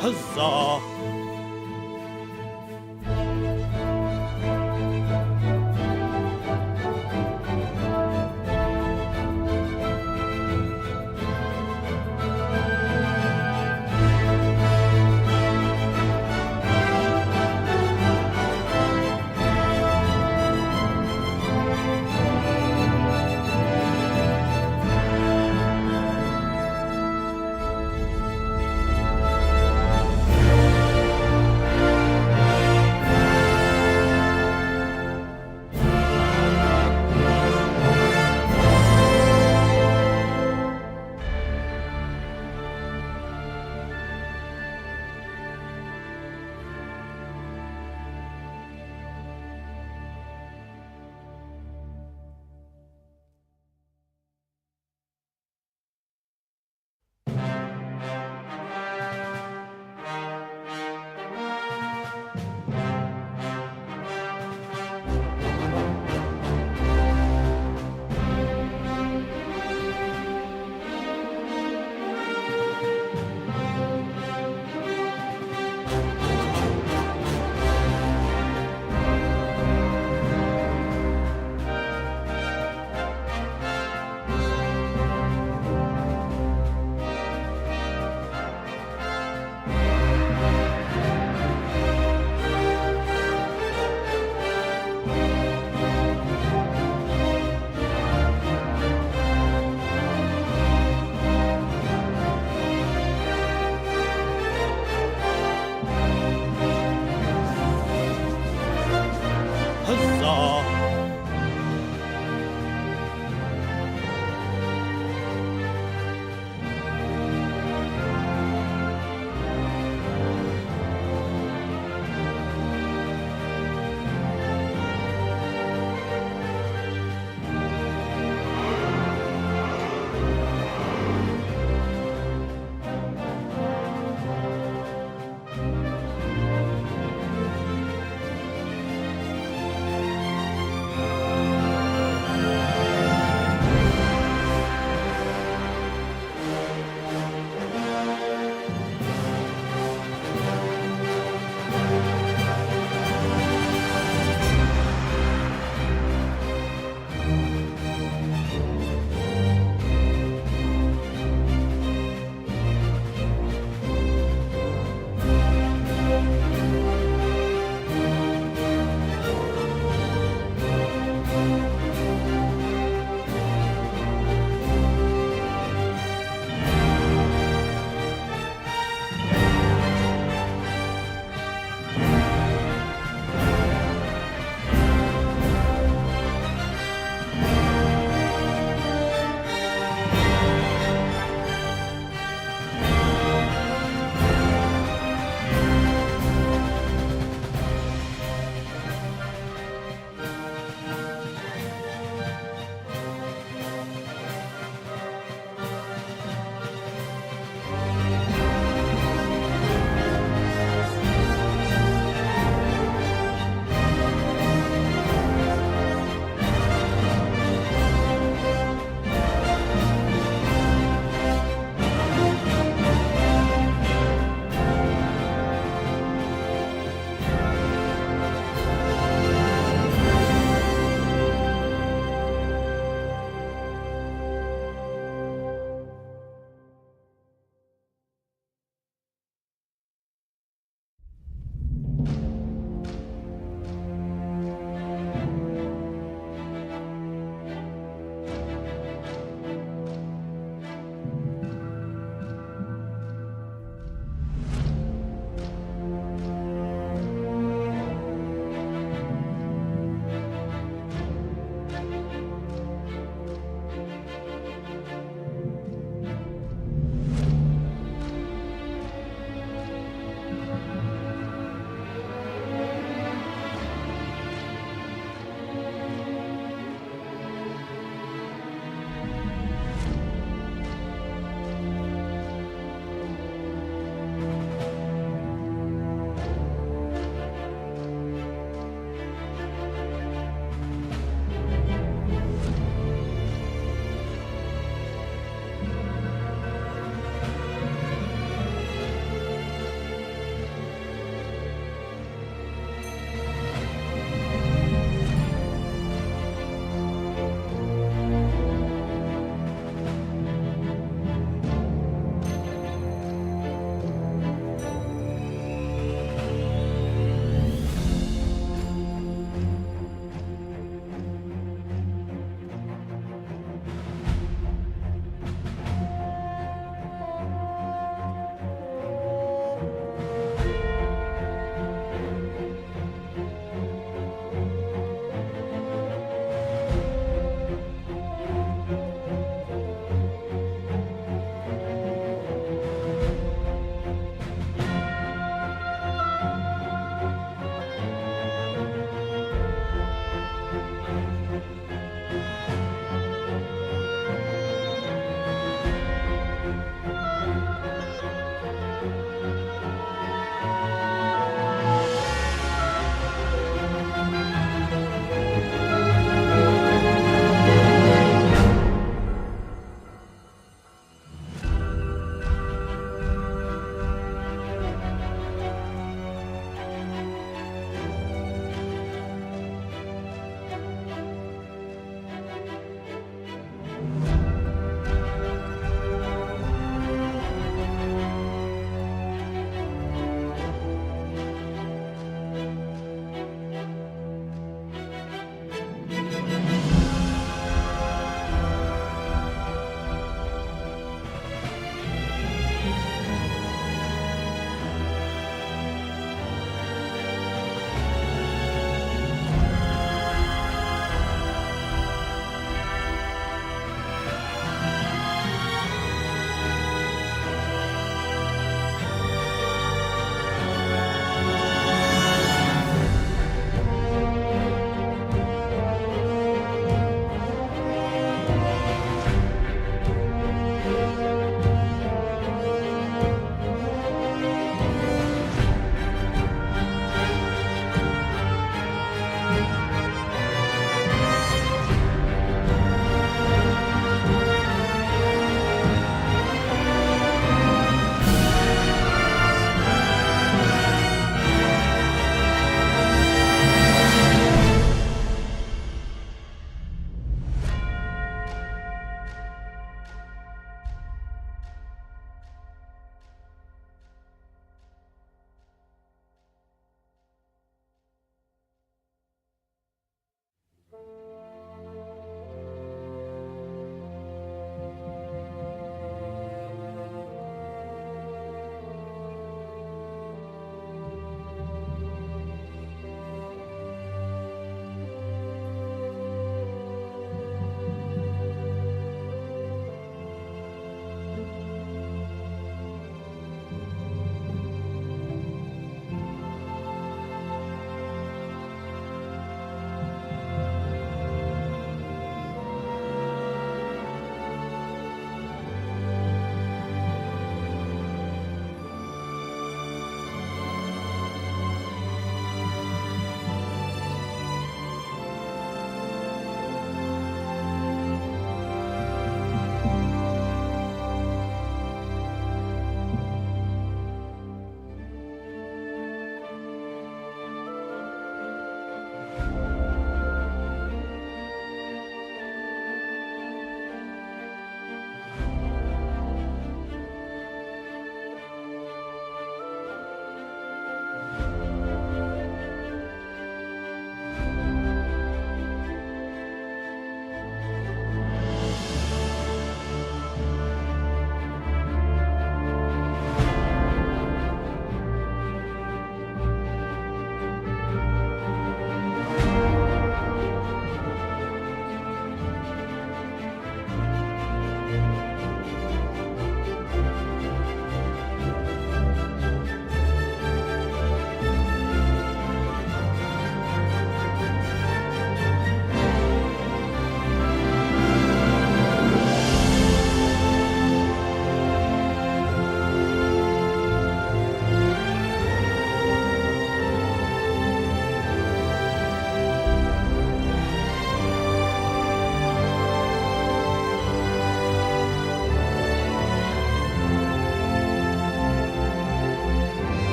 Huzzah!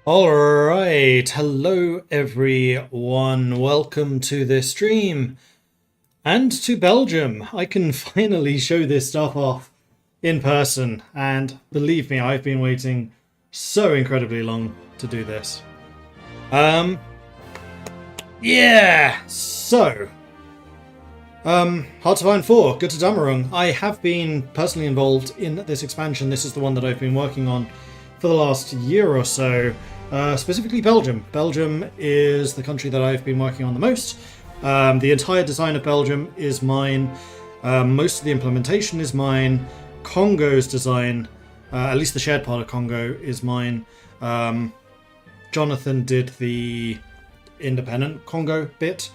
Alright, hello everyone, welcome to this stream, and to Belgium. I can finally show this stuff off in person, and believe me, I've been waiting so incredibly long to do this. Yeah, so, Hard to Find 4, Götterdämmerung. I have been personally involved in this expansion. This is the one that I've been working on for the last year or so. Specifically Belgium. Belgium is the country that I've been working on the most. The entire design of Belgium is mine. Most of the implementation is mine. Congo's design, at least the shared part of Congo, is mine. Jonathan did the independent Congo bit.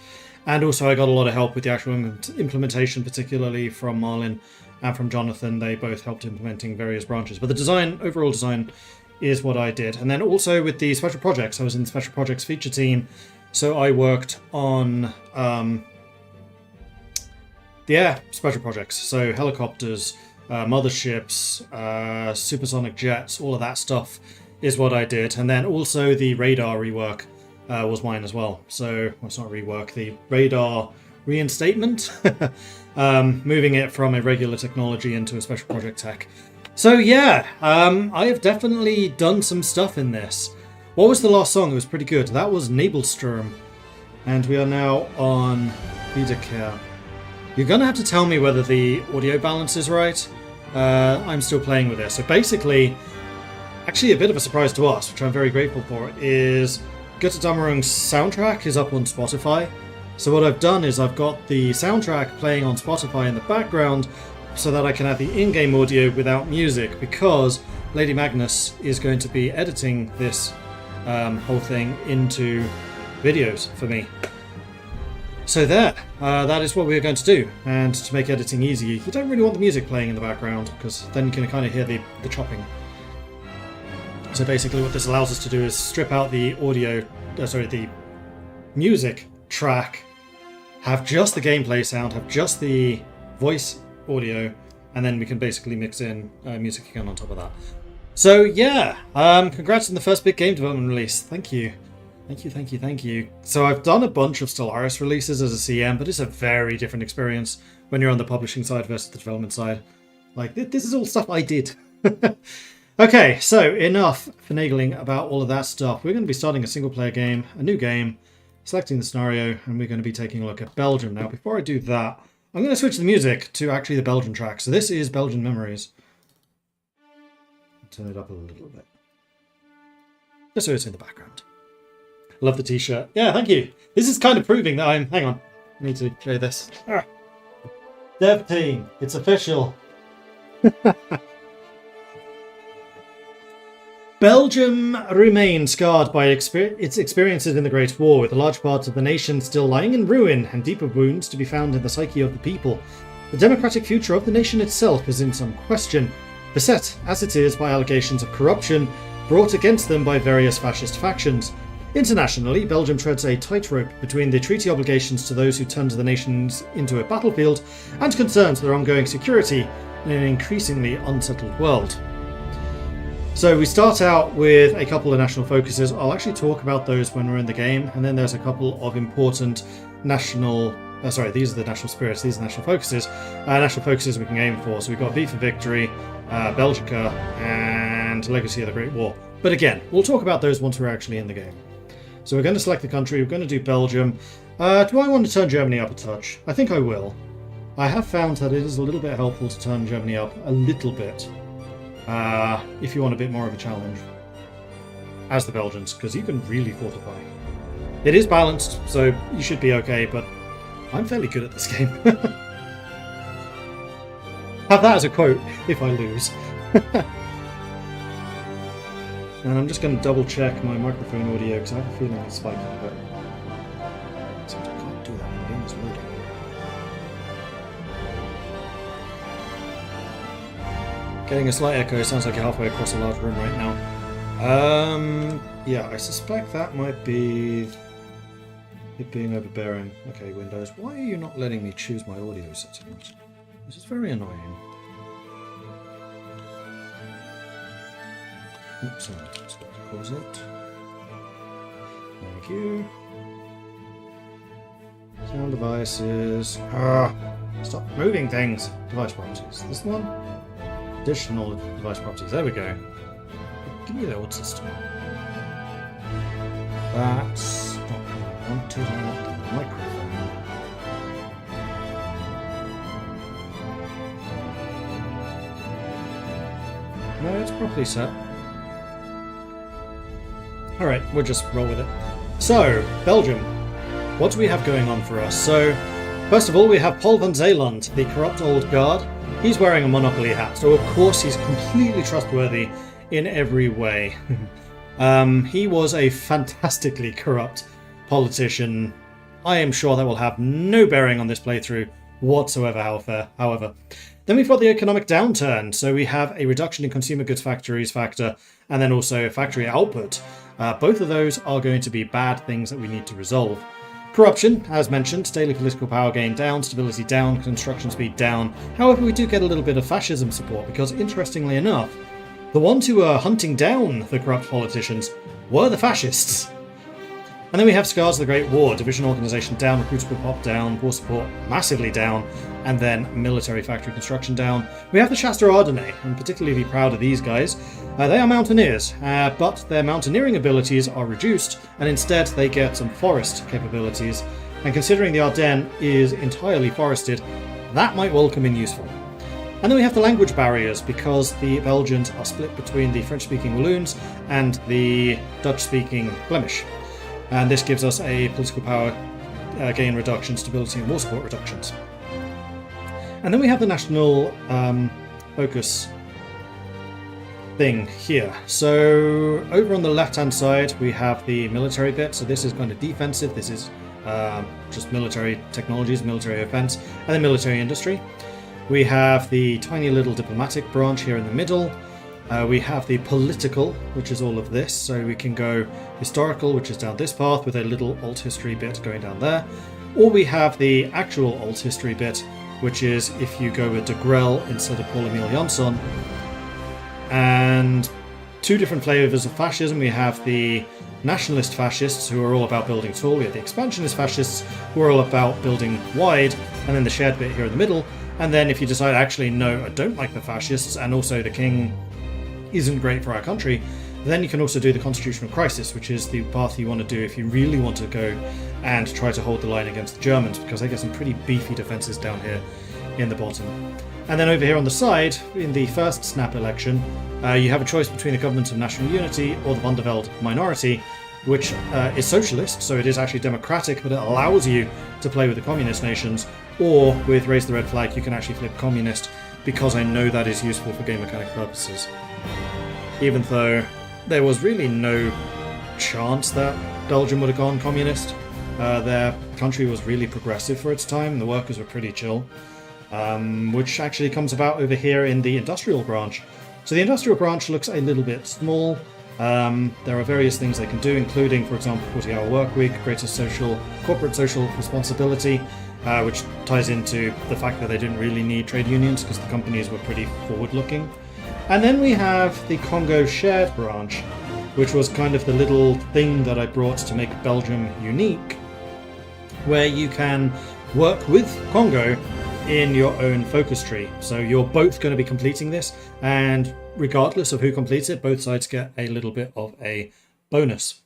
And also I got a lot of help with the actual implementation, particularly from Marlin and from Jonathan. They both helped implementing various branches. But the design, overall design, is what I did. And then also with the special projects, I was in the special projects feature team, so I worked on special projects, so helicopters, motherships, supersonic jets, all of that stuff is what I did. And then also the radar rework was mine as well. So well, it's not rework, the radar reinstatement, moving it from a regular technology into a special project tech. So yeah, I have definitely done some stuff in this. What was the last song? It was pretty good. That was Nebelsturm. And we are now on Wiederkehr. You're going to have to tell me whether the audio balance is right. I'm still playing with this. So basically, actually a bit of a surprise to us, which I'm very grateful for, is Götterdämmerung's soundtrack is up on Spotify. So what I've done is I've got the soundtrack playing on Spotify in the background, so that I can have the in-game audio without music, because Lady Magnus is going to be editing this whole thing into videos for me. So that is what we're going to do. And to make editing easy, you don't really want the music playing in the background, because then you can kind of hear the chopping. So basically what this allows us to do is strip out the audio, the music track, have just the gameplay sound, have just the voice audio, and then we can basically mix in music again on top of that. So yeah, congrats on the first big game development release. Thank you. Thank you. So I've done a bunch of Stellaris releases as a CM, but it's a very different experience when you're on the publishing side versus the development side. Like, this is all stuff I did. Okay, so enough finagling about all of that stuff. We're going to be starting a single player game, a new game, selecting the scenario, and we're going to be taking a look at Belgium. Now, before I do that, I'm going to switch the music to actually the Belgian track. So this is Belgian Memories. Turn it up a little bit, just so it's in the background. Love the t-shirt. Yeah, thank you. This is kind of proving that I'm... Hang on. I need to show this. Dev team, it's official. Belgium remains scarred by its experiences in the Great War, with large parts of the nation still lying in ruin and deeper wounds to be found in the psyche of the people. The democratic future of the nation itself is in some question, beset as it is by allegations of corruption brought against them by various fascist factions. Internationally, Belgium treads a tightrope between the treaty obligations to those who turned the nations into a battlefield and concerns for their ongoing security in an increasingly unsettled world. So we start out with a couple of national focuses. I'll actually talk about those when we're in the game, and then there's a couple of important national... these are the national spirits, these are the national focuses. National focuses we can aim for. So we've got V for Victory, Belgica, and Legacy of the Great War. But again, we'll talk about those once we're actually in the game. So we're going to select the country, we're going to do Belgium. Do I want to turn Germany up a touch? I think I will. I have found that it is a little bit helpful to turn Germany up a little bit. If you want a bit more of a challenge as the Belgians, because you can really fortify. It is balanced, so you should be okay, but I'm fairly good at this game. Have that as a quote if I lose. And I'm just going to double check my microphone audio because I have a feeling it's spiking a bit. Except I can't do that when the game is loading. Getting a slight echo. Sounds like you're halfway across a large room right now. Yeah, I suspect that might be it being overbearing. Okay, Windows, why are you not letting me choose my audio settings? This is very annoying. Oops, sorry, let's close it. Thank you. Sound devices. Stop moving things. Device properties. This one? Additional device properties. There we go. Give me the old system. That's not what I wanted. I want the microphone. No, it's properly set. Alright, we'll just roll with it. So, Belgium. What do we have going on for us? So, first of all, we have Paul van Zeeland, the corrupt old guard. He's wearing a monopoly hat, so of course he's completely trustworthy in every way. He was a fantastically corrupt politician. I am sure that will have no bearing on this playthrough whatsoever, however. Then we've got the economic downturn. So we have a reduction in consumer goods factories factor, and then also factory output. Both of those are going to be bad things that we need to resolve. Corruption, as mentioned, daily political power gain down, stability down, construction speed down. However, we do get a little bit of fascism support because, interestingly enough, the ones who are hunting down the corrupt politicians were the fascists. And then we have Scars of the Great War, division organisation down, recruitable pop down, war support massively down, and then military factory construction down. We have the Shasta Ardennais. I'm particularly proud of these guys. They are mountaineers, but their mountaineering abilities are reduced, and instead they get some forest capabilities. And considering the Ardennes is entirely forested, that might well come in useful. And then we have the language barriers, because the Belgians are split between the French-speaking Walloons and the Dutch-speaking Flemish. And this gives us a political power gain reduction, stability and war support reductions. And then we have the national focus thing here. So over on the left-hand side, we have the military bit. So this is kind of defensive. This is just military technologies, military offense, and then military industry. We have the tiny little diplomatic branch here in the middle. We have the political, which is all of this. So we can go historical, which is down this path, with a little alt history bit going down there. Or we have the actual alt history bit, which is if you go with de Grelle instead of Paul Emile Janson. And two different flavours of fascism. We have the nationalist fascists, who are all about building tall. We have the expansionist fascists, who are all about building wide. And then the shared bit here in the middle. And then if you decide, actually, no, I don't like the fascists, and also the king isn't great for our country, then you can also do the constitutional crisis, which is the path you want to do if you really want to go and try to hold the line against the Germans, because they get some pretty beefy defences down here in the bottom. And then over here on the side, in the first snap election, you have a choice between the Government of National Unity or the Van der Velde minority, which is socialist, so it is actually democratic, but it allows you to play with the communist nations, or with Raise the Red Flag, you can actually flip communist, because I know that is useful for game mechanic purposes. Even though there was really no chance that Belgium would have gone communist. Their country was really progressive for its time, the workers were pretty chill, which actually comes about over here in the industrial branch. So the industrial branch looks a little bit small. There are various things they can do, including, for example, 40-hour work week, greater corporate social responsibility, which ties into the fact that they didn't really need trade unions because the companies were pretty forward-looking. And then we have the Congo shared branch, which was kind of the little thing that I brought to make Belgium unique, where you can work with Congo in your own focus tree. So you're both going to be completing this, and regardless of who completes it, both sides get a little bit of a bonus.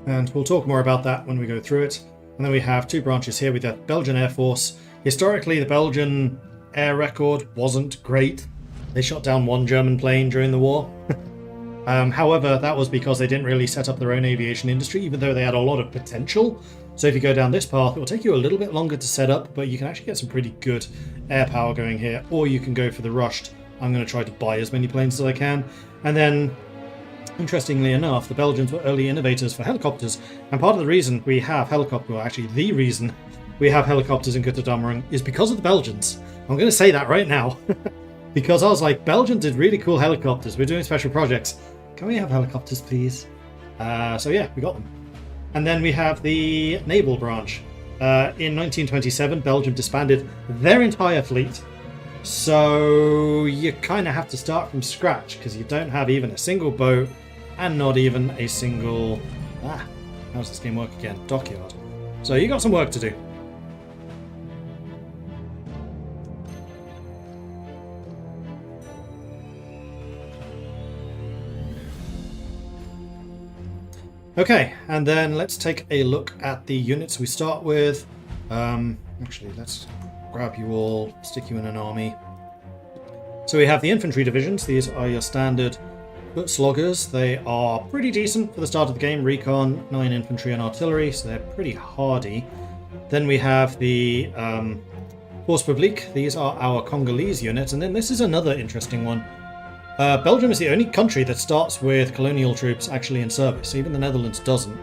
And we'll talk more about that when we go through it. And then we have two branches here with the Belgian Air Force. Historically, the Belgian air record wasn't great. They shot down one German plane during the war. However, that was because they didn't really set up their own aviation industry, even though they had a lot of potential. So if you go down this path, it will take you a little bit longer to set up, but you can actually get some pretty good air power going here. Or you can go for the rushed. I'm going to try to buy as many planes as I can. And then, interestingly enough, the Belgians were early innovators for helicopters, and part of the reason we have the reason we have helicopters in Götterdämmerung is because of the Belgians. I'm going to say that right now, because I was like, Belgians did really cool helicopters, we're doing special projects, can we have helicopters please? So yeah, we got them. And then we have the naval branch. In 1927, Belgium disbanded their entire fleet, So you kind of have to start from scratch because you don't have even a single boat and not even a single... how's this game work again? Dockyard. So you got some work to do. Okay, and then let's take a look at the units we start with. Actually, let's grab you all, stick you in an army. So we have the infantry divisions. These are your standard foot sloggers. They are pretty decent for the start of the game. Recon, 9 infantry and artillery, so they're pretty hardy. Then we have the Force Publique. These are our Congolese units. And then this is another interesting one. Belgium is the only country that starts with colonial troops actually in service. Even the Netherlands doesn't.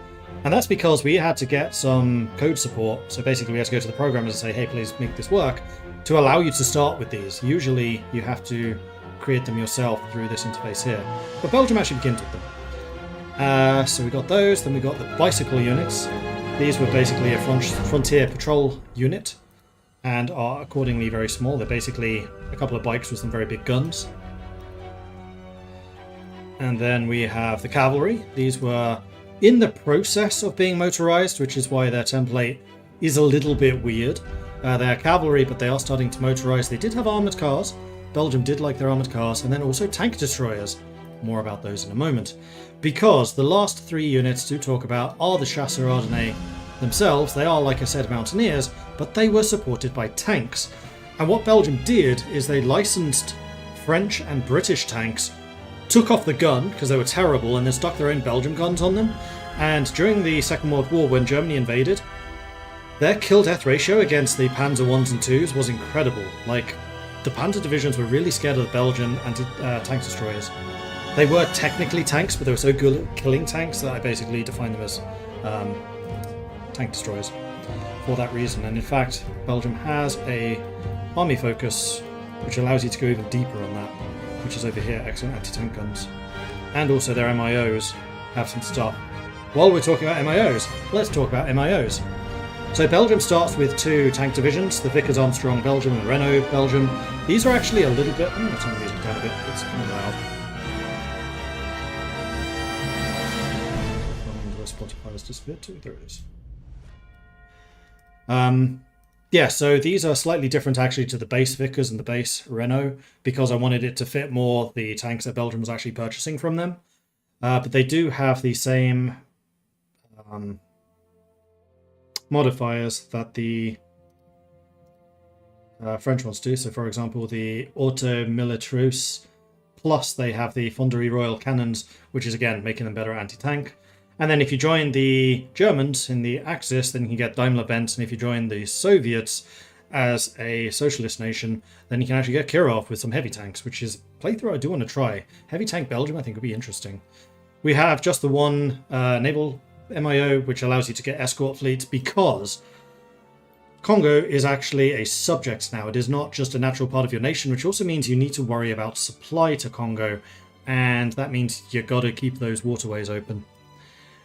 And that's because we had to get some code support. So basically we had to go to the programmers and say, hey, please make this work, to allow you to start with these. Usually you have to create them yourself through this interface here. But Belgium actually begins with them. So we got those. Then we got the bicycle units. These were basically a frontier patrol unit and are accordingly very small. They're basically a couple of bikes with some very big guns. And then we have the cavalry. These were in the process of being motorized, which is why their template is a little bit weird. They're cavalry, but they are starting to motorize. They did have armored cars. Belgium did like their armored cars, and then also tank destroyers. More about those in a moment. Because the last 3 units to talk about are the Chasseurs Ardennais themselves. They are, like I said, mountaineers, but they were supported by tanks. And what Belgium did is they licensed French and British tanks, took off the gun because they were terrible, and then stuck their own Belgium guns on them. And during the Second World War, when Germany invaded, their kill-death ratio against the Panzer 1s and 2s was incredible. Like, the Panzer divisions were really scared of the Belgian anti-tank destroyers. They were technically tanks, but they were so good at killing tanks that I basically defined them as tank destroyers for that reason. And in fact, Belgium has a army focus which allows you to go even deeper on that, which is over here, excellent anti-tank guns. And also their MIOs have some stuff. While we're talking about MIOs, let's talk about MIOs. So Belgium starts with 2 tank divisions, the Vickers Armstrong Belgium and Renault Belgium. These are actually a little bit... I'm going to turn the music down a bit, it's kind of loud. Where Spotify has disappeared to? There it is. Yeah, so these are slightly different actually to the base Vickers and the base Renault, because I wanted it to fit more the tanks that Belgium was actually purchasing from them. But they do have the same modifiers that the French ones do. So for example, the Auto Militaris Plus, they have the Fonderie Royal cannons, which is again making them better anti-tank. And then if you join the Germans in the Axis, then you can get Daimler-Benz. And if you join the Soviets as a socialist nation, then you can actually get Kirov with some heavy tanks, which is a playthrough I do want to try. Heavy tank Belgium, I think, would be interesting. We have just the one naval MIO, which allows you to get escort fleets, because Congo is actually a subject now. It is not just a natural part of your nation, which also means you need to worry about supply to Congo. And that means you've got to keep those waterways open.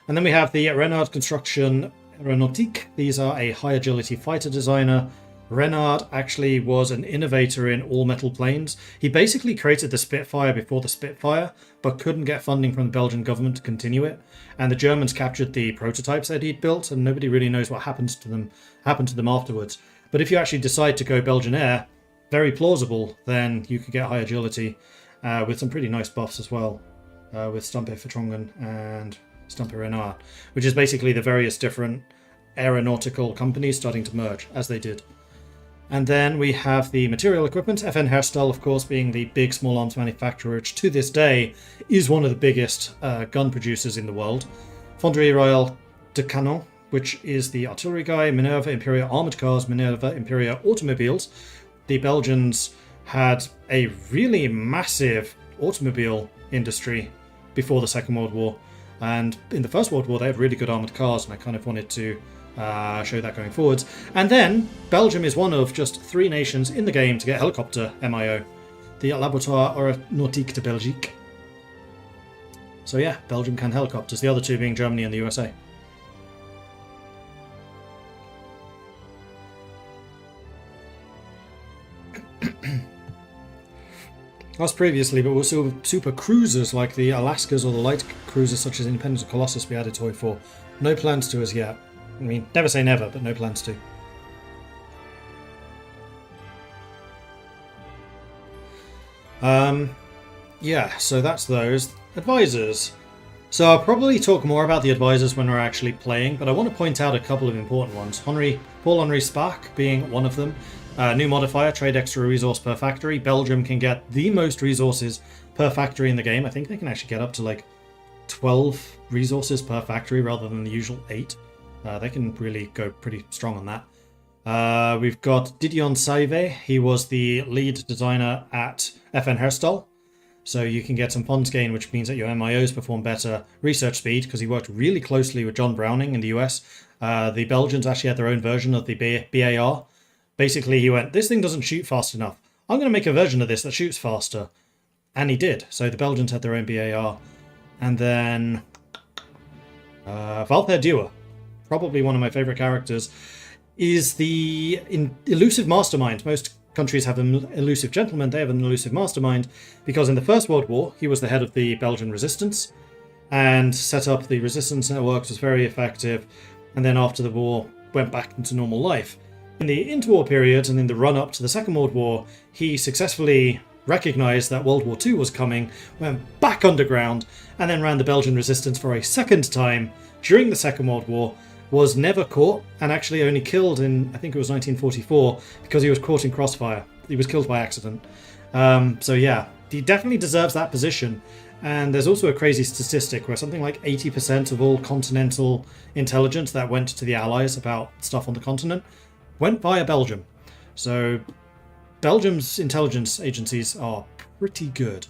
And then we have the Renard Construction Aeronautique. These are a high agility fighter designer. Renard actually was an innovator in all-metal planes. He basically created the Spitfire before the Spitfire, but couldn't get funding from the Belgian government to continue it. And the Germans captured the prototypes that he'd built, and nobody really knows what happened to them afterwards. But if you actually decide to go Belgian Air, very plausible, then you could get high agility with some pretty nice buffs as well, with Stumpe Vertrongen and Stumpe Renard, which is basically the various different aeronautical companies starting to merge, as they did. And then we have the material equipment, FN Herstal, of course, being the big small arms manufacturer, which to this day is one of the biggest gun producers in the world. Fonderie Royal de Canon, which is the artillery guy, Minerva Imperial Armored Cars, Minerva Imperial Automobiles. The Belgians had a really massive automobile industry before the Second World War. And in the First World War, they had really good armoured cars, and I kind of wanted to show that going forwards. And then, Belgium is one of just 3 nations in the game to get helicopter MIO. The Laboratoire Aéronautique de Belgique. So yeah, Belgium can helicopters, the other 2 being Germany and the USA. Us previously, but also super cruisers like the Alaskas or the light cruisers such as Independence or Colossus we added toy for. No plans to as yet. I mean, never say never, but no plans to. Yeah, so that's those. Advisors. So I'll probably talk more about the advisors when we're actually playing, but I want to point out a couple of important ones. Paul-Henri Spaak being one of them. New modifier, trade extra resource per factory. Belgium can get the most resources per factory in the game. I think they can actually get up to like 12 resources per factory rather than the usual 8. They can really go pretty strong on that. We've got Didion Saive. He was the lead designer at FN Herstal. So you can get some funds gain, which means that your MIOs perform better research speed, because he worked really closely with John Browning in the US. The Belgians actually had their own version of the BAR. Basically, he went, this thing doesn't shoot fast enough. I'm going to make a version of this that shoots faster. And he did. So the Belgians had their own BAR. And then Valper Dewar, probably one of my favorite characters, is the elusive mastermind. Most countries have an elusive gentleman, they have an elusive mastermind, because in the First World War, he was the head of the Belgian resistance and set up the resistance networks, was very effective, and then after the war, went back into normal life. In the interwar period and in the run-up to the Second World War, he successfully recognized that World War II was coming, went back underground, and then ran the Belgian resistance for a second time during the Second World War, was never caught, and actually only killed in, I think it was 1944, because he was caught in crossfire. He was killed by accident. So yeah, he definitely deserves that position. And there's also a crazy statistic where something like 80% of all continental intelligence that went to the Allies about stuff on the continent went via Belgium. So Belgium's intelligence agencies are pretty good.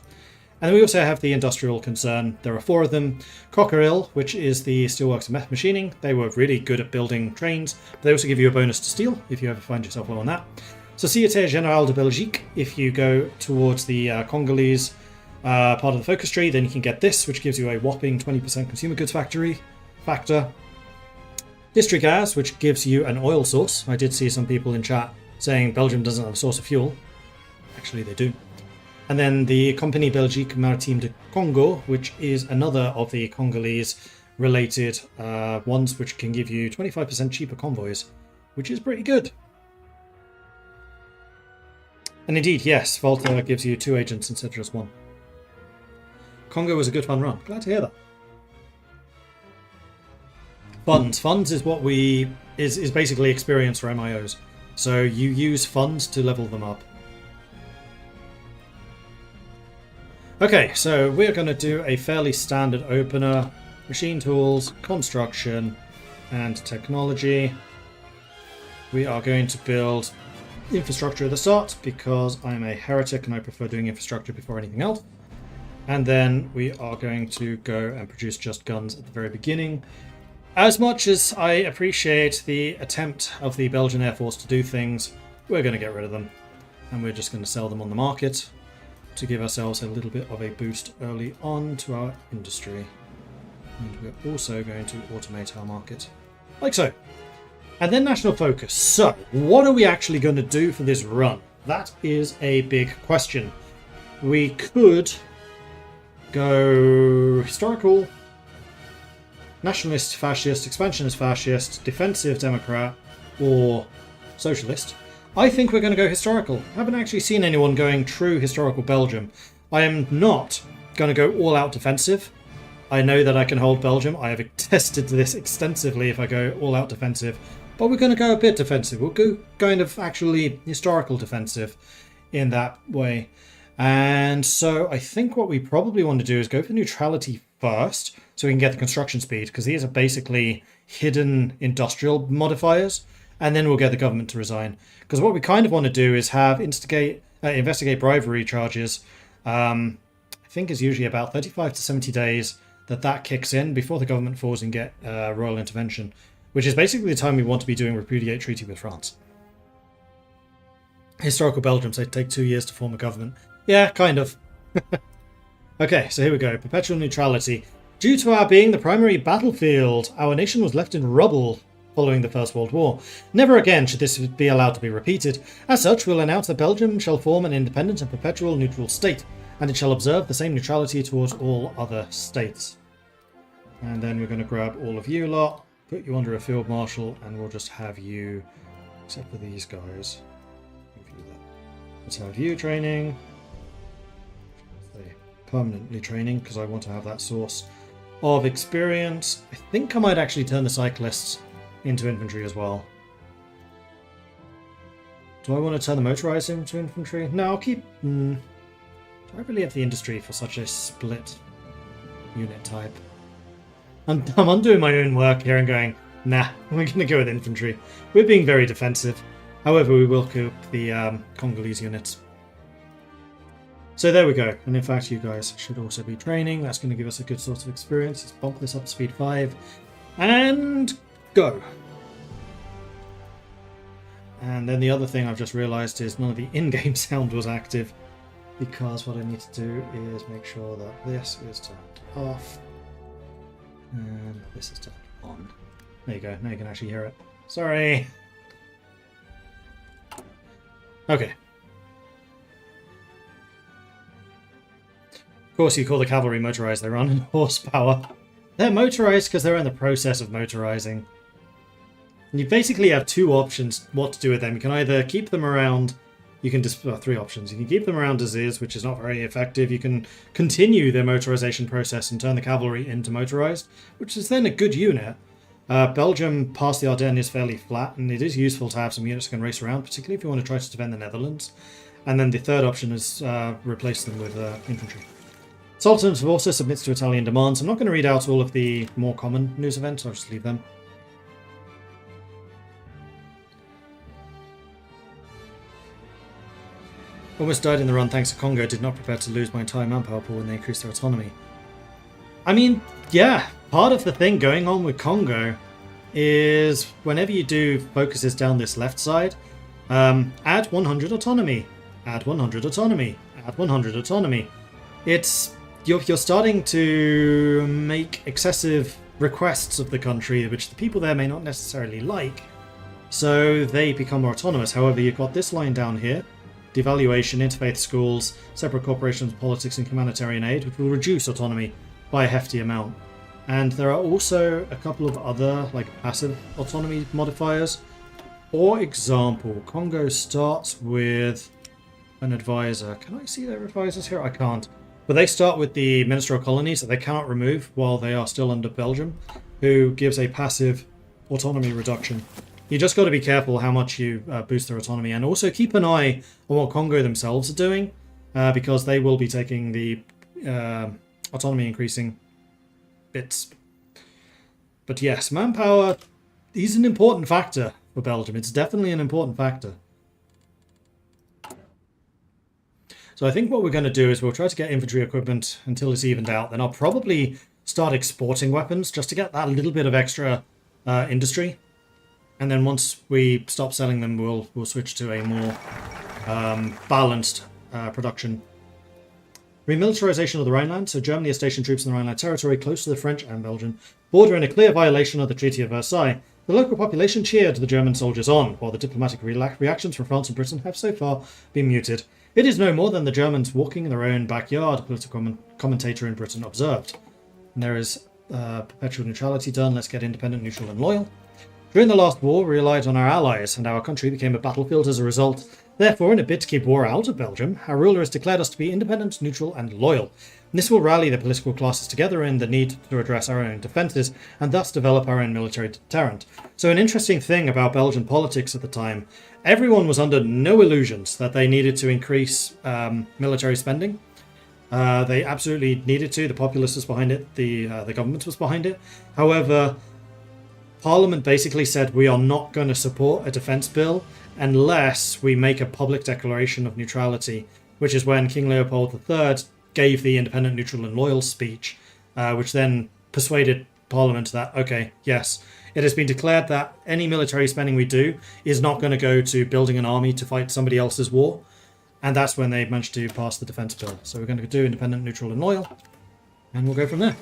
And then we also have the industrial concern. There are 4 of them. Cockerill, which is the steelworks and meth machining. They were really good at building trains, but they also give you a bonus to steel if you ever find yourself low on that. Société Générale de Belgique, if you go towards the Congolese part of the focus tree, then you can get this, which gives you a whopping 20% consumer goods factor. District Gas, which gives you an oil source. I did see some people in chat saying Belgium doesn't have a source of fuel. Actually, they do. And then the Compagnie Belgique Maritime de Congo, which is another of the Congolese-related ones, which can give you 25% cheaper convoys, which is pretty good. And indeed, yes, Volta gives you 2 agents instead of just 1. Congo was a good fun run. Glad to hear that. Funds. Funds is what is basically experience for MIOs. So you use funds to level them up. Okay, so we're going to do a fairly standard opener. Machine tools, construction, and technology. We are going to build infrastructure at the start because I'm a heretic and I prefer doing infrastructure before anything else. And then we are going to go and produce just guns at the very beginning. As much as I appreciate the attempt of the Belgian Air Force to do things, we're going to get rid of them. And we're just going to sell them on the market to give ourselves a little bit of a boost early on to our industry. And we're also going to automate our market, like so. And then national focus. So, what are we actually going to do for this run? That is a big question. We could go historical, nationalist, fascist, expansionist, fascist, defensive, democrat, or socialist. I think we're going to go historical. I haven't actually seen anyone going true historical Belgium. I am not going to go all out defensive. I know that I can hold Belgium. I have tested this extensively if I go all out defensive. But we're going to go a bit defensive. We'll go kind of actually historical defensive in that way. And so I think what we probably want to do is go for neutrality first so we can get the construction speed, because these are basically hidden industrial modifiers. And then we'll get the government to resign. Because what we kind of want to do is have investigate bribery charges. I think is usually about 35 to 70 days that kicks in before the government falls and get royal intervention, which is basically the time we want to be doing repudiate treaty with France. Historical Belgium, so it take 2 years to form a government. Yeah, kind of. Okay, so here we go. Perpetual neutrality. Due to our being the primary battlefield, our nation was left in rubble following the First World War. Never again should this be allowed to be repeated. As such, we'll announce that Belgium shall form an independent and perpetual neutral state. and it shall observe the same neutrality towards all other states. And then we're going to grab all of you lot, put you under a field marshal, and we'll just have you, except for these guys. Let's have you training. Permanently training, because I want to have that source of experience. I think I might actually turn the cyclists into infantry as well. Do I want to turn the motorized into infantry? No, I'll keep... do I really have the industry for such a split unit type? I'm undoing my own work here and going, nah, we're going to go with infantry. We're being very defensive. However, we will keep the Congolese units. So there we go. And in fact, you guys should also be training. That's going to give us a good source of experience. Let's bump this up to speed 5. And go. And then the other thing I've just realized is none of the in-game sound was active, because what I need to do is make sure that this is turned off and this is turned on. There you go. Now you can actually hear it. Sorry. Okay. Of course, you call the cavalry motorized. They run in horsepower. They're motorized because they're in the process of motorizing. And you basically have two options what to do with them. You can either keep them around. You can just three options. You can keep them around as is, which is not very effective. You can continue their motorization process and turn the cavalry into motorized, which is then a good unit. Belgium past the Ardennes is fairly flat, and it is useful to have some units that can race around, particularly if you want to try to defend the Netherlands. And then the third option is replace them with infantry. Sultans also submits to Italian demands. I'm not going to read out all of the more common news events, I'll just leave them. Almost died in the run thanks to Congo. Did not prepare to lose my entire manpower pool when they increased their autonomy. I mean, yeah, part of the thing going on with Congo is whenever you do focuses down this left side, add 100 autonomy, add 100 autonomy, add 100 autonomy. It's you're starting to make excessive requests of the country, which the people there may not necessarily like, so they become more autonomous. However, you've got this line down here. Devaluation, interfaith schools, separate corporations, politics and humanitarian aid, which will reduce autonomy by a hefty amount. And there are also a couple of other like passive autonomy modifiers. For example, Congo starts with an advisor. Can I see their advisors here? I can't. But they start with the Minister of Colonies that they cannot remove while they are still under Belgium, who gives a passive autonomy reduction. You just got to be careful how much you boost their autonomy, and also keep an eye on what Congo themselves are doing, because they will be taking the autonomy increasing bits. But yes, manpower is an important factor for Belgium. It's definitely an important factor. So I think what we're going to do is we'll try to get infantry equipment until it's evened out. Then I'll probably start exporting weapons just to get that little bit of extra industry. And then once we stop selling them, we'll switch to a more balanced production. Remilitarization of the Rhineland. So Germany has stationed troops in the Rhineland territory close to the French and Belgian border in a clear violation of the Treaty of Versailles. The local population cheered the German soldiers on, while the diplomatic reactions from France and Britain have so far been muted. It is no more than the Germans walking in their own backyard, a political commentator in Britain observed. And there is perpetual neutrality done. Let's get independent, neutral and loyal. During the last war, we relied on our allies, and our country became a battlefield as a result. Therefore, in a bid to keep war out of Belgium, our ruler has declared us to be independent, neutral and loyal. And this will rally the political classes together in the need to address our own defences, and thus develop our own military deterrent. So an interesting thing about Belgian politics at the time, everyone was under no illusions that they needed to increase military spending. They absolutely needed to. The populace was behind it. The government was behind it. However, Parliament basically said we are not going to support a defence bill unless we make a public declaration of neutrality, which is when King Leopold III gave the independent, neutral and loyal speech, which then persuaded Parliament that, okay, yes, it has been declared that any military spending we do is not going to go to building an army to fight somebody else's war. And that's when they managed to pass the defence bill. So we're going to do independent, neutral and loyal, and we'll go from there.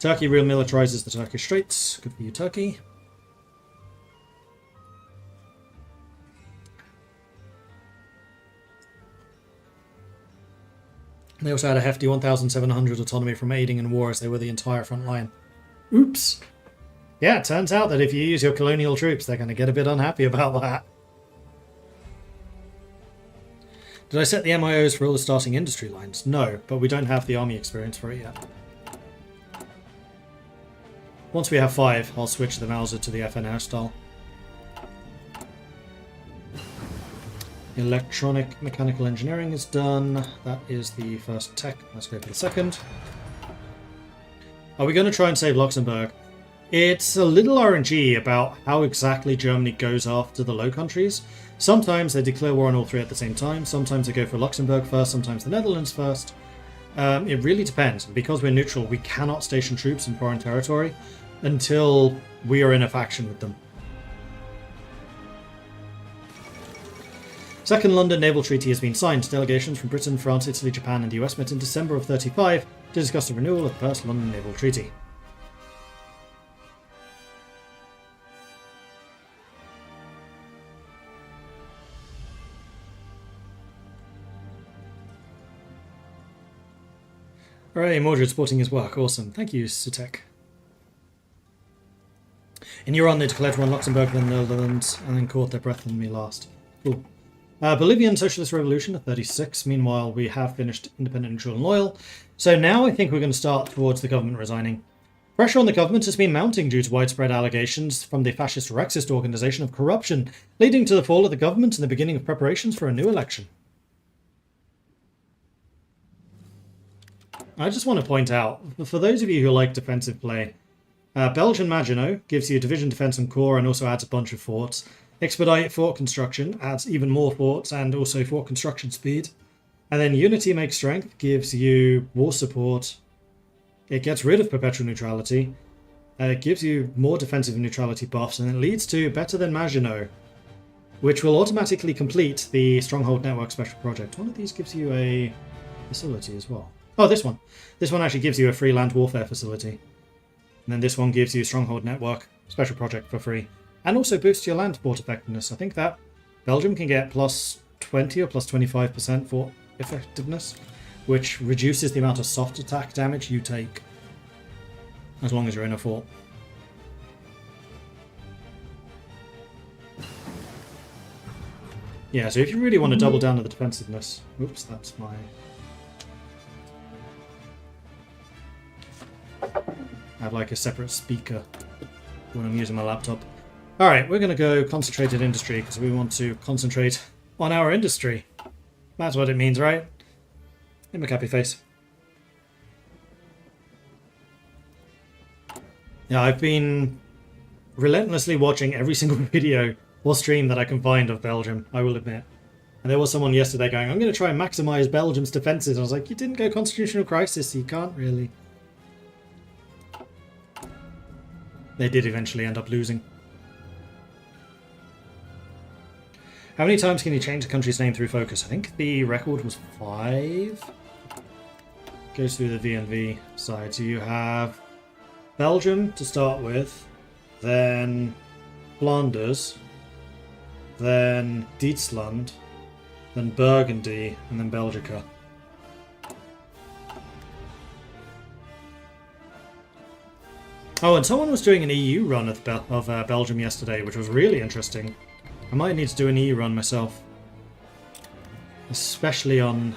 Turkey remilitarizes the Turkish Straits. Good for you, Turkey. They also had a hefty 1,700 autonomy from aiding in war as they were the entire front line. Oops. Yeah, it turns out that if you use your colonial troops, they're going to get a bit unhappy about that. Did I set the MIOs for all the starting industry lines? No, but we don't have the army experience for it yet. Once we have 5, I'll switch the Mauser to the FNR style. Electronic mechanical engineering is done. That is the first tech. Let's go for the second. Are we going to try and save Luxembourg? It's a little RNG about how exactly Germany goes after the Low Countries. Sometimes they declare war on all 3 at the same time. Sometimes they go for Luxembourg first, sometimes the Netherlands first. It really depends. Because we're neutral, we cannot station troops in foreign territory until we are in a faction with them. Second London Naval Treaty has been signed. Delegations from Britain, France, Italy, Japan and the US met in December of 35 to discuss the renewal of the First London Naval Treaty. Alright, Mordred supporting his work. Awesome. Thank you, Sutek. In Iran, they declared war on Luxembourg, then the Netherlands, and then caught their breath on me last. Cool. Bolivian Socialist Revolution at 36. Meanwhile, we have finished independent, neutral and loyal. So now I think we're going to start towards the government resigning. Pressure on the government has been mounting due to widespread allegations from the fascist Rexist organisation of corruption, leading to the fall of the government and the beginning of preparations for a new election. I just want to point out, for those of you who like defensive play, Belgian Maginot gives you division defense and core and also adds a bunch of forts. Expedite fort construction adds even more forts and also fort construction speed. And then Unity Makes Strength gives you war support. It gets rid of perpetual neutrality. It gives you more defensive neutrality buffs, and it leads to Better Than Maginot, which will automatically complete the Stronghold Network Special Project. One of these gives you a facility as well. Oh, this one. This one actually gives you a free land warfare facility. And then this one gives you Stronghold Network Special Project for free. And also boosts your land fort effectiveness. I think that Belgium can get plus 20 or plus 25% fort effectiveness, which reduces the amount of soft attack damage you take, as long as you're in a fort. Yeah, so if you really want to double down on the defensiveness... Oops, that's my... I have like a separate speaker when I'm using my laptop. Alright, we're going to go concentrated industry because we want to concentrate on our industry. That's what it means, right? In my happy face. Yeah, I've been relentlessly watching every single video or stream that I can find of Belgium, I will admit. And there was someone yesterday going, I'm going to try and maximize Belgium's defenses. And I was like, you didn't go constitutional crisis, so you can't really. They did eventually end up losing. How many times can you change a country's name through focus? I think the record was 5. Goes through the VNV side. So you have Belgium to start with, then Flanders, then Dietschland, then Burgundy, and then Belgica. Oh, and someone was doing an EU run of Belgium yesterday, which was really interesting. I might need to do an EU run myself. Especially on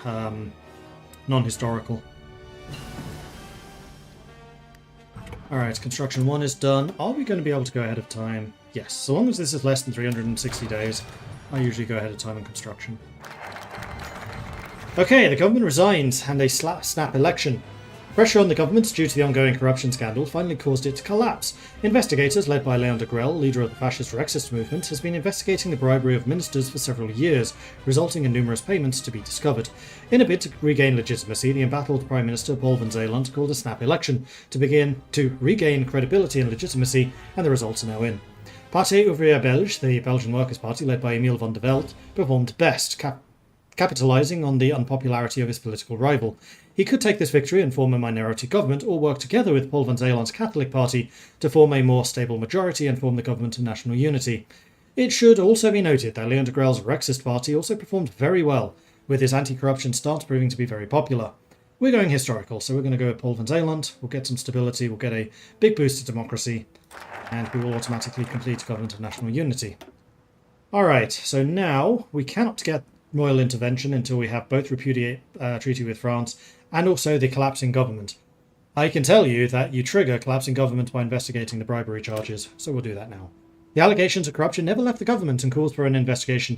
non-historical. Alright, construction 1 is done. Are we going to be able to go ahead of time? Yes, so long as this is less than 360 days, I usually go ahead of time in construction. Okay, the government resigns and a snap election. Pressure on the government due to the ongoing corruption scandal finally caused it to collapse. Investigators, led by Leon de Grelle, leader of the fascist Rexist movement, has been investigating the bribery of ministers for several years, resulting in numerous payments to be discovered. In a bid to regain legitimacy, the embattled Prime Minister Paul van Zeeland called a snap election to begin to regain credibility and legitimacy, and the results are now in. Parti Ouvrier Belge, the Belgian Workers' Party led by Emile van der Velde, performed best, capitalising on the unpopularity of his political rival. He could take this victory and form a minority government, or work together with Paul van Zeeland's Catholic Party to form a more stable majority and form the government of national unity. It should also be noted that Leon de Grelle's Rexist party also performed very well, with his anti-corruption stance proving to be very popular. we're going historical, so we're going to go with Paul van Zeeland. We'll get some stability, we'll get a big boost to democracy, and we will automatically complete a government of national unity. Alright, so now we cannot get royal intervention until we have both repudiate treaty with France and also the collapsing government. I can tell you that you trigger collapsing government by investigating the bribery charges, so we'll do that now. The allegations of corruption never left the government and calls for an investigation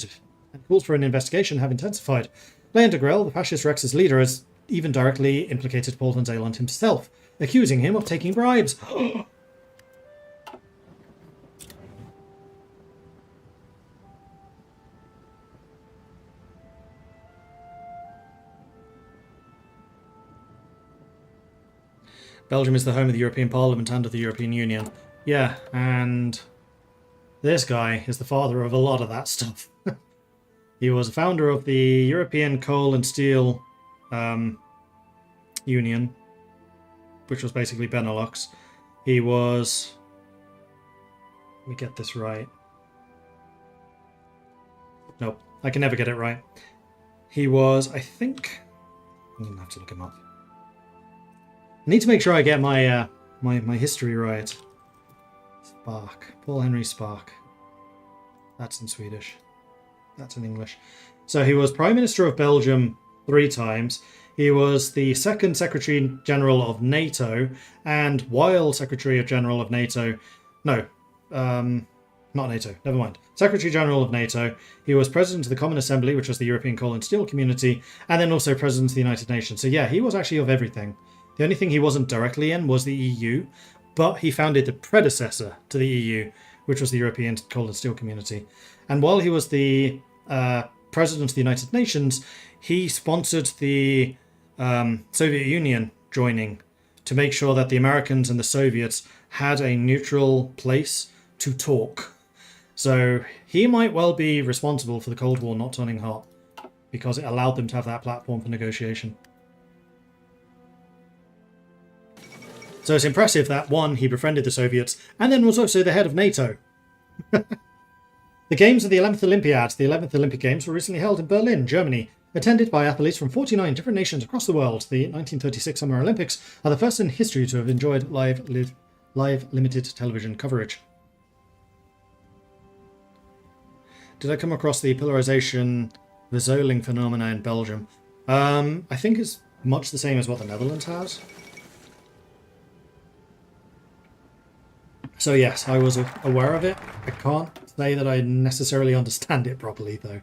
have intensified. Leon de Grelle, the fascist Rex's leader, has even directly implicated Paul van Zeeland himself, accusing him of taking bribes. Belgium is the home of the European Parliament and of the European Union. Yeah, and this guy is the father of a lot of that stuff. He was a founder of the European Coal and Steel Union, which was basically Benelux. He was... Let me get this right. Nope, I can never get it right. He was, I think... I'm going to have to look him up. I need to make sure I get my my history right. Spark. Paul Henry Spark. That's in Swedish. That's in English. So he was Prime Minister of Belgium 3 times. He was the second Secretary General of NATO, and while Secretary General of NATO... No, not NATO, never mind. Secretary General of NATO, he was President of the Common Assembly, which was the European Coal and Steel Community, and then also President of the United Nations. So yeah, he was actually of everything. The only thing he wasn't directly in was the EU, but he founded the predecessor to the EU, which was the European Coal and Steel Community. And while he was the President of the United Nations, he sponsored the Soviet Union joining to make sure that the Americans and the Soviets had a neutral place to talk. So he might well be responsible for the Cold War not turning hot, because it allowed them to have that platform for negotiation. So it's impressive that, one, he befriended the Soviets, and then was also the head of NATO. The games of the 11th Olympiad, the 11th Olympic Games, were recently held in Berlin, Germany. Attended by athletes from 49 different nations across the world, the 1936 Summer Olympics are the first in history to have enjoyed live limited television coverage. Did I come across the polarization Verzuiling phenomena in Belgium? I think it's much the same as what the Netherlands has. So yes, I was aware of it. I can't say that I necessarily understand it properly, though.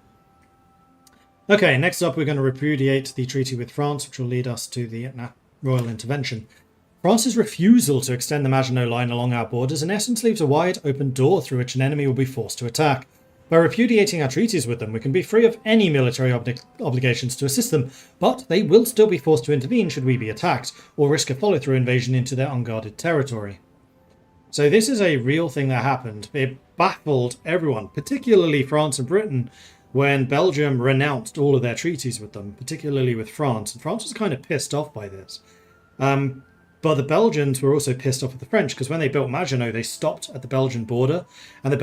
Okay, next up we're going to repudiate the treaty with France, which will lead us to the royal intervention. France's refusal to extend the Maginot Line along our borders in essence leaves a wide open door through which an enemy will be forced to attack. By repudiating our treaties with them, we can be free of any military obligations to assist them, but they will still be forced to intervene should we be attacked, or risk a follow-through invasion into their unguarded territory. So this is a real thing that happened. It baffled everyone, particularly France and Britain, when Belgium renounced all of their treaties with them, particularly with France. And France was kind of pissed off by this. But the Belgians were also pissed off with the French, because when they built Maginot, they stopped at the Belgian border. And the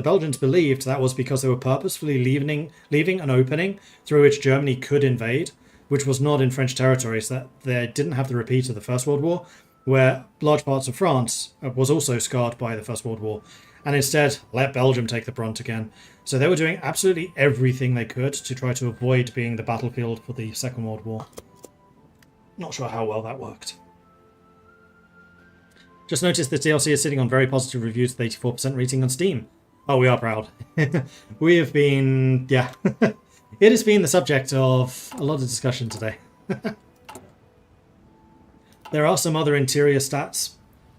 Belgians believed that was because they were purposefully leaving an opening through which Germany could invade, which was not in French territories, that they didn't have the repeat of the First World War, where large parts of France was also scarred by the First World War, and instead let Belgium take the brunt again. So they were doing absolutely everything they could to try to avoid being the battlefield for the Second World War. Not sure how well that worked. Just noticed this DLC is sitting on very positive reviews with 84% rating on Steam. Oh, we are proud. We have been... yeah. It has been the subject of a lot of discussion today. There are some other internal stats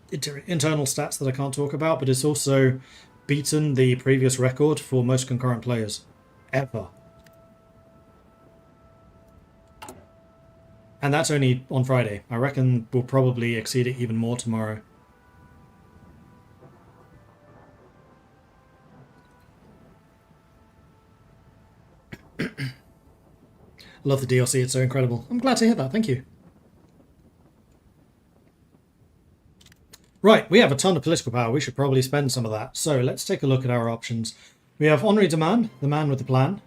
that I can't talk about, but it's also beaten the previous record for most concurrent players ever. And that's only on Friday. I reckon we'll probably exceed it even more tomorrow. Love the DLC, it's so incredible. I'm glad to hear that, thank you. Right, we have a ton of political power. We should probably spend some of that. So let's take a look at our options. We have Henri de Man, the man with the plan.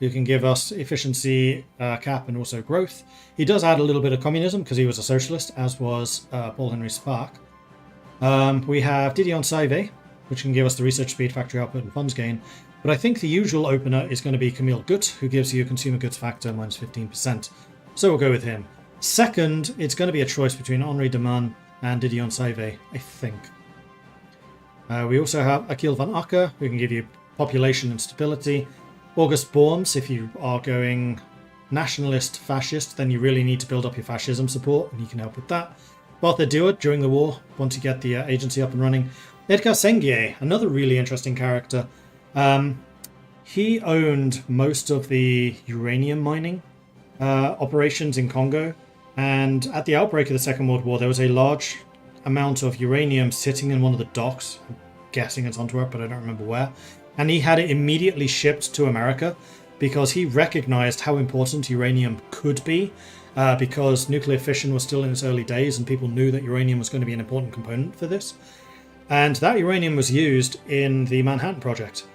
who can give us efficiency cap and also growth. He does add a little bit of communism because he was a socialist, as was Paul Henry Spark. We have Didion Saive, which can give us the research speed, factory output, and funds gain. But I think the usual opener is going to be Camille Gut, who gives you a consumer goods factor minus 15%. So we'll go with him. Second, it's going to be a choice between Henri de Man and Didion Saive, I think. We also have Akil van Akker, who can give you population and stability. August Borms, if you are going nationalist fascist, then you really need to build up your fascism support, and he can help with that. Arthur Dewar during the war, once you get the agency up and running. Edgar Sengier, another really interesting character. He owned most of the uranium mining operations in Congo, and at the outbreak of the Second World War, there was a large amount of uranium sitting in one of the docks. I'm guessing it's Antwerp, but I don't remember where. And he had it immediately shipped to America because he recognized how important uranium could be, because nuclear fission was still in its early days and people knew that uranium was going to be an important component for this. And that uranium was used in the Manhattan Project.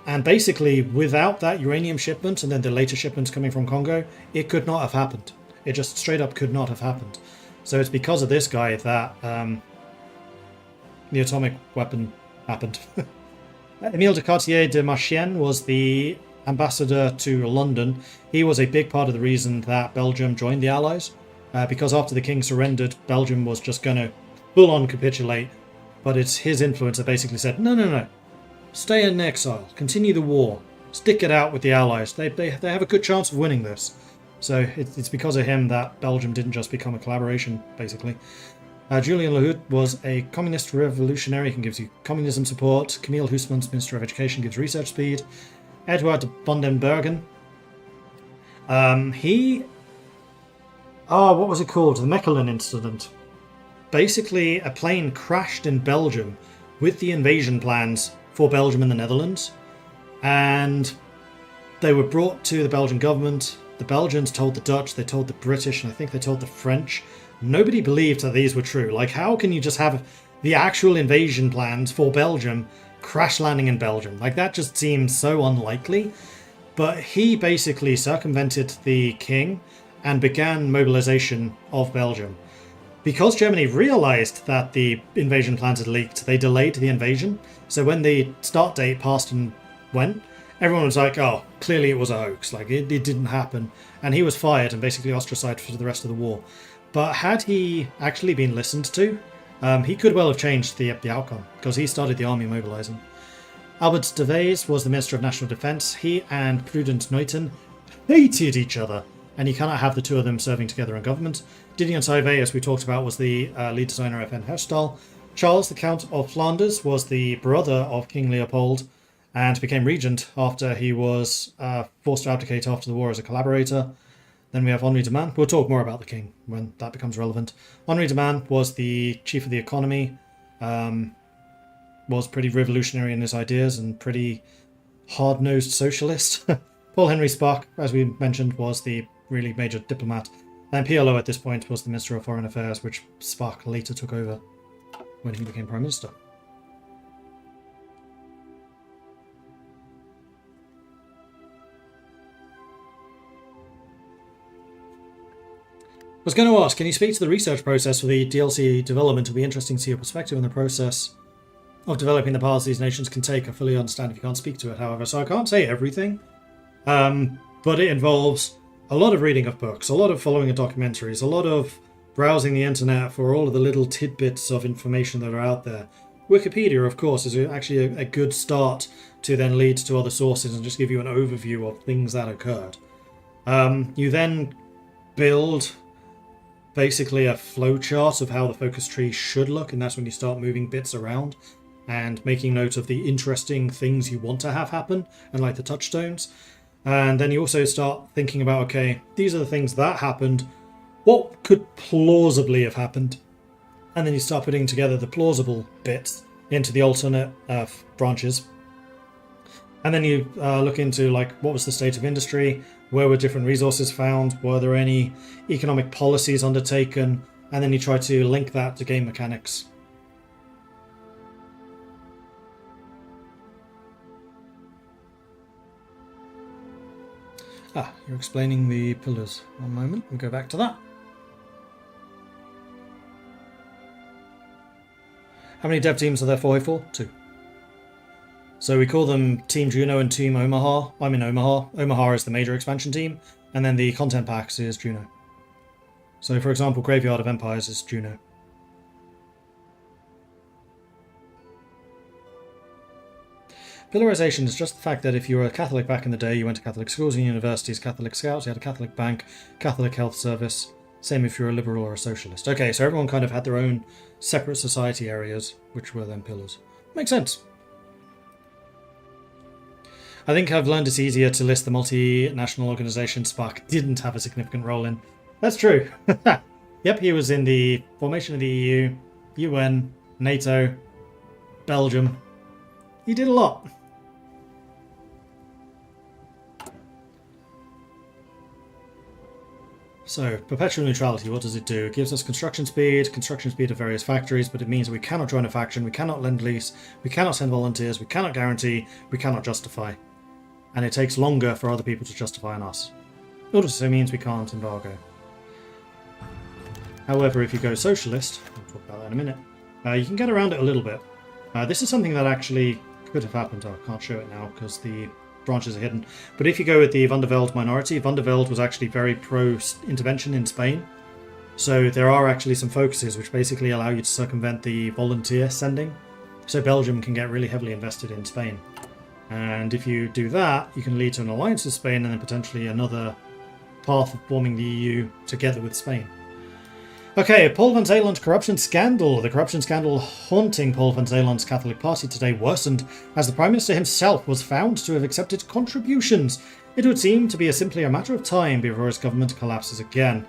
And basically, without that uranium shipment and then the later shipments coming from Congo, it could not have happened. It just straight up could not have happened. So it's because of this guy that the atomic weapon happened. Émile de Cartier de Marchienne was the ambassador to London. He was a big part of the reason that Belgium joined the Allies, because after the king surrendered, Belgium was just going to full-on capitulate. But it's his influence that basically said, no, stay in exile, continue the war, stick it out with the Allies. They have a good chance of winning this. So it's because of him that Belgium didn't just become a collaboration, basically. Julien Lahoud was a communist revolutionary who gives you communism support. Camille Huysmans, Minister of Education, gives research speed. Edward van den Bergen. What was it called? The Mechelen incident. Basically, a plane crashed in Belgium with the invasion plans for Belgium and the Netherlands. And they were brought to the Belgian government. The Belgians told the Dutch, they told the British, and I think they told the French. Nobody believed that these were true. Like, how can you just have the actual invasion plans for Belgium crash landing in Belgium? Like, that just seems so unlikely. But he basically circumvented the king and began mobilization of Belgium. Because Germany realized that the invasion plans had leaked, they delayed the invasion. So when the start date passed and went, everyone was like, oh, clearly it was a hoax. Like, it didn't happen. And he was fired and basically ostracized for the rest of the war. But had he actually been listened to, he could well have changed the outcome, because he started the army mobilizing. Albert de Wees was the Minister of National Defense. He and Prudent Nuiten hated each other, and you cannot have the two of them serving together in government. Didion Saive, as we talked about, was the lead designer of N. Herstal. Charles, the Count of Flanders, was the brother of King Leopold and became regent after he was forced to abdicate after the war as a collaborator. Then we have Henri de Man. We'll talk more about the king when that becomes relevant. Henri de Man was the chief of the economy, was pretty revolutionary in his ideas and pretty hard-nosed socialist. Paul Henry Spark, as we mentioned, was the really major diplomat. And PLO at this point was the Minister of Foreign Affairs, which Spark later took over when he became Prime Minister. I was going to ask, can you speak to the research process for the DLC development? It'll be interesting to see your perspective on the process of developing the paths these nations can take. I fully understand if you can't speak to it, however, so I can't say everything. But it involves a lot of reading of books, a lot of following of documentaries, a lot of browsing the internet for all of the little tidbits of information that are out there. Wikipedia, of course, is actually a good start to then lead to other sources and just give you an overview of things that occurred. You then build basically a flowchart of how the focus tree should look, and that's when you start moving bits around and making note of the interesting things you want to have happen, and like the touchstones. And then you also start thinking about, okay, these are the things that happened, what could plausibly have happened? And then you start putting together the plausible bits into the alternate branches. And then you look into, like, what was the state of industry, where were different resources found, were there any economic policies undertaken, and then you try to link that to game mechanics. Ah, you're explaining the pillars. One moment, we'll go back to that. How many dev teams are there for? 2. So we call them Team Juno and Team Omaha. I'm in Omaha. Omaha is the major expansion team, and then the content packs is Juno. So for example, Graveyard of Empires is Juno. Pillarization is just the fact that if you were a Catholic back in the day, you went to Catholic schools and universities, Catholic scouts, you had a Catholic bank, Catholic health service. Same if you're a liberal or a socialist. Okay, so everyone kind of had their own separate society areas, which were then pillars. Makes sense. I think I've learned it's easier to list the multinational organizations Spark didn't have a significant role in. That's true. Yep, he was in the formation of the EU, UN, NATO, Belgium. He did a lot. So, perpetual neutrality, what does it do? It gives us construction speed of various factories, but it means that we cannot join a faction, we cannot lend lease, we cannot send volunteers, we cannot guarantee, we cannot justify. And it takes longer for other people to justify on us. It also means we can't embargo. However, if you go socialist, we'll talk about that in a minute, you can get around it a little bit. This is something that actually could have happened. I can't show it now because the branches are hidden. But if you go with the Van der Velde minority, Van der Velde was actually very pro-intervention in Spain. So there are actually some focuses which basically allow you to circumvent the volunteer sending. So Belgium can get really heavily invested in Spain. And if you do that, you can lead to an alliance with Spain and then potentially another path of forming the EU together with Spain. Okay, Paul van Zeeland's corruption scandal. The corruption scandal haunting Paul van Zeeland's Catholic Party today worsened as the Prime Minister himself was found to have accepted contributions. It would seem to be simply a matter of time before his government collapses again.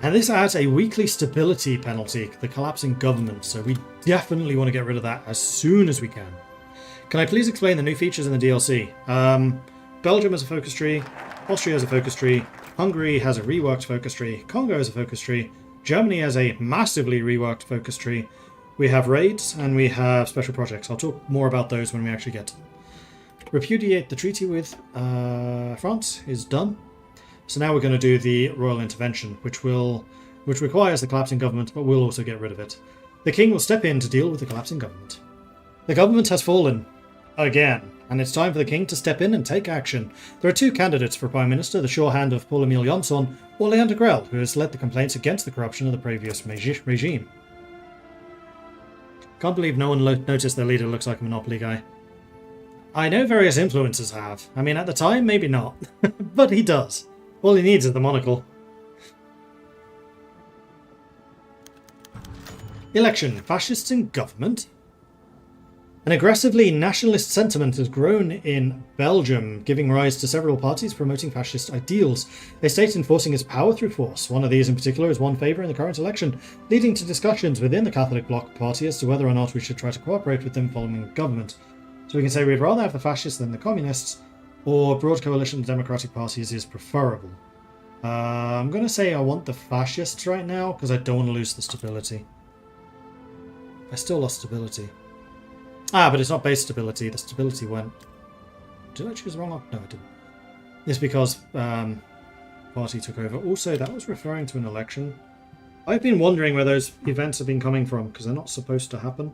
And this adds a weekly stability penalty, the collapsing government, so we definitely want to get rid of that as soon as we can. Can I please explain the new features in the DLC? Belgium has a focus tree, Austria has a focus tree, Hungary has a reworked focus tree, Congo has a focus tree, Germany has a massively reworked focus tree. We have raids and we have special projects. I'll talk more about those when we actually get to them. Repudiate the treaty with France is done. So now we're going to do the royal intervention, which requires the collapsing government, but will also get rid of it. The king will step in to deal with the collapsing government. The government has fallen again, and it's time for the king to step in and take action. There are 2 candidates for Prime Minister, the sure hand of Paul Emil Jonsson or Leander Grell, who has led the complaints against the corruption of the previous regime. Can't believe no one noticed their leader looks like a Monopoly guy. I know various influencers have. I mean, at the time, maybe not. But he does. All he needs is the monocle. Election. Fascists in government? An aggressively nationalist sentiment has grown in Belgium, giving rise to several parties promoting fascist ideals, a state enforcing its power through force. One of these in particular has won favour in the current election, leading to discussions within the Catholic Bloc Party as to whether or not we should try to cooperate with them following government. So we can say we'd rather have the fascists than the communists, or broad coalition of democratic parties is preferable. I'm going to say I want the fascists right now, because I don't want to lose the stability. I still lost stability. Ah, but it's not base stability. The stability went... Did I choose the wrong one? No, I didn't. It's because party took over. Also, that was referring to an election. I've been wondering where those events have been coming from, because they're not supposed to happen.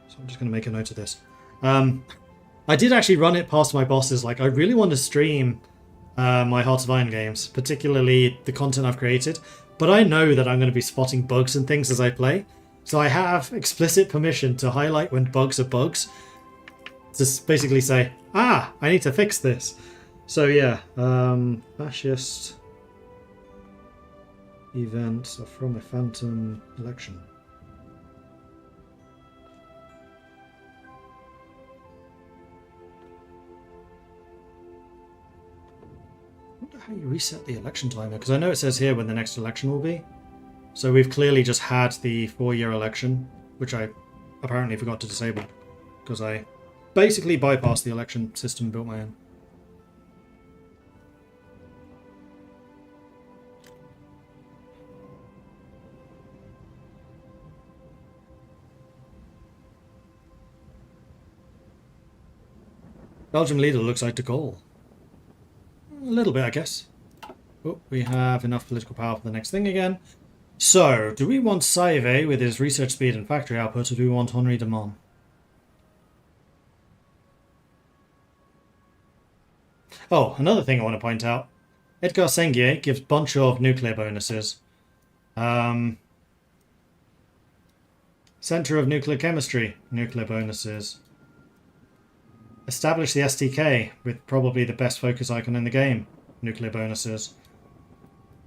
So I'm just going to make a note of this. I did actually run it past my bosses. Like, I really want to stream my Hearts of Iron games, particularly the content I've created. But I know that I'm going to be spotting bugs and things as I play. So I have explicit permission to highlight when bugs are bugs. Just basically say, I need to fix this. So yeah, fascist events are from a phantom election. I wonder how you reset the election timer, because I know it says here when the next election will be. So we've clearly just had the 4-year election, which I apparently forgot to disable, because I basically bypassed the election system and built my own. Belgium leader looks like de Gaulle. A little bit, I guess. Oh, we have enough political power for the next thing again. So, do we want Saive with his research speed and factory output, or do we want Henri de Mon? Oh, another thing I want to point out. Edgar Sengier gives a bunch of nuclear bonuses. Center of Nuclear Chemistry, nuclear bonuses. Establish the STK with probably the best focus icon in the game, nuclear bonuses.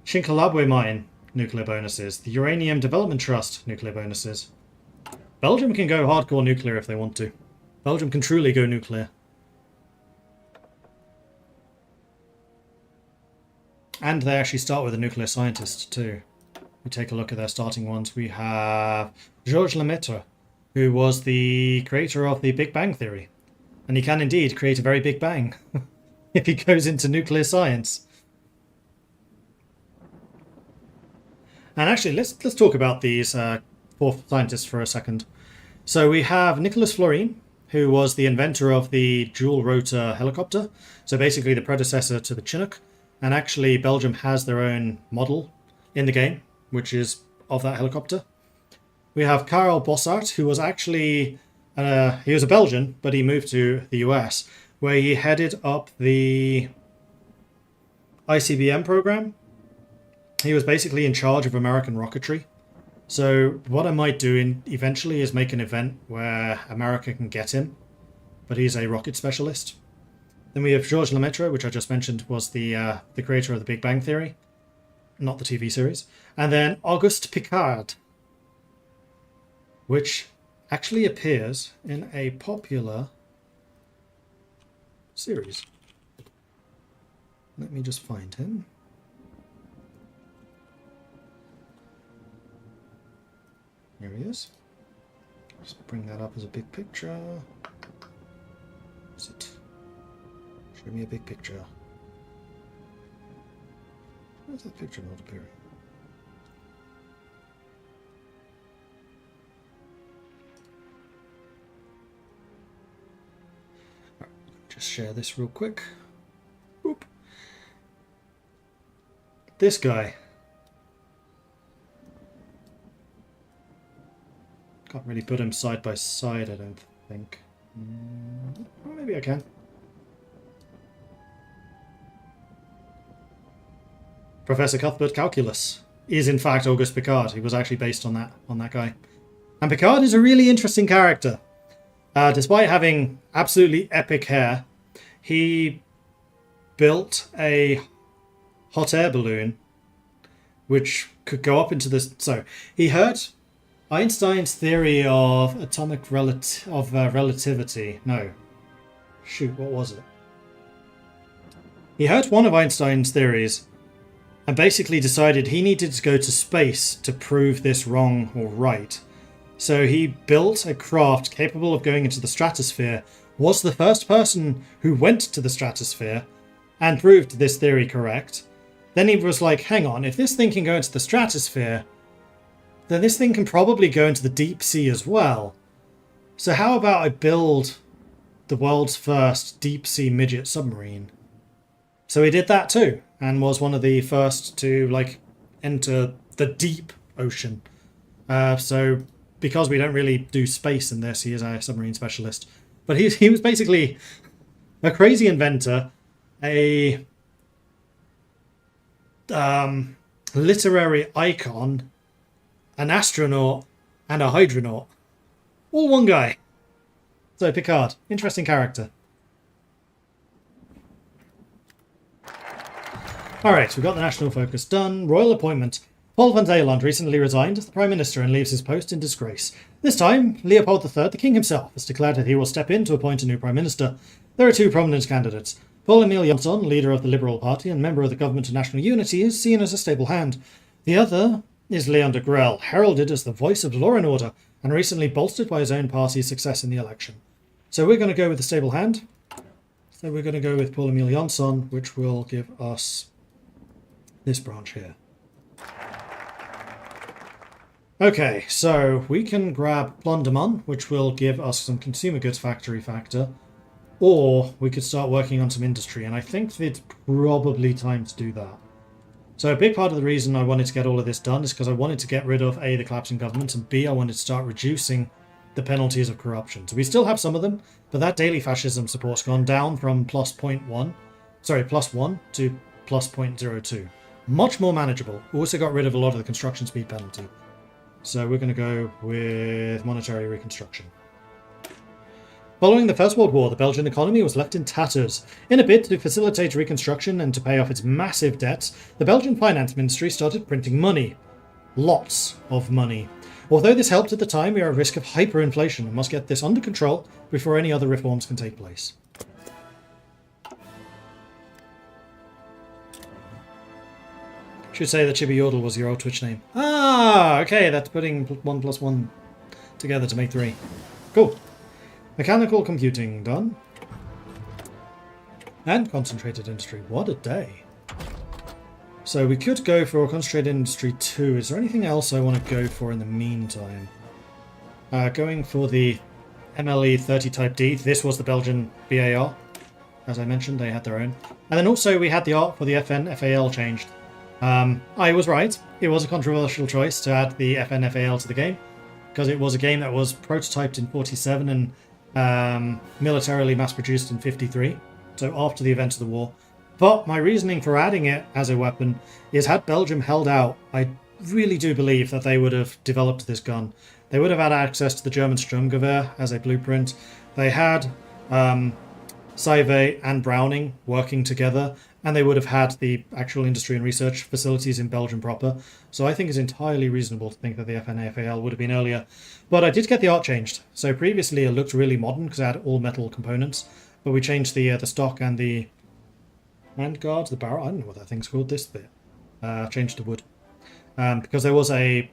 Shinkalabwe Mine, nuclear bonuses. The Uranium Development Trust, nuclear bonuses. Belgium can go hardcore nuclear if they want to. Belgium can truly go nuclear. And they actually start with a nuclear scientist too. We take a look at their starting ones. We have Georges Lemaitre, who was the creator of the Big Bang Theory. And he can indeed create a very big bang if he goes into nuclear science. And actually, let's talk about these four scientists for a second. So we have Nicolas Flourin, who was the inventor of the dual rotor helicopter. So basically the predecessor to the Chinook. And actually Belgium has their own model in the game, which is of that helicopter. We have Karel Bossart, who was actually, he was a Belgian, but he moved to the US, where he headed up the ICBM program. He was basically in charge of American rocketry. So what I might do eventually is make an event where America can get him, but he's a rocket specialist. Then we have Georges Lemaitre, which I just mentioned was the creator of the Big Bang Theory, not the TV series. And then Auguste Piccard, which actually appears in a popular series. Let me just find him. Here he is. Just bring that up as a big picture. Is it? Show me a big picture. Where's that picture not appearing? Right, just share this real quick. Oop. This guy. Can't really put him side by side, I don't think. Well, maybe I can. Professor Cuthbert Calculus is in fact Auguste Piccard. He was actually based on that guy. And Piccard is a really interesting character. Despite having absolutely epic hair, he built a hot air balloon which could go up into this. So he heard Einstein's theory of atomic relativity. No. Shoot, what was it? He heard one of Einstein's theories and basically decided he needed to go to space to prove this wrong or right. So he built a craft capable of going into the stratosphere, was the first person who went to the stratosphere, and proved this theory correct. Then he was like, hang on, if this thing can go into the stratosphere, then this thing can probably go into the deep sea as well. So how about I build the world's first deep sea midget submarine? So he did that too, and was one of the first to enter the deep ocean. So because we don't really do space in this, he is a submarine specialist. But he was basically a crazy inventor, a literary icon, an astronaut, and a hydronaut. All one guy. So Piccard, interesting character. Alright, we've got the national focus done. Royal appointment. Paul van Zeeland recently resigned as the Prime Minister and leaves his post in disgrace. This time, Leopold III, the King himself, has declared that he will step in to appoint a new Prime Minister. There are two prominent candidates. Paul-Emile Janson, leader of the Liberal Party and member of the Government of National Unity, is seen as a stable hand. The other is Leon de Grelle, heralded as the voice of law and order, and recently bolstered by his own party's success in the election. So we're going to go with the stable hand. So we're going to go with Paul-Emile Janson, which will give us this branch here. Okay, so we can grab Plondemont, which will give us some consumer goods factory factor. Or we could start working on some industry, and I think it's probably time to do that. So a big part of the reason I wanted to get all of this done is because I wanted to get rid of A, the collapsing government, and B, I wanted to start reducing the penalties of corruption. So we still have some of them, but that daily fascism support's gone down from plus 1 to plus 0.02. Much more manageable. Also got rid of a lot of the construction speed penalty. So we're going to go with monetary reconstruction. Following the First World War, the Belgian economy was left in tatters. In a bid to facilitate reconstruction and to pay off its massive debts, the Belgian finance ministry started printing money. Lots of money. Although this helped at the time, we are at risk of hyperinflation and must get this under control before any other reforms can take place. Should say that Chibi Yordle was your old Twitch name. Ah, okay, that's putting 1 plus 1 together to make 3. Cool. Mechanical computing done. And concentrated industry. What a day. So we could go for concentrated industry 2. Is there anything else I want to go for in the meantime? Going for the MLE 30 Type D. This was the Belgian BAR. As I mentioned, they had their own. And then also we had the art for the FN FAL changed. I was right. It was a controversial choice to add the FN FAL to the game, because it was a game that was prototyped in 47 and militarily mass-produced in 53, so after the events of the war. But my reasoning for adding it as a weapon is, had Belgium held out, I really do believe that they would have developed this gun. They would have had access to the German Sturmgewehr as a blueprint. They had Saive and Browning working together, and they would have had the actual industry and research facilities in Belgium proper. So I think it's entirely reasonable to think that the FNAFAL would have been earlier. But I did get the art changed. So previously it looked really modern because it had all metal components, but we changed the stock and the handguard, the barrel, I don't know what that thing's called, this bit. Changed to wood. Because there was a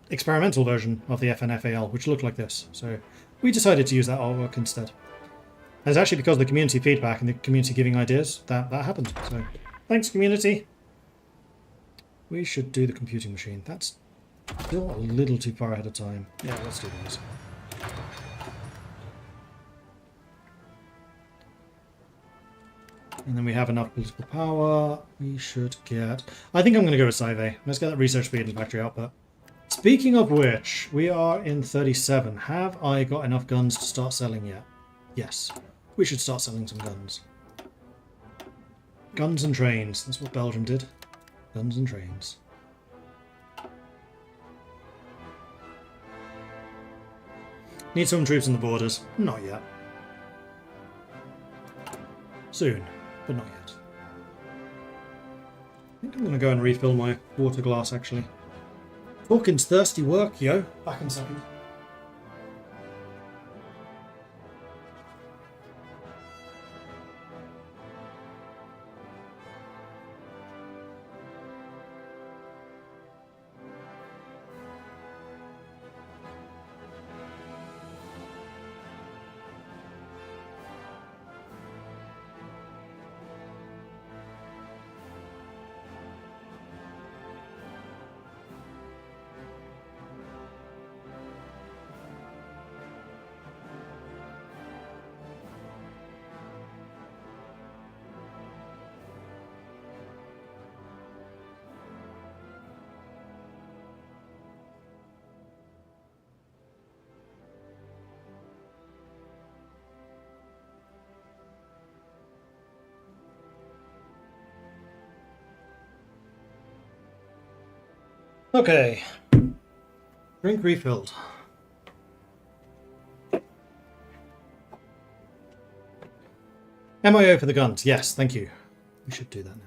experimental version of the FNFAL which looked like this. So we decided to use that artwork instead. And it's actually because of the community feedback and the community giving ideas that happened. So thanks, community. We should do the computing machine. That's still a little too far ahead of time. Yeah, let's do these. And then we have enough political power. We should get... I think I'm going to go with Saive. Let's get that research speed and factory output. Speaking of which, we are in 37. Have I got enough guns to start selling yet? Yes. We should start selling some guns. Guns and trains. That's what Belgium did. Guns and trains. Need some troops on the borders. Not yet. Soon, but not yet. I think I'm going to go and refill my water glass, actually. Talking's thirsty work, yo. Back in a second. Okay. Drink refilled. MIO for the guns. Yes, thank you. We should do that now.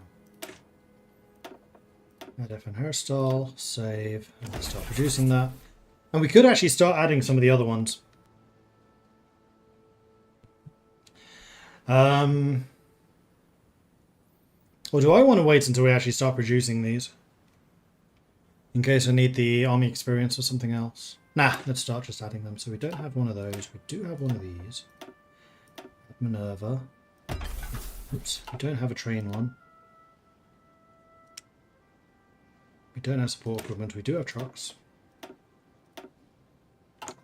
Add F and hairstyle, save, and start producing that. And we could actually start adding some of the other ones. Or do I want to wait until we actually start producing these? In case I need the army experience or something else. Nah, let's start just adding them. So we don't have one of those. We do have one of these. Minerva. Oops, we don't have a train one. We don't have support equipment. We do have trucks.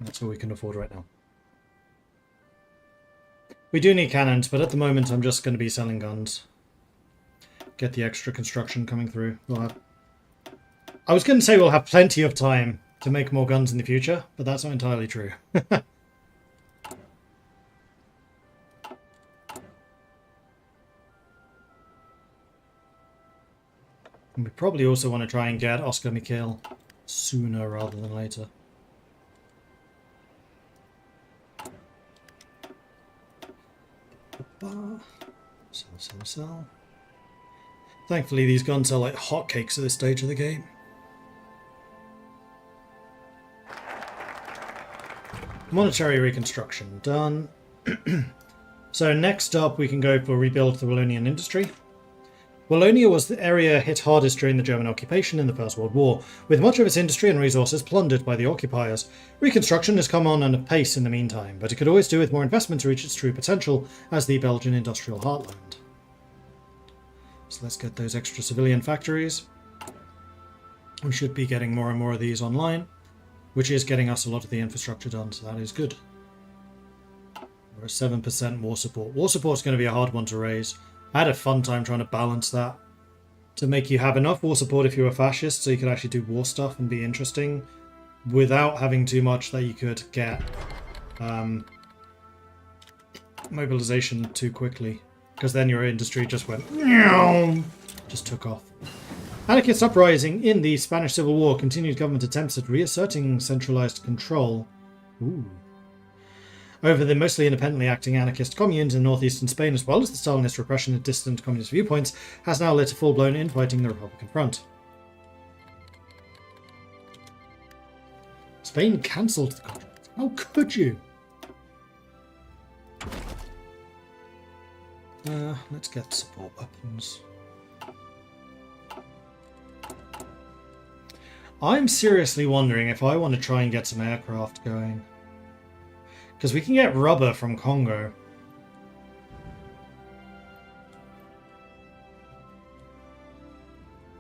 That's all we can afford right now. We do need cannons, but at the moment I'm just going to be selling guns. Get the extra construction coming through. We'll have... I was going to say we'll have plenty of time to make more guns in the future, but that's not entirely true. And we probably also want to try and get Oscar Mikhail sooner rather than later. Sell. Thankfully these guns are like hotcakes at this stage of the game. Monetary reconstruction done. So next up we can go for rebuild the Wallonian industry. Wallonia was the area hit hardest during the German occupation in the First World War, with much of its industry and resources plundered by the occupiers. Reconstruction has come on at a pace in the meantime, but it could always do with more investment to reach its true potential as the Belgian industrial heartland. So let's get those extra civilian factories. We should be getting more and more of these online, which is getting us a lot of the infrastructure done, so that is good. We're at 7% war support. War support is going to be a hard one to raise. I had a fun time trying to balance that to make you have enough war support if you were fascist so you could actually do war stuff and be interesting without having too much that you could get mobilization too quickly, because then your industry just went just took off. Anarchist uprising in the Spanish Civil War, continued government attempts at reasserting centralized control. Over the mostly independently acting anarchist communes in northeastern Spain, as well as the Stalinist repression of dissident communist viewpoints, has now led to full-blown infighting the Republican front. Spain cancelled the contract. How could you? Let's get support weapons. I'm seriously wondering if I want to try and get some aircraft going. Because we can get rubber from Congo.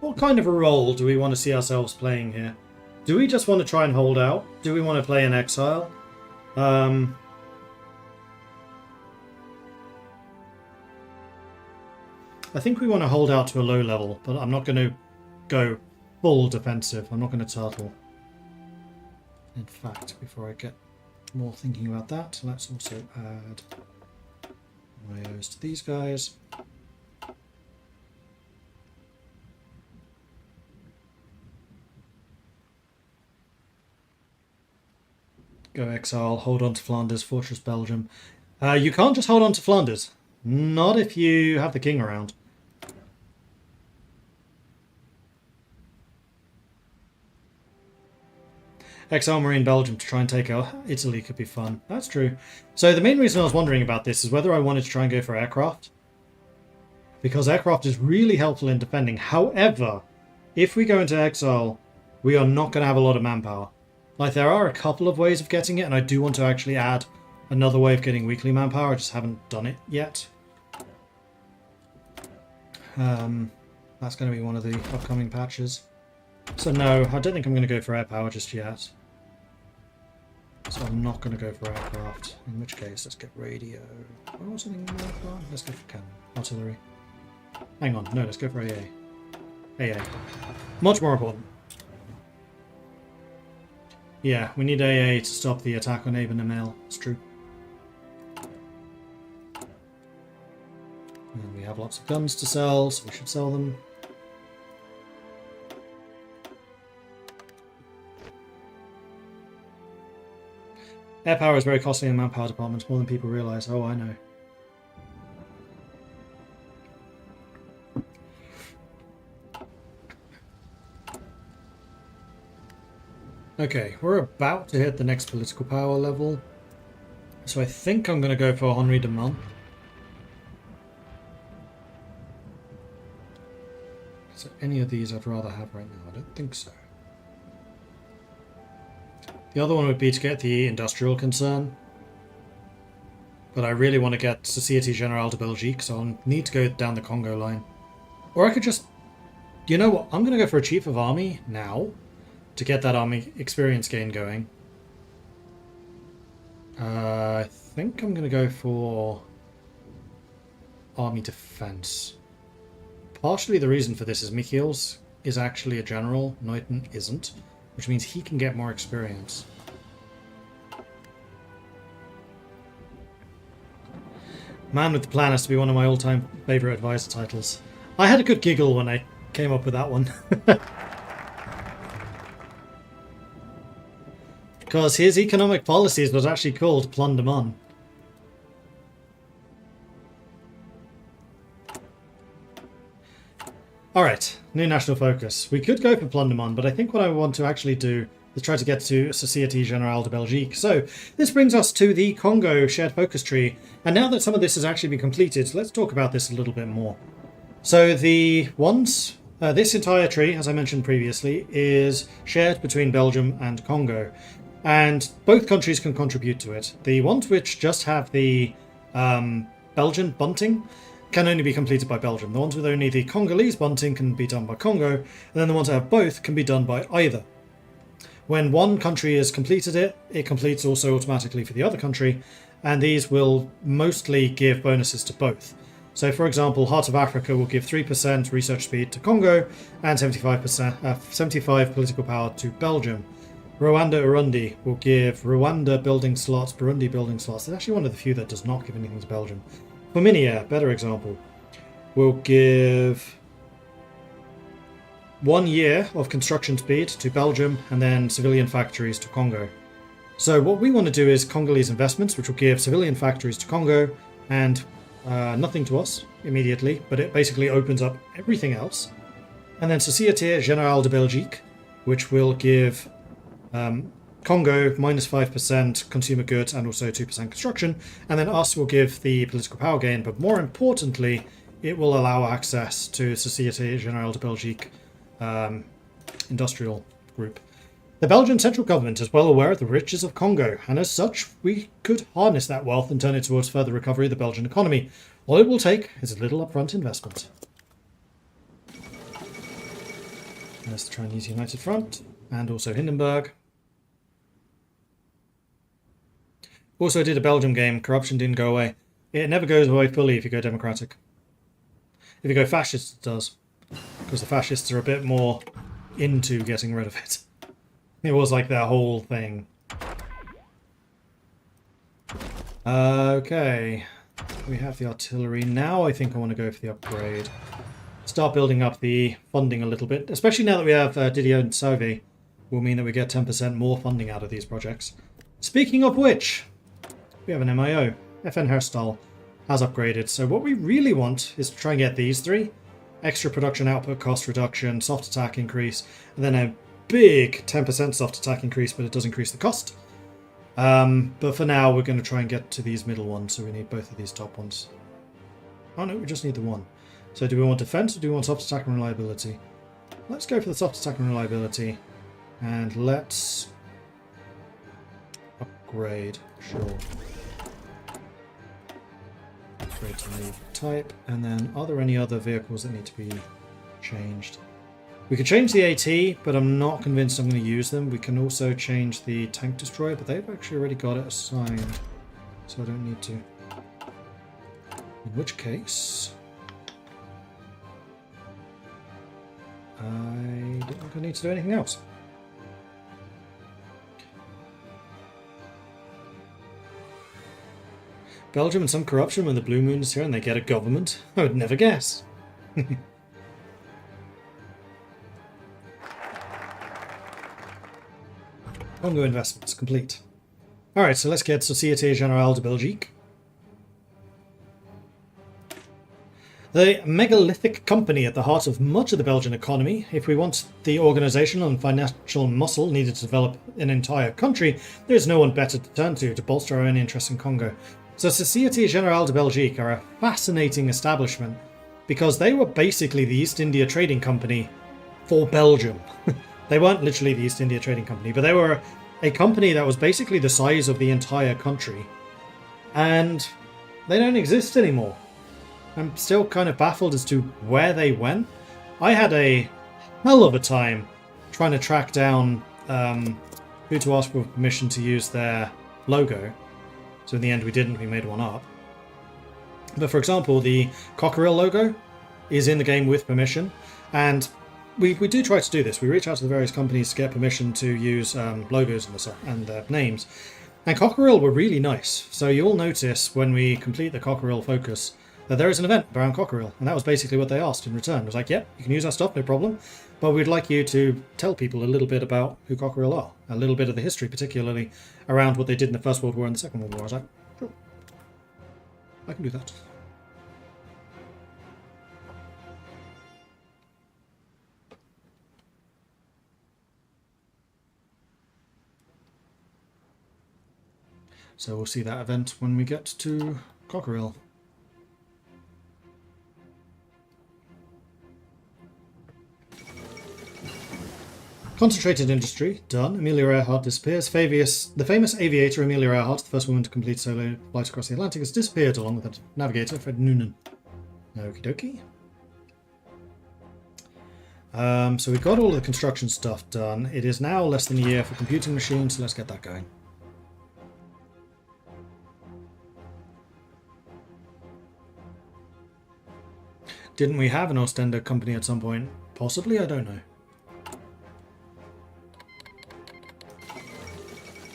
What kind of a role do we want to see ourselves playing here? Do we just want to try and hold out? Do we want to play in exile? I think we want to hold out to a low level, but I'm not going to go full defensive. I'm not going to turtle. In fact, before I get more thinking about that, let's also add IOs to these guys. Go exile, hold on to Flanders, Fortress Belgium. You can't just hold on to Flanders. Not if you have the king around. Exile Marine Belgium to try and take out Italy could be fun. That's true. So the main reason I was wondering about this is whether I wanted to try and go for aircraft. Because aircraft is really helpful in defending. However, if we go into exile, we are not going to have a lot of manpower. Like, there are a couple of ways of getting it, and I do want to actually add another way of getting weekly manpower. I just haven't done it yet. That's going to be one of the upcoming patches. So no, I don't think I'm going to go for air power just yet. So I'm not going to go for aircraft. In which case, let's get radio. Oh, something more. Let's go for cannon. Artillery. Hang on, no, let's go for AA. AA. Much more important. Yeah, we need AA to stop the attack on Aben Emil. It's true. And we have lots of guns to sell, so we should sell them. Air power is very costly in manpower departments, more than people realise. Oh, I know. Okay, we're about to hit the next political power level. So I think I'm going to go for Henri de Monts. So any of these I'd rather have right now? I don't think so. The other one would be to get the industrial concern. But I really want to get Société Générale de Belgique, so I'll need to go down the Congo line. Or I could just... You know what? I'm going to go for a Chief of Army now, to get that army experience gain going. I think I'm going to go for army defense. Partially the reason for this is Mikhail's is actually a general, Neuton isn't, which means he can get more experience. Man with the Plan has to be one of my all-time favourite advisor titles. I had a good giggle when I came up with that one. Because his economic policies was actually called Plan de Man. Alright, new national focus. We could go for Plan de Man, but I think what I want to actually do is try to get to Société Générale de Belgique. So, this brings us to the Congo shared focus tree. And now that some of this has actually been completed, let's talk about this a little bit more. So the ones, this entire tree, as I mentioned previously, is shared between Belgium and Congo. And both countries can contribute to it. The ones which just have the Belgian bunting can only be completed by Belgium. The ones with only the Congolese bunting can be done by Congo, and then the ones that have both can be done by either. When one country has completed it, it completes also automatically for the other country, and these will mostly give bonuses to both. So for example, Heart of Africa will give 3% research speed to Congo and 75 political power to Belgium. Rwanda Urundi will give Rwanda building slots, Burundi building slots. It's actually one of the few that does not give anything to Belgium. Flaminia, better example, will give 1 year of construction speed to Belgium and then civilian factories to Congo. So what we want to do is Congolese investments, which will give civilian factories to Congo and nothing to us immediately, but it basically opens up everything else. And then Société Générale de Belgique, which will give Congo minus 5% consumer goods and also 2% construction, and then us will give the political power gain, but more importantly, it will allow access to Société Générale de Belgique industrial group. The Belgian central government is well aware of the riches of Congo, and as such, we could harness that wealth and turn it towards further recovery of the Belgian economy. All it will take is a little upfront investment. Let's try and use United Front, and also Hindenburg. Also did a Belgium game, corruption didn't go away. It never goes away fully if you go democratic. If you go fascist, it does. Because the fascists are a bit more into getting rid of it. It was like their whole thing. Okay. We have the artillery. Now I think I want to go for the upgrade. Start building up the funding a little bit. Especially now that we have Didier and Sauvé. Will mean that we get 10% more funding out of these projects. Speaking of which, we have an MIO. FN Herstal has upgraded. So what we really want is to try and get these three. Extra production output, cost reduction, soft attack increase, and then a big 10% soft attack increase, but it does increase the cost. But for now, we're going to try and get to these middle ones, so we need both of these top ones. Oh no, we just need the one. So do we want defense or do we want soft attack and reliability? Let's go for the soft attack and reliability, and let's upgrade, sure. Upgrade to the type, and then are there any other vehicles that need to be changed? We could change the AT, but I'm not convinced I'm going to use them. We can also change the tank destroyer, but they've actually already got it assigned, so I don't need to. In which case, I don't think I need to do anything else. Belgium and some corruption when the Blue Moon is here and they get a government? I would never guess. Congo investments complete. Alright, so let's get Société Générale de Belgique. The megalithic company at the heart of much of the Belgian economy. If we want the organizational and financial muscle needed to develop an entire country, there is no one better to turn to bolster our own interests in Congo. So Société Générale de Belgique are a fascinating establishment because they were basically the East India Trading Company for Belgium. They weren't literally the East India Trading Company, but they were a company that was basically the size of the entire country. And they don't exist anymore. I'm still kind of baffled as to where they went. I had a hell of a time trying to track down who to ask for permission to use their logo. So in the end we didn't, we made one up. But for example, the Cockerill logo is in the game with permission, and we do try to do this. We reach out to the various companies to get permission to use logos and names. And Cockerill were really nice. So you'll notice when we complete the Cockerill focus that there is an event around Cockerill, and that was basically what they asked in return. It was like, yep, you can use our stuff, no problem, but we'd like you to tell people a little bit about who Cockerill are, a little bit of the history, particularly around what they did in the First World War and the Second World War. I was like, sure, I can do that. So we'll see that event when we get to Cockerill. Concentrated industry, done. Amelia Earhart disappears. The famous aviator Amelia Earhart, the first woman to complete solo flights across the Atlantic, has disappeared along with her navigator Fred Noonan. Okie dokie. So we've got all the construction stuff done. It is now less than a year for computing machines, so let's get that going. Didn't we have an Ostender company at some point? Possibly, I don't know.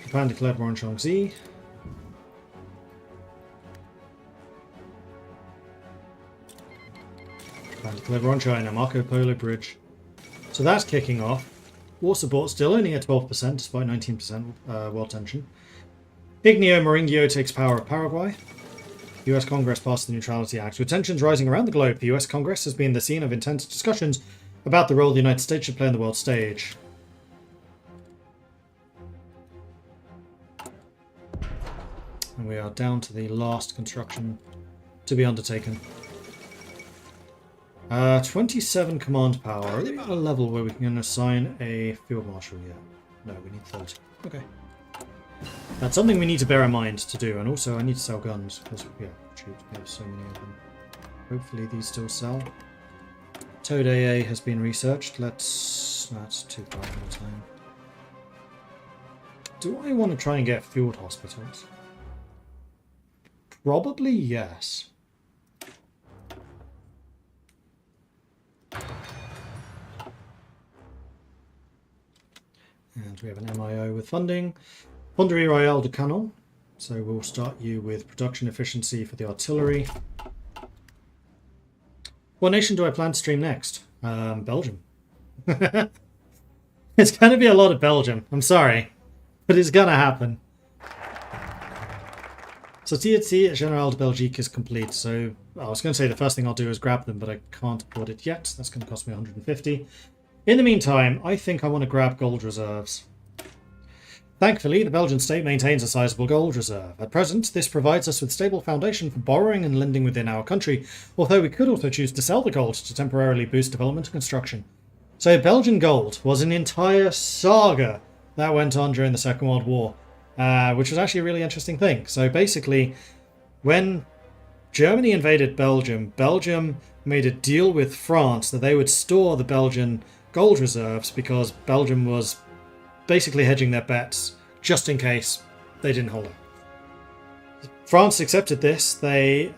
Japan declared war on Shaanxi. Japan declared war on China. Marco Polo Bridge. So that's kicking off. War support still only at 12%, despite 19% world tension. Ignio Maringio takes power of Paraguay. US Congress passed the Neutrality Act. With tensions rising around the globe, the US Congress has been the scene of intense discussions about the role the United States should play on the world stage. And we are down to the last construction to be undertaken. 27 command power. Are we at a level where we can assign a field marshal yet? No, we need 30. Okay. That's something we need to bear in mind to do, and also I need to sell guns, because, yeah, shoot, we have so many of them. Hopefully these still sell. Toad AA has been researched. That's 2,000 more time. Do I want to try and get field hospitals? Probably yes. And we have an MIO with funding. Fonderie Royale de Canon. So we'll start you with production efficiency for the artillery. What nation do I plan to stream next? Belgium. It's going to be a lot of Belgium. I'm sorry. But it's going to happen. So TNT General de Belgique is complete. So I was going to say the first thing I'll do is grab them, but I can't afford it yet. That's going to cost me 150. In the meantime, I think I want to grab gold reserves. Thankfully, the Belgian state maintains a sizable gold reserve. At present, this provides us with stable foundation for borrowing and lending within our country, although we could also choose to sell the gold to temporarily boost development and construction. So Belgian gold was an entire saga that went on during the Second World War, which was actually a really interesting thing. So basically, when Germany invaded Belgium, Belgium made a deal with France that they would store the Belgian gold reserves because Belgium was basically hedging their bets just in case they didn't hold it. France accepted this. They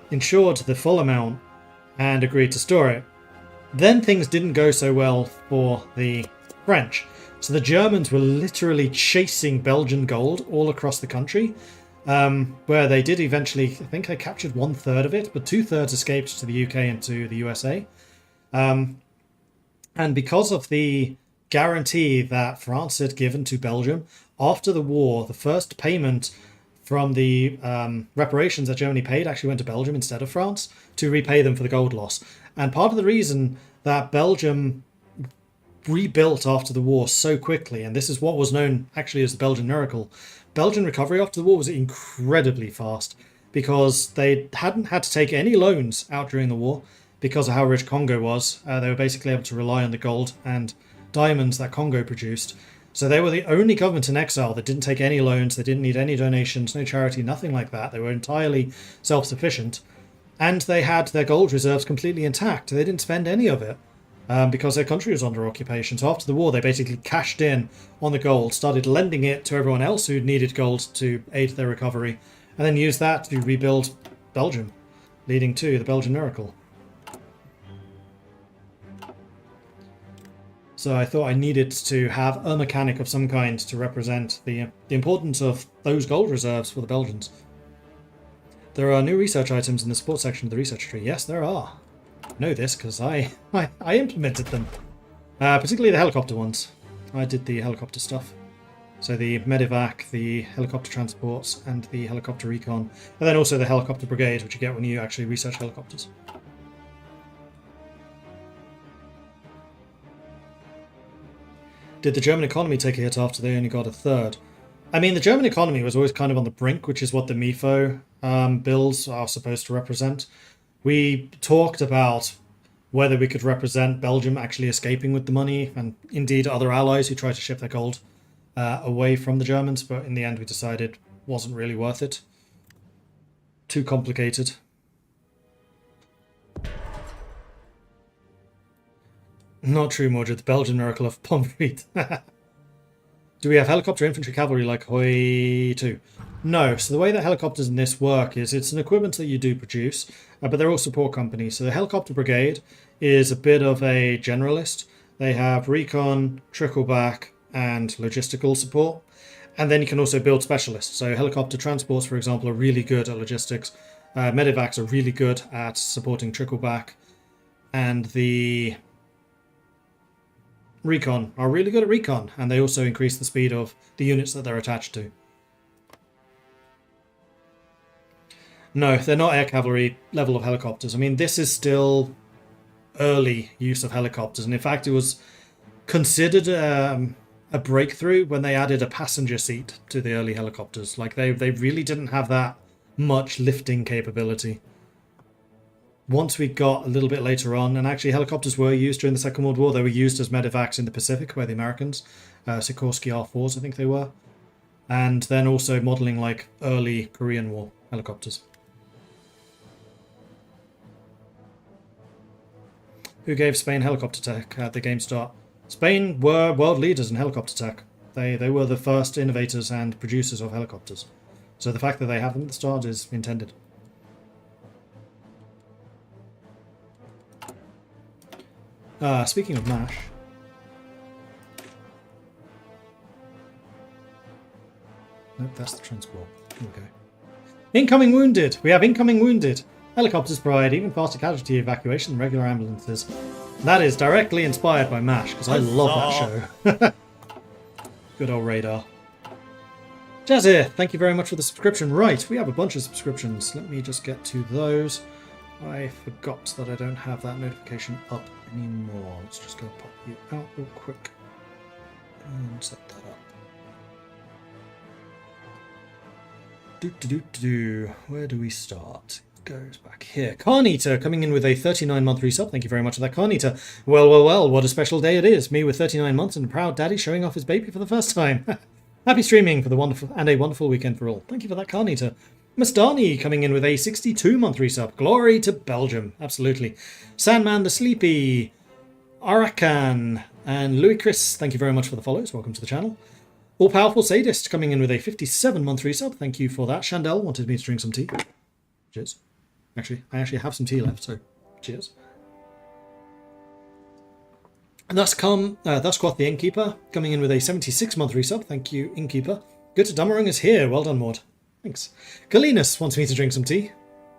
insured the full amount and agreed to store it. Then things didn't go so well for the French. So the Germans were literally chasing Belgian gold all across the country, where they did eventually, I think they captured 1/3 of it, but 2/3 escaped to the UK and to the USA. And because of the guarantee that France had given to Belgium after the war, the first payment from the reparations that Germany paid actually went to Belgium instead of France to repay them for the gold loss. And part of the reason that Belgium rebuilt after the war so quickly, and this is what was known actually as the Belgian miracle, Belgian recovery after the war was incredibly fast because they hadn't had to take any loans out during the war because of how rich Congo was. They were basically able to rely on the gold and diamonds that Congo produced. So they were the only government in exile that didn't take any loans, they didn't need any donations, no charity, nothing like that. They were entirely self-sufficient. And they had their gold reserves completely intact. They didn't spend any of it because their country was under occupation. So after the war, they basically cashed in on the gold, started lending it to everyone else who needed gold to aid their recovery, and then used that to rebuild Belgium. leading to the Belgian miracle. So I thought I needed to have a mechanic of some kind to represent the importance of those gold reserves for the Belgians. There are new research items in the support section of the research tree. Yes, there are. I know this because I implemented them. Particularly the helicopter ones. I did the helicopter stuff. So the medevac, the helicopter transports, and the helicopter recon. And then also the helicopter brigade, which you get when you actually research helicopters. Did the German economy take a hit after they only got a third? I mean, the German economy was always kind of on the brink, which is what the MIFO bills are supposed to represent. We talked about whether we could represent Belgium actually escaping with the money, and indeed other allies who tried to ship their gold away from the Germans, but in the end we decided it wasn't really worth it. Too complicated. Not true, Mordred. The Belgian miracle of Pomfret. Do we have helicopter infantry cavalry like Hoi 2? No. So the way that helicopters in this work is it's an equipment that you do produce, but they're all support companies. So the helicopter brigade is a bit of a generalist. They have recon, trickleback, and logistical support. And then you can also build specialists. So helicopter transports, for example, are really good at logistics. Medevacs are really good at supporting trickleback. And the recon are really good at recon, and they also increase the speed of the units that they're attached to. No, they're not air cavalry level of helicopters. I mean, this is still early use of helicopters, and in fact it was considered a breakthrough when they added a passenger seat to the early helicopters. Like, they really didn't have that much lifting capability. Once we got a little bit later on, and actually helicopters were used during the Second World War, they were used as medevacs in the Pacific by the Americans. Sikorsky R4s, I think they were. And then also modelling like early Korean War helicopters. Who gave Spain helicopter tech at the game start? Spain were world leaders in helicopter tech. They were the first innovators and producers of helicopters. So the fact that they have them at the start is intended. Speaking of MASH. Nope, that's the transport. Here we go. Incoming wounded! We have incoming wounded! Helicopters provide even faster casualty evacuation than regular ambulances. That is directly inspired by MASH, because I love that show. Good old radar. Jazzy, thank you very much for the subscription. Right, we have a bunch of subscriptions. Let me just get to those. I forgot that I don't have that notification up anymore. Let's just go pop you out real quick and set that up. Where do we start? It goes back here. Carnita coming in with a 39-month resub. Thank you very much for that, Carnita. Well, what a special day it is. Me with 39 months and a proud daddy showing off his baby for the first time. Happy streaming for the wonderful weekend for all. Thank you for that, Carnita. Mastani coming in with a 62-month resub. Glory to Belgium. Absolutely. Sandman the Sleepy. Arakan. And Louis Chris, thank you very much for the follows. Welcome to the channel. All-Powerful Sadist coming in with a 57-month resub. Thank you for that. Chandel wanted me to drink some tea. Cheers. I actually have some tea left, so cheers. And thus Quoth the Innkeeper coming in with a 76-month resub. Thank you, Innkeeper. Götterdämmerung is here. Well done, Maud. Thanks. Galenus wants me to drink some tea.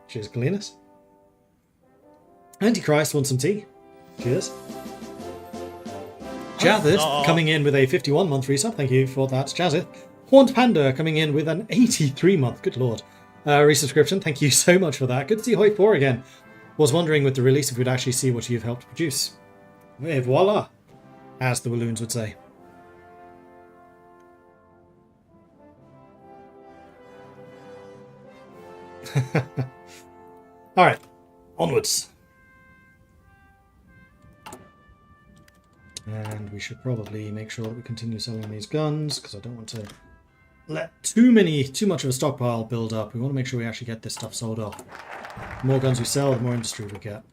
Cheers, Galenus. Antichrist wants some tea. Cheers. Jathith coming in with a 51-month resub. Thank you for that, Jathith. Horned Panda coming in with an 83-month. Good lord. Resubscription. Thank you so much for that. Good to see Hoi 4 again. Was wondering with the release if we'd actually see what you've helped produce. Et voila, as the Walloons would say. Alright, onwards. And we should probably make sure that we continue selling these guns, because I don't want to let too much of a stockpile build up. We want to make sure we actually get this stuff sold off. The more guns we sell, the more industry we get.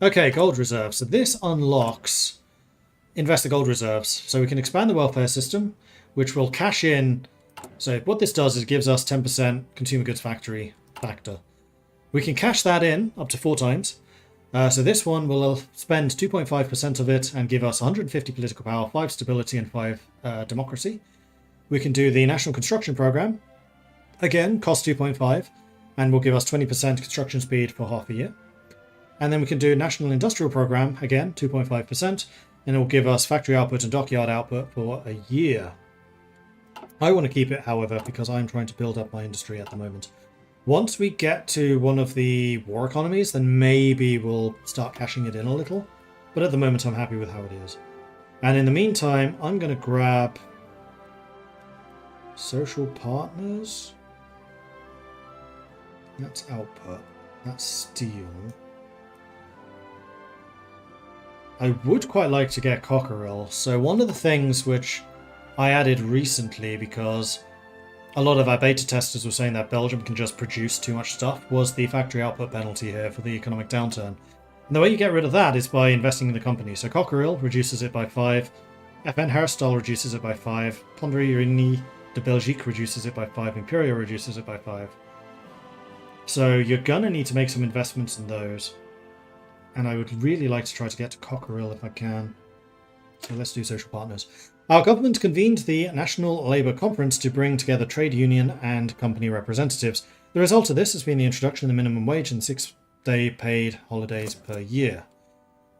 Okay, gold reserves. So this unlocks investor gold reserves. So we can expand the welfare system, which will cash in. So what this does is it gives us 10% consumer goods factory factor. We can cash that in up to 4 times. So this one will spend 2.5% of it and give us 150 political power, 5 stability, and 5 democracy. We can do the National Construction Program. Again, cost 2.5, and will give us 20% construction speed for half a year. And then we can do National Industrial Program, again, 2.5%, and it will give us factory output and dockyard output for a year. I want to keep it, however, because I'm trying to build up my industry at the moment. Once we get to one of the war economies, then maybe we'll start cashing it in a little. But at the moment, I'm happy with how it is. And in the meantime, I'm going to grab social partners. That's output. That's steel. I would quite like to get Cockerill. So one of the things which I added recently, because a lot of our beta testers were saying that Belgium can just produce too much stuff, was the factory output penalty here for the economic downturn. And the way you get rid of that is by investing in the company. So Cockerill reduces it by 5, FN Hairstyle reduces it by 5, Ponderie de Belgique reduces it by 5, Imperial reduces it by 5. So you're going to need to make some investments in those. And I would really like to try to get to Cockerill if I can. So let's do social partners. Our government convened the National Labour Conference to bring together trade union and company representatives. The result of this has been the introduction of the minimum wage and 6-day paid holidays per year.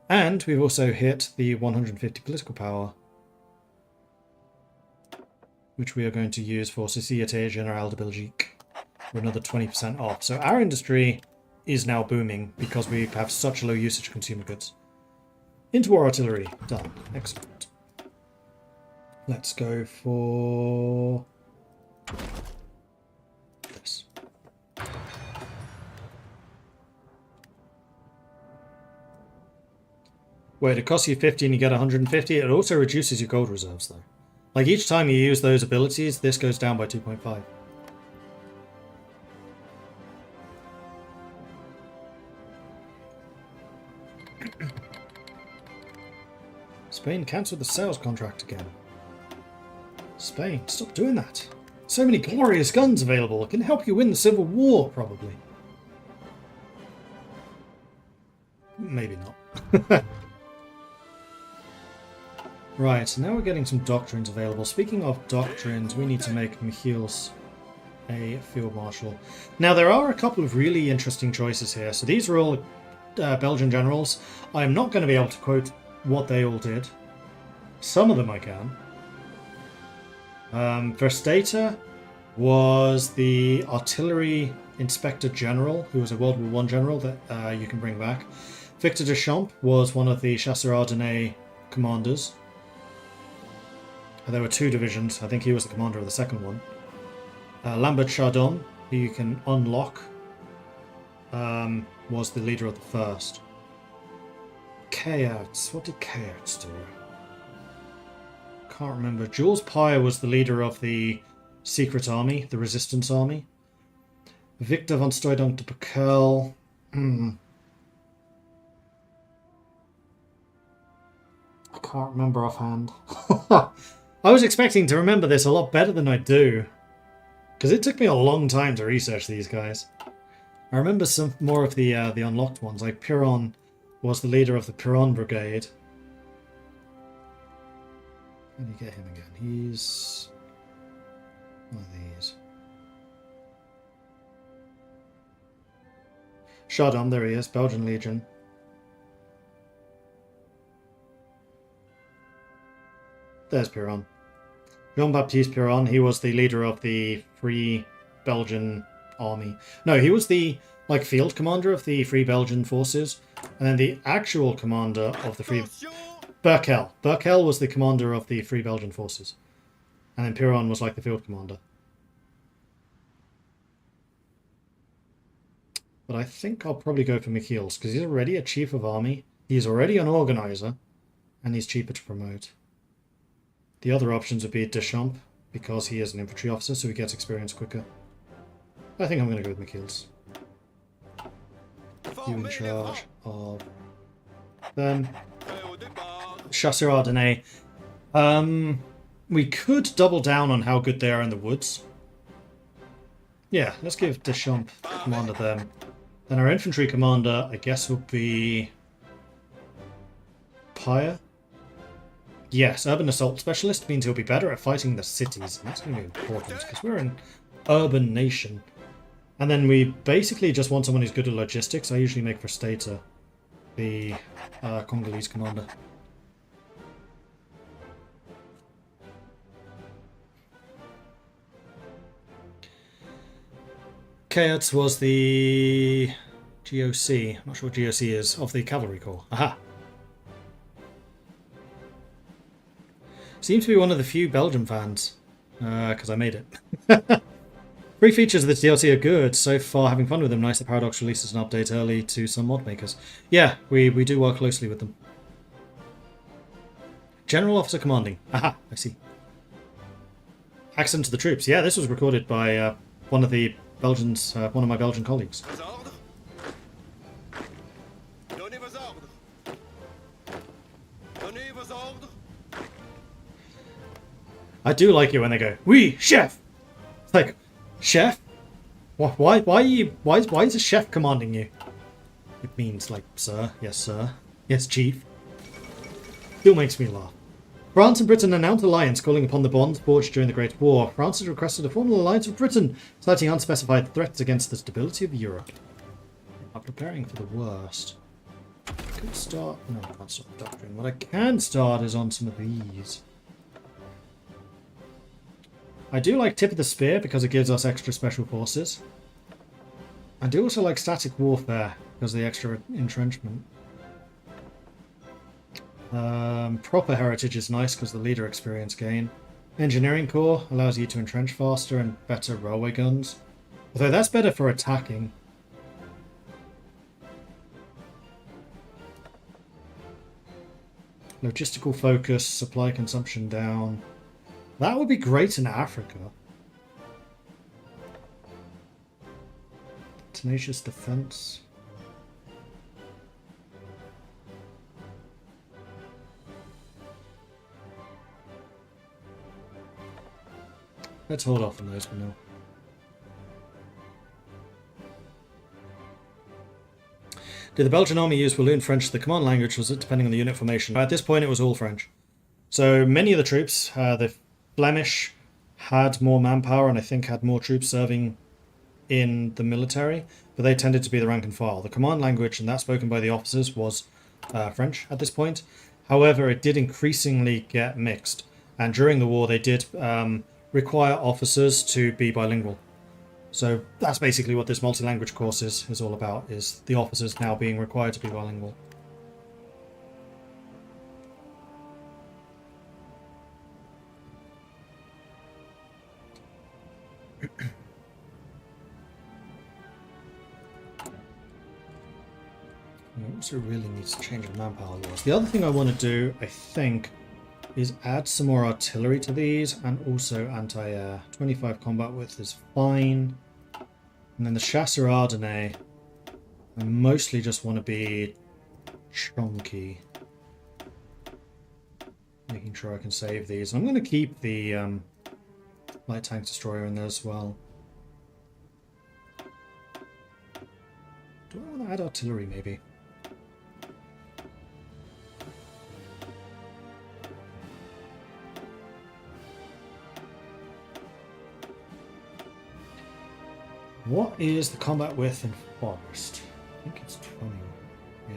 And we've also hit the 150 political power, which we are going to use for Société Générale de Belgique for another 20% off. So our industry is now booming because we have such low usage of consumer goods. Interwar artillery, done. Excellent. Let's go for this. Wait, it costs you 50 and you get 150. It also reduces your gold reserves, though. Like, each time you use those abilities, this goes down by 2.5. Spain cancelled the sales contract again. Spain, stop doing that. So many glorious guns available. It can help you win the Civil War, probably. Maybe not. Right, so now we're getting some doctrines available. Speaking of doctrines, we need to make Michiels a field marshal. Now, there are a couple of really interesting choices here. So these are all Belgian generals. I'm not going to be able to quote what they all did. Some of them I can. Verstater was the artillery inspector general, who was a World War I general that you can bring back. Victor Deschamps was one of the Chasseurs Ardennais commanders. There were 2 divisions. I think he was the commander of the second one. Lambert Chardon, who you can unlock, was the leader of the first. Kayarts. What did Kayarts do? Can't remember. Jules Pyre was the leader of the secret army, the resistance army. Victor von Steudonk de Pekel. I can't remember offhand. I was expecting to remember this a lot better than I do, because it took me a long time to research these guys. I remember some more of the unlocked ones, like Piron was the leader of the Piron Brigade. How do you get him again? He's one of these. Chardon, there he is, Belgian Legion. There's Piron. Jean-Baptiste Piron, he was the leader of the Free Belgian Army. No, he was the field commander of the Free Belgian Forces, and then the actual commander of the Free... Berkel. Berkel was the commander of the Free Belgian Forces, and then Piron was like the field commander. But I think I'll probably go for Michiels, because he's already a chief of army, he's already an organizer, and he's cheaper to promote. The other options would be Deschamps, because he is an infantry officer, so he gets experience quicker. I think I'm going to go with Michiels. You in charge of them. Chasseurs Ardennais. We could double down on how good they are in the woods. Yeah, let's give Deschamps command of them. Then our infantry commander, I guess, will be Pyre. Yes, urban assault specialist means he'll be better at fighting the cities, and that's going to be important because we're an urban nation. And then we basically just want someone who's good at logistics. I usually make for Stater the Congolese commander. Kayat was the GOC. I'm not sure what GOC is, of the Cavalry Corps. Aha! Seems to be one of the few Belgium fans, because I made it. Free features of this DLC are good so far, having fun with them. Nice that Paradox releases an update early to some mod makers. Yeah, we do work closely with them. General Officer Commanding. Aha, I see. Accent to the troops. Yeah, this was recorded by one of the Belgians, one of my Belgian colleagues. I do like it when they go, "Oui, chef." It's like, chef? Why is a chef commanding you? It means like, sir, yes, chief. Still makes me laugh. France and Britain announced alliance, calling upon the bonds forged during the Great War. France has requested a formal alliance with Britain, citing unspecified threats against the stability of Europe. I'm preparing for the worst. I could start... No, I can't start the doctrine. What I can start is on some of these. I do like Tip of the Spear because it gives us extra special forces. I do also like Static Warfare because of the extra entrenchment. Proper Heritage is nice because the leader experience gain. Engineering Corps allows you to entrench faster and better railway guns. Although that's better for attacking. Logistical focus, supply consumption down. That would be great in Africa. Tenacious defense. Let's hold off on those for now. Did the Belgian army use Walloon French? The command language was it depending on the unit formation? At this point it was all French. So many of the troops, the Flemish had more manpower and I think had more troops serving in the military, but they tended to be the rank and file. The command language, and that spoken by the officers, was French at this point. However, it did increasingly get mixed, and during the war they did require officers to be bilingual. So that's basically what this multi-language course is all about, is the officers now being required to be bilingual. I also really need to change the manpower laws. The other thing I want to do, I think, is add some more artillery to these and also anti-air. 25 combat width is fine. And then the Chasseur Ardennais, I mostly just want to be chunky. Making sure I can save these. I'm going to keep the light tank destroyer in there as well. Do I want to add artillery maybe? What is the combat width in Forest? I think it's 20. Yeah.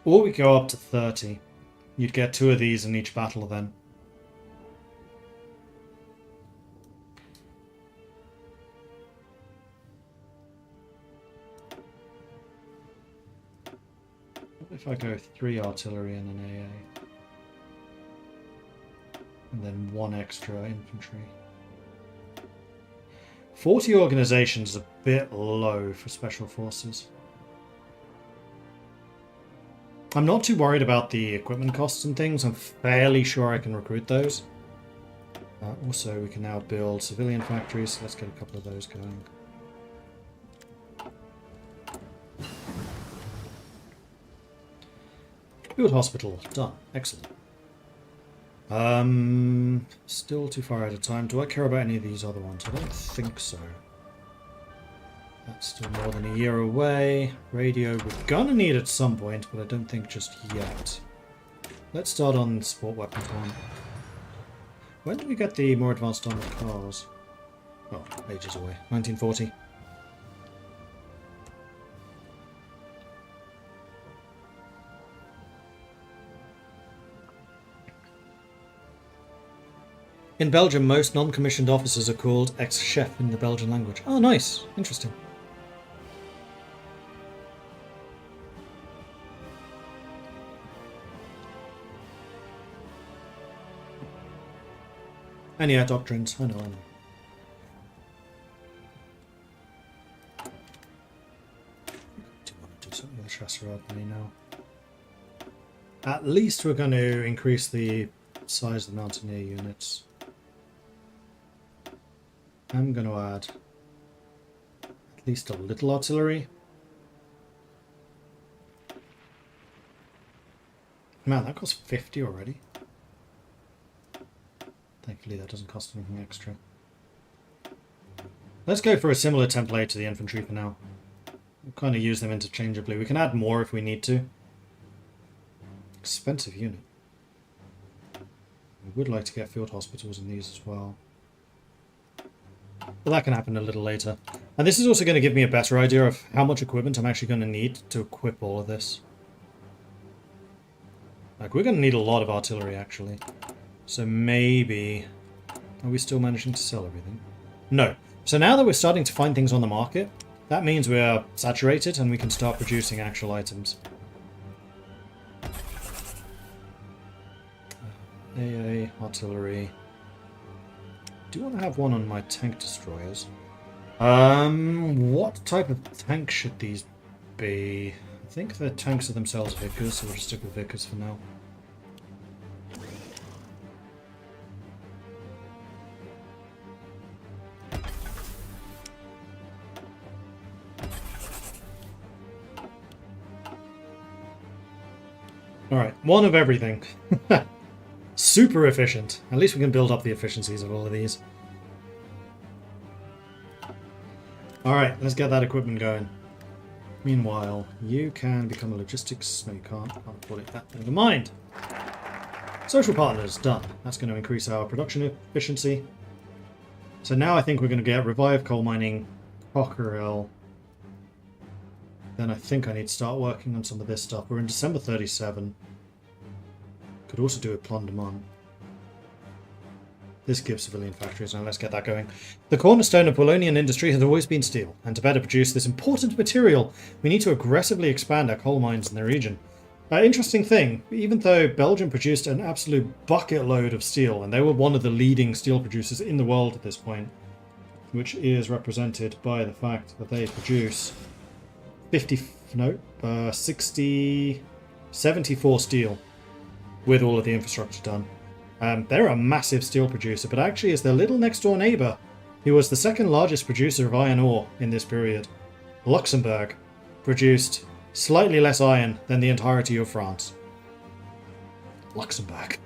Or we go up to 30. You'd get 2 of these in each battle then. What if I go 3 artillery and an AA? And then 1 extra infantry. 40 organizations is a bit low for special forces. I'm not too worried about the equipment costs and things. I'm fairly sure I can recruit those. Also, we can now build civilian factories, so let's get a couple of those going. Build hospital. Done. Excellent. Still too far out of time. Do I care about any of these other ones? I don't think so. That's still more than a year away. Radio we're gonna need at some point, but I don't think just yet. Let's start on sport weapons one. When do we get the more advanced armored cars? Oh, ages away. 1940. In Belgium, most non-commissioned officers are called ex-chef in the Belgian language. Oh, nice. Interesting. And yeah, doctrines. I know. Do you want to do something with the Chasseur money now? At least we're going to increase the size of the mountaineer units. I'm going to add at least a little artillery. Man, that costs 50 already. Thankfully that doesn't cost anything extra. Let's go for a similar template to the infantry for now. We'll kind of use them interchangeably. We can add more if we need to. Expensive unit. We would like to get field hospitals in these as well. But that can happen a little later. And this is also going to give me a better idea of how much equipment I'm actually going to need to equip all of this. Like, we're going to need a lot of artillery, actually. So maybe... Are we still managing to sell everything? No. So now that we're starting to find things on the market, that means we're saturated and we can start producing actual items. AA, artillery... I do want to have one on my tank destroyers. What type of tank should these be? I think the tanks are themselves Vickers, so we'll just stick with Vickers for now. Alright, one of everything. Super efficient. At least we can build up the efficiencies of all of these. Alright, let's get that equipment going. Meanwhile, you can become a logistics... No, you can't. Can't afford it. That. Never mind. Social partners, done. That's going to increase our production efficiency. So now I think we're going to get revived coal mining, Cockerel. Then I think I need to start working on some of this stuff. We're in December 37. Could also do a Plundemont. This gives civilian factories. Now let's get that going. The cornerstone of Wallonian industry has always been steel, and to better produce this important material, we need to aggressively expand our coal mines in the region. Interesting thing, even though Belgium produced an absolute bucket load of steel, and they were one of the leading steel producers in the world at this point, which is represented by the fact that they produce 74 steel with all of the infrastructure done. They're a massive steel producer, but actually it's their little next door neighbour who was the second largest producer of iron ore in this period. Luxembourg produced slightly less iron than the entirety of France. Luxembourg.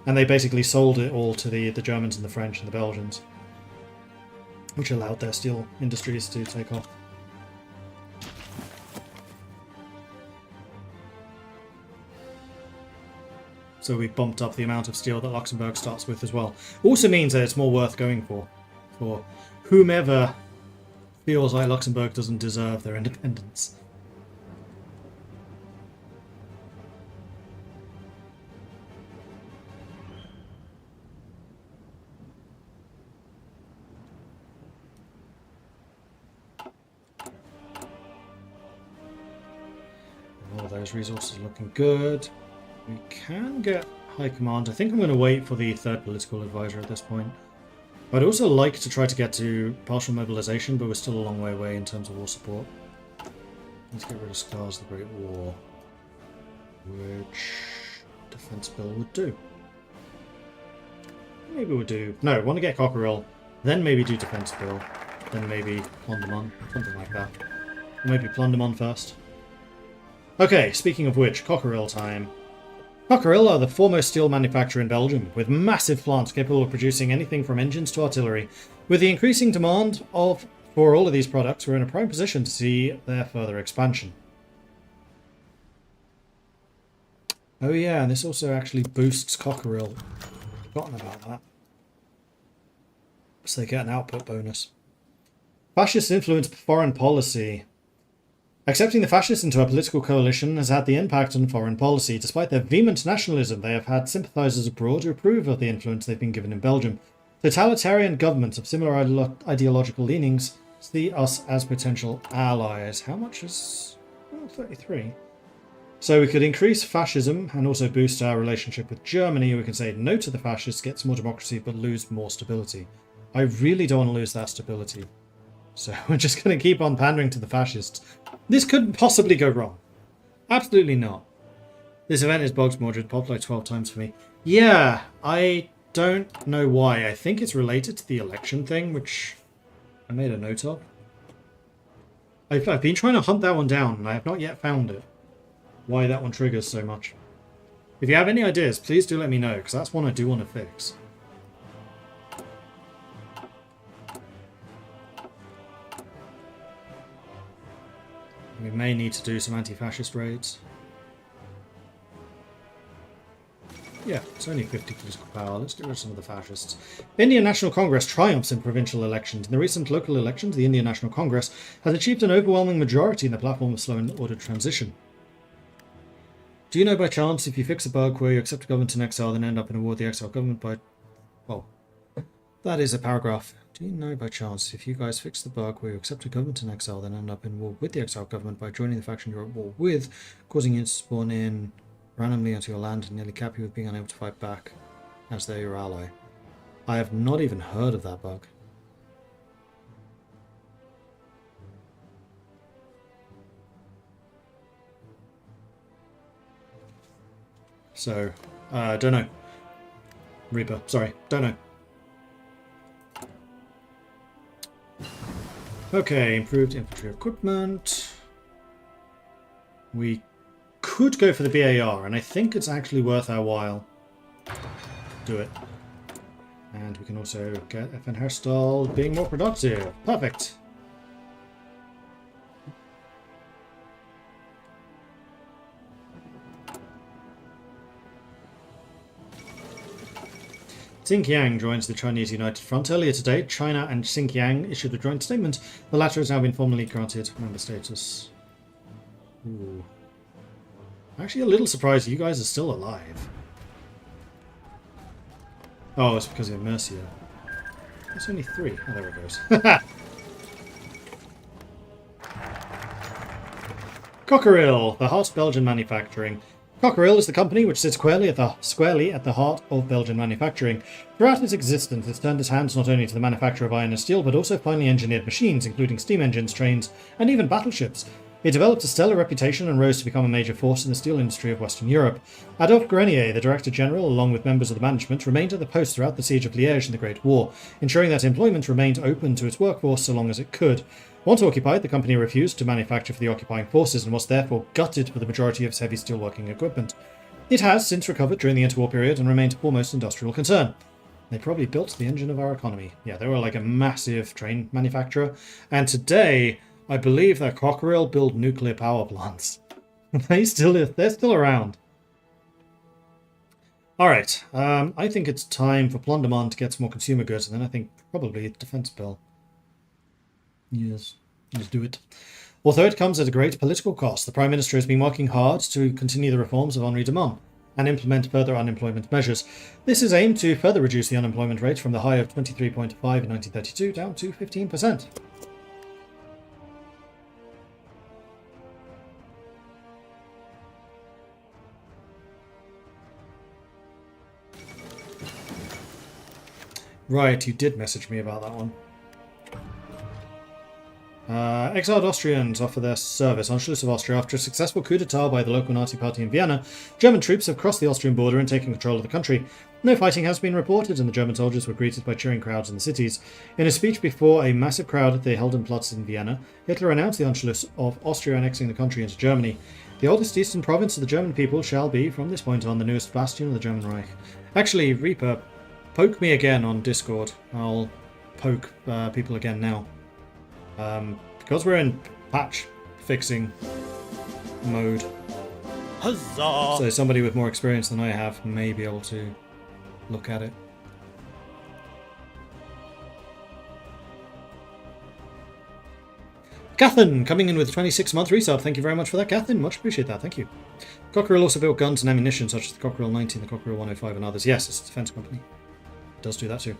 And they basically sold it all to the Germans and the French and the Belgians, which allowed their steel industries to take off. So we bumped up the amount of steel that Luxembourg starts with as well. Also means that it's more worth going for whomever feels like Luxembourg doesn't deserve their independence. All those resources are looking good. We can get high command. I think I'm going to wait for the third political advisor at this point. I'd also like to try to get to partial mobilization, but we're still a long way away in terms of war support. Let's get rid of Scars the Great War, which defense bill would do. Maybe we'll do... No, want to get Cockerel, then maybe do defense bill, then maybe Plundemont, something like that. Or maybe Plundemont first. Okay, speaking of which, Cockerel time. Cockerill are the foremost steel manufacturer in Belgium, with massive plants capable of producing anything from engines to artillery. With the increasing demand for all of these products, we're in a prime position to see their further expansion. Oh yeah, and this also actually boosts Cockerill. Forgotten about that. So they get an output bonus. Fascists influence foreign policy. Accepting the fascists into a political coalition has had the impact on foreign policy. Despite their vehement nationalism, they have had sympathisers abroad who approve of the influence they've been given in Belgium. Totalitarian governments of similar ideological leanings see us as potential allies. How much is... Oh, 33. So we could increase fascism and also boost our relationship with Germany. We can say no to the fascists, get some more democracy, but lose more stability. I really don't want to lose that stability. So we're just going to keep on pandering to the fascists. This couldn't possibly go wrong. Absolutely not. This event is Boggs Mordred, popped like 12 times for me. Yeah, I don't know why. I think it's related to the election thing, which I made a note of. I've been trying to hunt that one down, and I have not yet found it. Why that one triggers so much. If you have any ideas, please do let me know, because that's one I do want to fix. We may need to do some anti-fascist raids. Yeah, it's only 50 political power. Let's get rid of some of the fascists. Indian National Congress triumphs in provincial elections. In the recent local elections, the Indian National Congress has achieved an overwhelming majority in the platform of slow and ordered transition. Do you know by chance if you fix a bug where you accept a government in exile then end up in a war with the exile government by... Well, that is a paragraph. Do you know by chance if you guys fix the bug where you accept a government in exile then end up in war with the exile government by joining the faction you're at war with, causing you to spawn in randomly onto your land and nearly cap you with being unable to fight back as they're your ally? I have not even heard of that bug. So, don't know. Reaper, sorry, don't know. Okay, improved infantry equipment. We could go for the BAR, and I think it's actually worth our while. Do it. And we can also get FN Herstal being more productive. Perfect. Xinjiang joins the Chinese United Front. Earlier today, China and Xinjiang issued a joint statement. The latter has now been formally granted member status. Ooh. I'm actually a little surprised you guys are still alive. Oh, it's because of Mercia. It's only 3. Oh, there it goes. Cockerill, the heart of Belgian manufacturing. Cockerill is the company which sits squarely at the heart of Belgian manufacturing. Throughout its existence, it's turned its hands not only to the manufacture of iron and steel, but also finely engineered machines, including steam engines, trains, and even battleships. It developed a stellar reputation and rose to become a major force in the steel industry of Western Europe. Adolphe Grenier, the Director General, along with members of the management, remained at the post throughout the Siege of Liège and the Great War, ensuring that employment remained open to its workforce so long as it could. Once occupied, the company refused to manufacture for the occupying forces and was therefore gutted for the majority of its heavy steelworking equipment. It has since recovered during the interwar period and remained a foremost industrial concern. They probably built the engine of our economy. Yeah, they were like a massive train manufacturer. And today, I believe that Cockerill build nuclear power plants. They're still around. Alright, I think it's time for Plunderman to get some more consumer goods, and then I think probably defense bill. Yes, let's do it. Although it comes at a great political cost, the Prime Minister has been working hard to continue the reforms of Henri Dumont and implement further unemployment measures. This is aimed to further reduce the unemployment rate from the high of 23.5 in 1932 down to 15%. Right, you did message me about that one. Exiled Austrians offer their service. Anschluss of Austria. After a successful coup d'etat by the local Nazi party in Vienna, German troops have crossed the Austrian border and taken control of the country. No fighting has been reported, and the German soldiers were greeted by cheering crowds in the cities. In a speech before a massive crowd at the Heldenplatz in Vienna, Hitler announced the Anschluss of Austria annexing the country into Germany. The oldest eastern province of the German people shall be, from this point on, the newest bastion of the German Reich. Actually, Reaper, poke me again on Discord. I'll poke people again now. Because we're in patch fixing mode. Huzzah! So somebody with more experience than I have may be able to look at it. Catherine, coming in with a 26-month resub. Thank you very much for that, Catherine. Much appreciate that. Thank you. Cockerell also built guns and ammunition, such as the Cockerell 90, the Cockerell 105, and others. Yes, it's a defense company. It does do that too.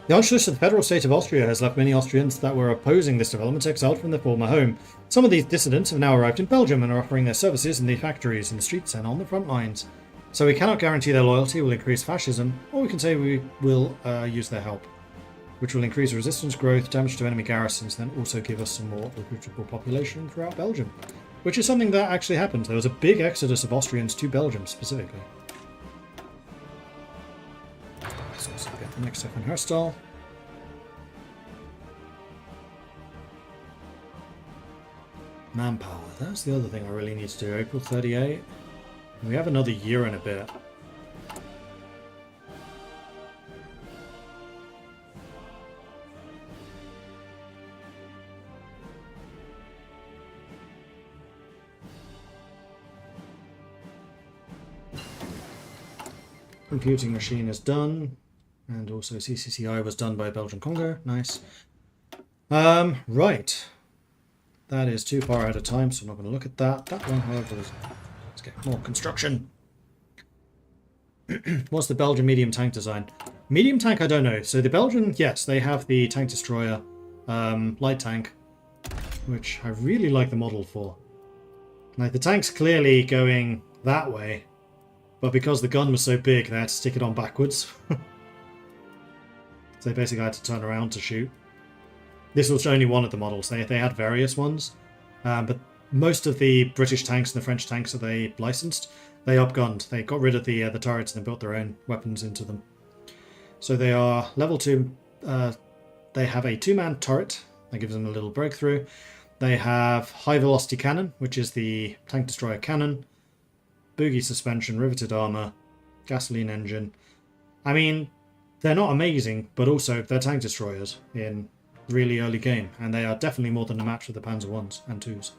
The Anschluss of the federal state of Austria has left many Austrians that were opposing this development exiled from their former home. Some of these dissidents have now arrived in Belgium and are offering their services in the factories, in the streets, and on the front lines. So we cannot guarantee their loyalty will increase fascism, or we can say we will use their help, which will increase resistance growth, damage to enemy garrisons, then also give us some more recruitable population throughout Belgium, which is something that actually happened. There was a big exodus of Austrians to Belgium specifically. Let's also get the next second hairstyle. Manpower, that's the other thing I really need to do. April 38. We have another year and a bit. Computing machine is done, and also CCCI was done by Belgian Congo. Nice. Right. That is too far out of time, so I'm not going to look at that. That one, however, is... Let's get more construction. What's the Belgian medium tank design? Medium tank, I don't know. So the Belgian, yes, they have the tank destroyer, light tank, which I really like the model for. Like, the tank's clearly going that way, but because the gun was so big, they had to stick it on backwards. So they basically had to turn around to shoot. This was only one of the models. They had various ones, but most of the British tanks and the French tanks that they licensed, they upgunned. They got rid of the turrets and built their own weapons into them. So they are level 2. They have a 2-man turret. That gives them a little breakthrough. They have high velocity cannon, which is the tank destroyer cannon. Boogie suspension, riveted armor, gasoline engine. I mean, they're not amazing, but also they're tank destroyers in really early game, and they are definitely more than a match with the Panzer 1s and 2s.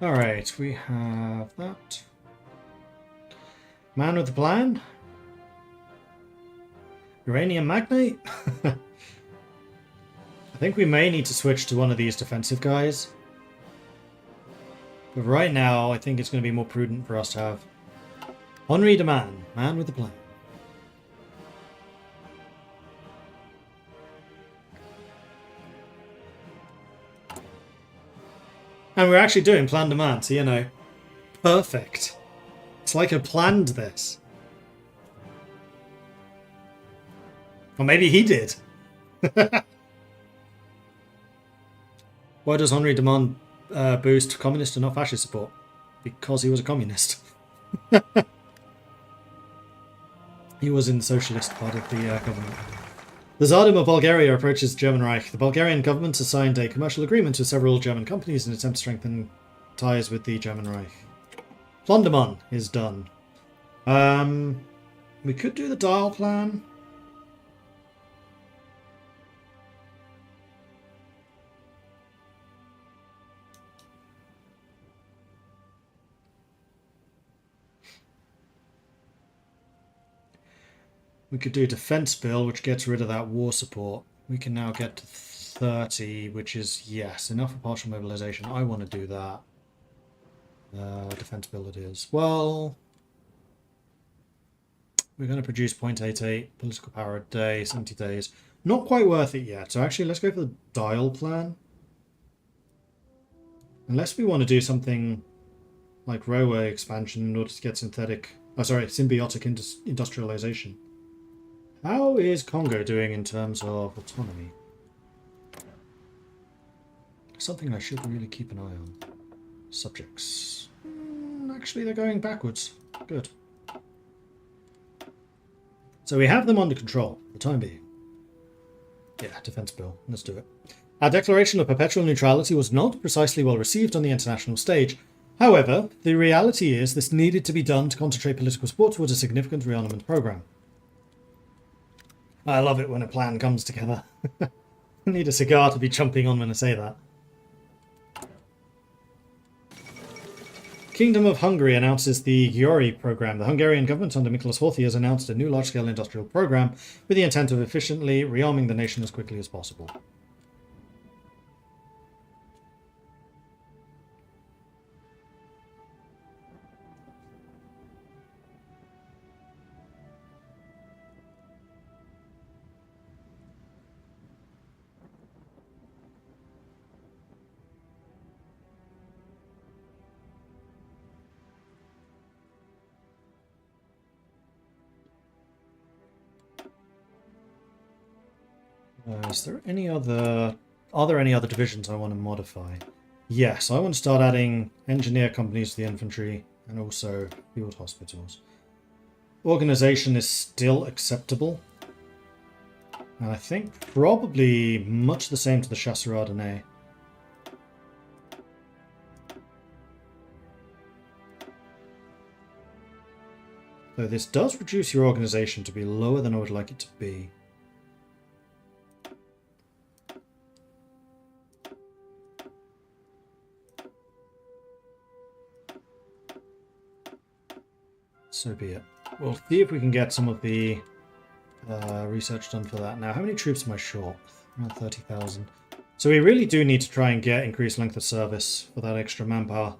Alright, we have that. Man with the plan. Uranium magnate. I think we may need to switch to one of these defensive guys. But right now, I think it's going to be more prudent for us to have Henri de Man, man with the plan. And we're actually doing plan de man, so you know, perfect. It's like I planned this. Or maybe he did. Why does Henri de Man boost communist and not fascist support? Because he was a communist. He was in the socialist part of the government. The Tsardom of Bulgaria approaches the German Reich. The Bulgarian government has signed a commercial agreement with several German companies in an attempt to strengthen ties with the German Reich. Plunderman is done. We could do the dial plan. We could do defense bill, which gets rid of that war support. We can now get to 30, which is, yes, enough for partial mobilization. I want to do that. Defense bill it is. Well, we're going to produce 0.88 political power a day, 70 days. Not quite worth it yet. So actually, let's go for the dial plan. Unless we want to do something like railway expansion in order to get symbiotic industrialization. How is Congo doing in terms of autonomy? Something I should really keep an eye on. Subjects. Actually, they're going backwards. Good. So we have them under control for the time being. Yeah, defense bill. Let's do it. Our declaration of perpetual neutrality was not precisely well received on the international stage. However, the reality is this needed to be done to concentrate political support towards a significant rearmament program. I love it when a plan comes together. I need a cigar to be chomping on when I say that. Kingdom of Hungary announces the Győri program. The Hungarian government under Miklos Horthy has announced a new large-scale industrial program with the intent of efficiently rearming the nation as quickly as possible. Is there any other... Are there any other divisions I want to modify? Yes, I want to start adding engineer companies to the infantry and also field hospitals. Organization is still acceptable. And I think probably much the same to the Chasseurs Ardennais. Though this does reduce your organization to be lower than I would like it to be. So be it. We'll see if we can get some of the research done for that. Now, how many troops am I short? Around 30,000. So we really do need to try and get increased length of service for that extra manpower.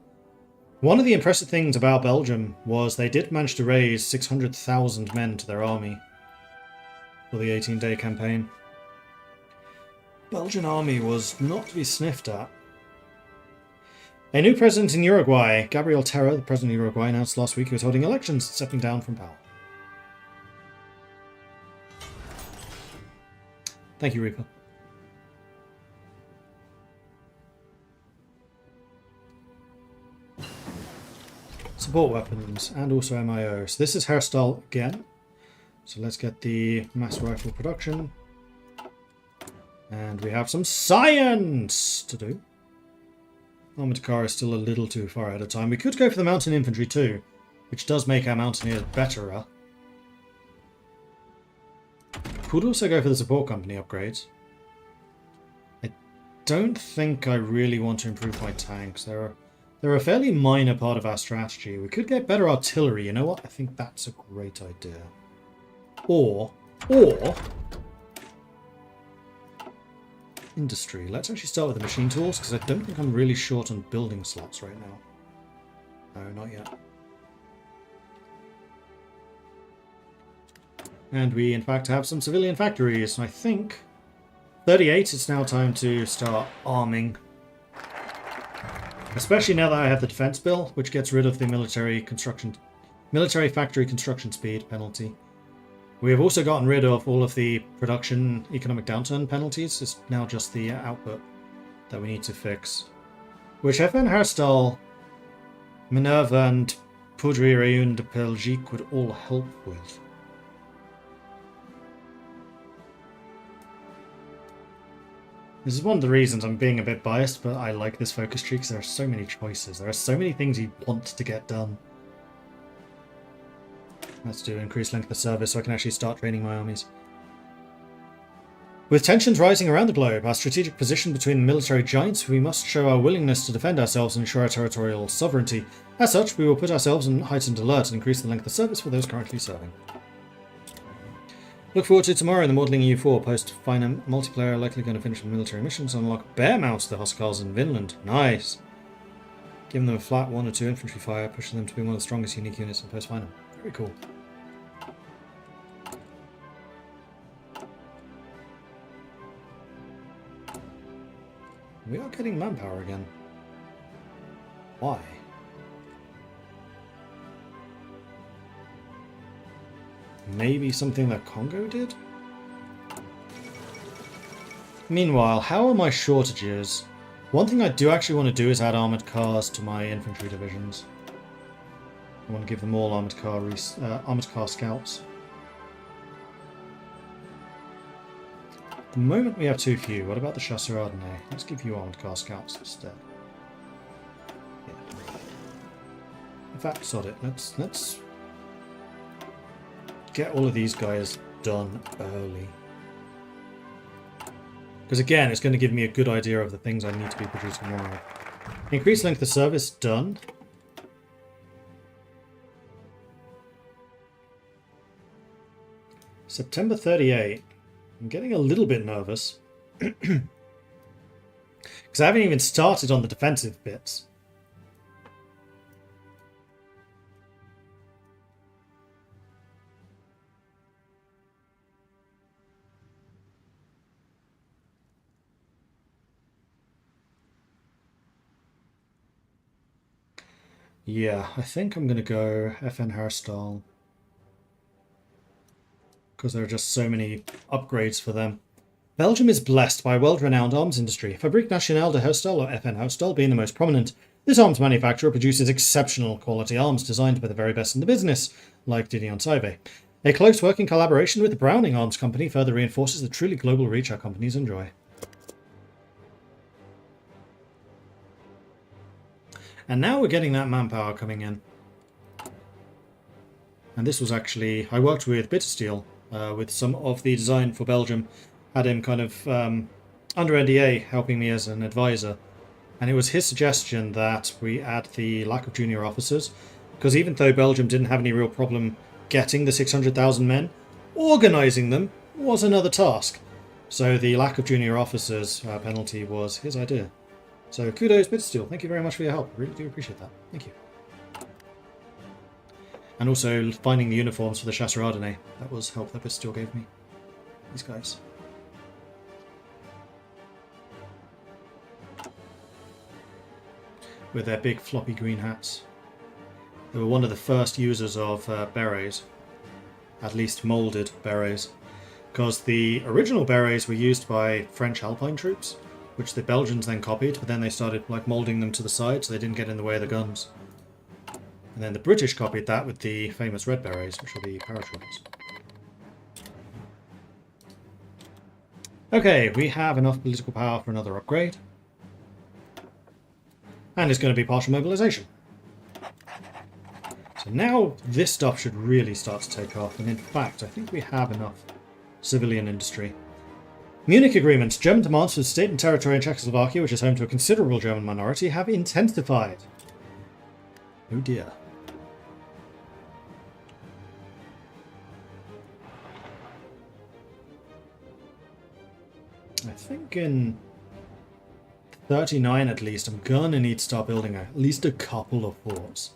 One of the impressive things about Belgium was they did manage to raise 600,000 men to their army for the 18-day campaign. Belgian army was not to be sniffed at. A new president in Uruguay, Gabriel Terra, the president of Uruguay, announced last week he was holding elections, stepping down from power. Thank you, Reaper. Support weapons and also MIOs. This is hairstyle again. So let's get the mass rifle production. And we have some science to do. Armored car is still a little too far ahead of time. We could go for the mountain infantry too, which does make our mountaineers better. Could also go for the support company upgrades. I don't think I really want to improve my tanks. They're a fairly minor part of our strategy. We could get better artillery. You know what? I think that's a great idea. Or industry. Let's actually start with the machine tools, because I don't think I'm really short on building slots right now. No, not yet. And we, in fact, have some civilian factories. And I think 38, it's now time to start arming. Especially now that I have the defense bill, which gets rid of the military factory construction speed penalty. We have also gotten rid of all of the production economic downturn penalties. It's now just the output that we need to fix. Which FN Herstal, Minerva and Poudre Réunion de Belgique would all help with. This is one of the reasons I'm being a bit biased, but I like this focus tree because there are so many choices. There are so many things you want to get done. Let's do increased length of service so I can actually start training my armies. With tensions rising around the globe, our strategic position between military giants, we must show our willingness to defend ourselves and ensure our territorial sovereignty. As such, we will put ourselves on heightened alert and increase the length of service for those currently serving. Look forward to tomorrow in the Modelling EU4 post-final multiplayer, likely going to finish with military missions, unlock bear mounts to the Huskars in Vinland. Nice! Give them a flat 1 or 2 infantry fire, pushing them to be one of the strongest unique units in post-final. Very cool. We are getting manpower again. Why? Maybe something that Congo did? Meanwhile, how are my shortages? One thing I do actually want to do is add armoured cars to my infantry divisions. I want to give them all armoured car scouts. At the moment we have too few. What about the Chasseur? Let's give you armored car scouts instead. Yeah. In fact, sod it. Let's get all of these guys done early. Because again, it's going to give me a good idea of the things I need to be producing more of. Increased length of service, done. September 38. I'm getting a little bit nervous. Because I haven't even started on the defensive bits. Yeah, I think I'm going to go FN hairstyle. Because there are just so many upgrades for them. Belgium is blessed by a world-renowned arms industry, Fabrique Nationale de Hairstyle, or FN Hairstyle, being the most prominent. This arms manufacturer produces exceptional quality arms designed by the very best in the business, like Didion Saive. A close working collaboration with the Browning Arms Company further reinforces the truly global reach our companies enjoy. And now we're getting that manpower coming in. And this was actually... I worked with Bittersteel with some of the design for Belgium. Had him kind of under NDA helping me as an advisor. And it was his suggestion that we add the lack of junior officers. Because even though Belgium didn't have any real problem getting the 600,000 men, organising them was another task. So the lack of junior officers penalty was his idea. So kudos, Bittersteel. Thank you very much for your help. I really do appreciate that. Thank you. And also finding the uniforms for the Chasseur Ardennais. That was help that Bittersteel gave me. These guys. With their big floppy green hats. They were one of the first users of berets. At least moulded berets. Because the original berets were used by French Alpine troops, which the Belgians then copied, but then they started like moulding them to the side so they didn't get in the way of the guns. And then the British copied that with the famous red berets, which are the paratroopers. Okay, we have enough political power for another upgrade. And it's going to be partial mobilization. So now this stuff should really start to take off, and in fact I think we have enough civilian industry. Munich agreements. German demands for the state and territory in Czechoslovakia, which is home to a considerable German minority, have intensified. Oh dear. I think in 39 at least, I'm gonna need to start building at least a couple of forts.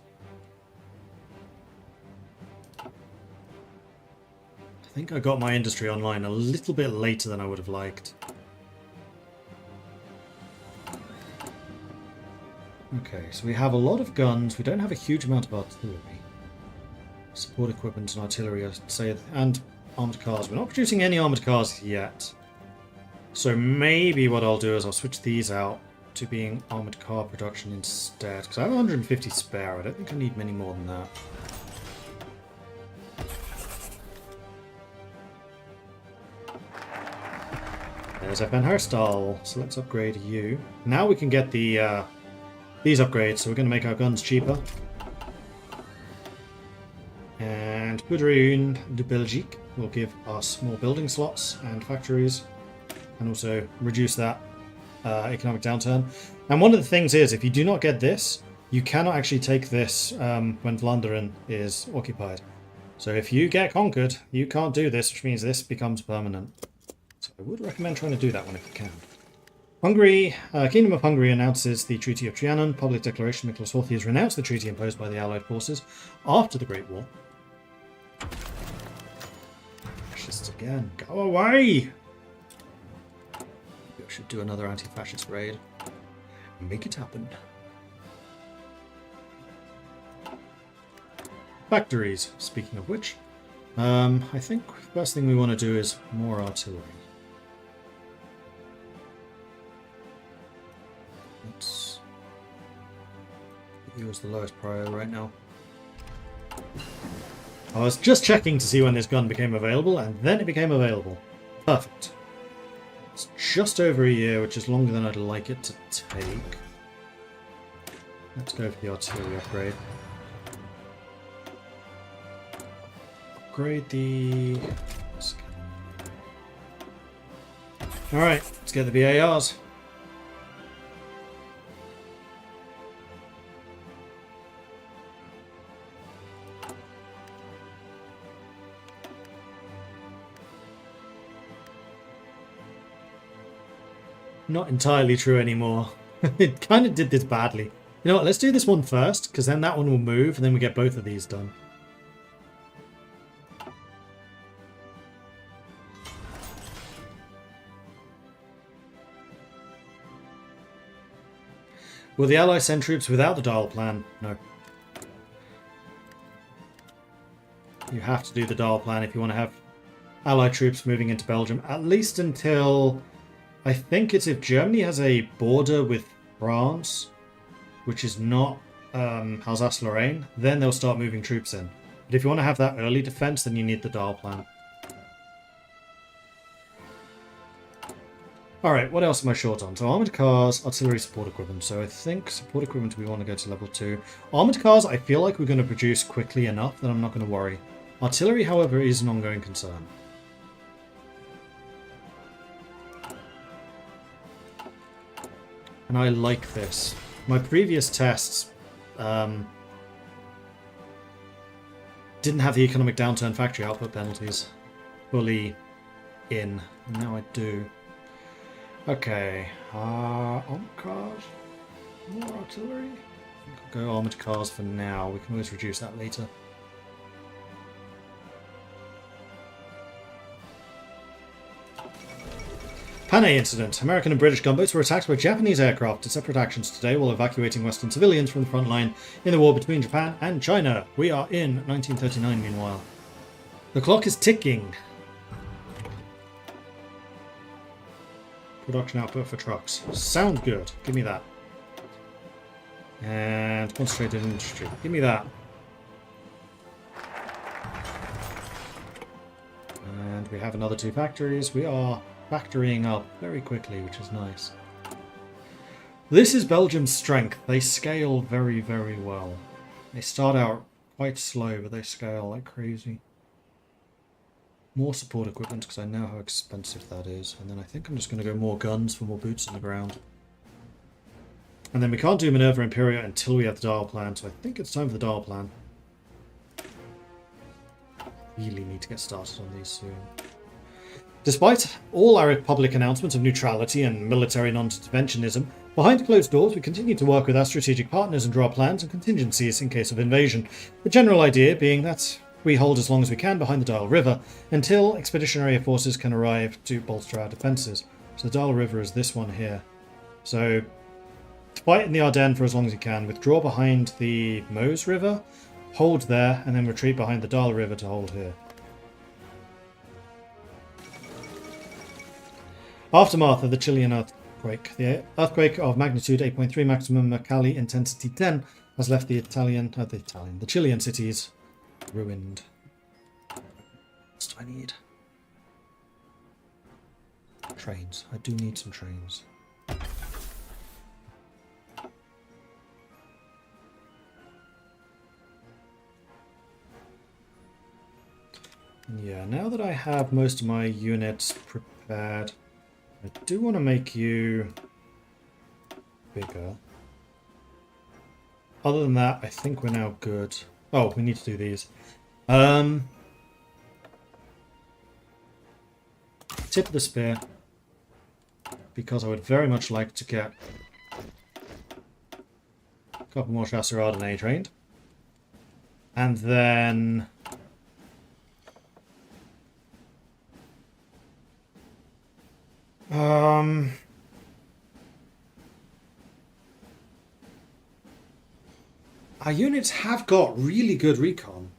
I think I got my industry online a little bit later than I would have liked. Okay, so we have a lot of guns. We don't have a huge amount of artillery. Support equipment and artillery, I'd say, and armoured cars. We're not producing any armoured cars yet. So maybe what I'll do is I'll switch these out to being armoured car production instead. Because I have 150 spare. I don't think I need many more than that. There's FN hairstyle, so let's upgrade you. Now we can get the these upgrades, so we're going to make our guns cheaper. And Poudre de Belgique will give us more building slots and factories, and also reduce that economic downturn. And one of the things is, if you do not get this, you cannot actually take this when Vlaanderen is occupied. So if you get conquered, you can't do this, which means this becomes permanent. So I would recommend trying to do that one if you can. Hungary, Kingdom of Hungary announces the Treaty of Trianon. Public declaration: Miklos Horthy has renounced the treaty imposed by the Allied forces after the Great War. Fascists again. Go away! Maybe I should do another anti-fascist raid. Make it happen. Factories, speaking of which. I think the first thing we want to do is more artillery. Let's put you as the lowest priority right now. I was just checking to see when this gun became available, and then it became available. Perfect. It's just over a year, which is longer than I'd like it to take. Let's go for the artillery upgrade. Upgrade the... Alright, let's get the VARs. Not entirely true anymore. It kind of did this badly. You know what, let's do this one first, because then that one will move, and then we get both of these done. Will the Allies send troops without the Dahl plan? No. You have to do the Dahl plan if you want to have Allied troops moving into Belgium, at least until... I think it's if Germany has a border with France, which is not Alsace-Lorraine, then they'll start moving troops in. But if you want to have that early defense, then you need the Dahl plan. Alright, what else am I short on? So armoured cars, artillery support equipment. So I think support equipment we want to go to level 2. Armoured cars I feel like we're going to produce quickly enough that I'm not going to worry. Artillery, however, is an ongoing concern. And I like this. My previous tests didn't have the economic downturn factory output penalties fully in. Now I do. Okay. Armored cars? More artillery? I think I'll go armored cars for now. We can always reduce that later. Panay incident. American and British gunboats were attacked by Japanese aircraft in separate actions today while evacuating Western civilians from the front line in the war between Japan and China. We are in 1939 meanwhile. The clock is ticking. Production output for trucks. Sound good. Give me that. And concentrated industry. Give me that. And we have another 2 factories. We are factorying up very quickly, which is nice. This is Belgium's strength. They scale very, very well. They start out quite slow, but they scale like crazy. More support equipment, because I know how expensive that is. And then I think I'm just going to go more guns for more boots on the ground. And then we can't do Minerva Imperia until we have the Dahl plan, so I think it's time for the Dahl plan. Really need to get started on these soon. Despite all our public announcements of neutrality and military non-interventionism, behind closed doors we continue to work with our strategic partners and draw plans and contingencies in case of invasion. The general idea being that we hold as long as we can behind the Dahl River until expeditionary forces can arrive to bolster our defences. So the Dahl River is this one here. So fight in the Ardennes for as long as you can, withdraw behind the Meuse River, hold there, and then retreat behind the Dahl River to hold here. Aftermath of the Chilean earthquake. The earthquake of magnitude 8.3, maximum Mercalli intensity 10, has left the Chilean cities ruined. What else do I need? Trains. I do need some trains. And yeah, now that I have most of my units prepared, I do want to make you bigger. Other than that, I think we're now good. Oh, we need to do these. Tip of the spear. Because I would very much like to get a couple more Chasseurs Ardennais trained. And then our units have got really good recon.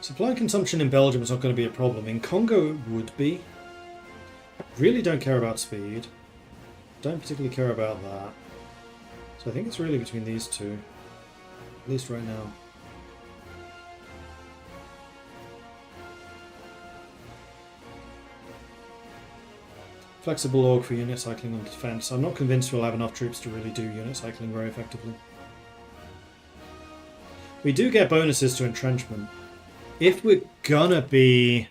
Supply consumption in Belgium is not going to be a problem. In Congo it would be. Really don't care about speed. Don't particularly care about that. So I think it's really between these two. At least right now. Flexible org for unit cycling on defense. I'm not convinced we'll have enough troops to really do unit cycling very effectively. We do get bonuses to entrenchment. If we're gonna be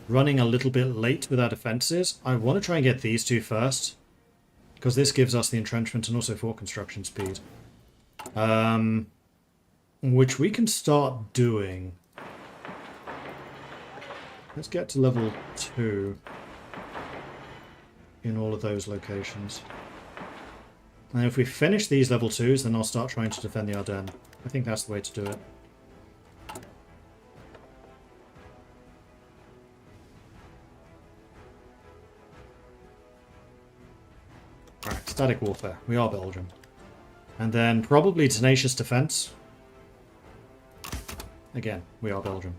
running a little bit late with our defenses, I want to try and get these two first, because this gives us the entrenchment and also fort construction speed. Which we can start doing. Let's get to level 2 in all of those locations. And if we finish these level 2s, then I'll start trying to defend the Ardennes. I think that's the way to do it. Alright, static warfare. We are Belgium. And then probably tenacious defense. Again, we are Belgium.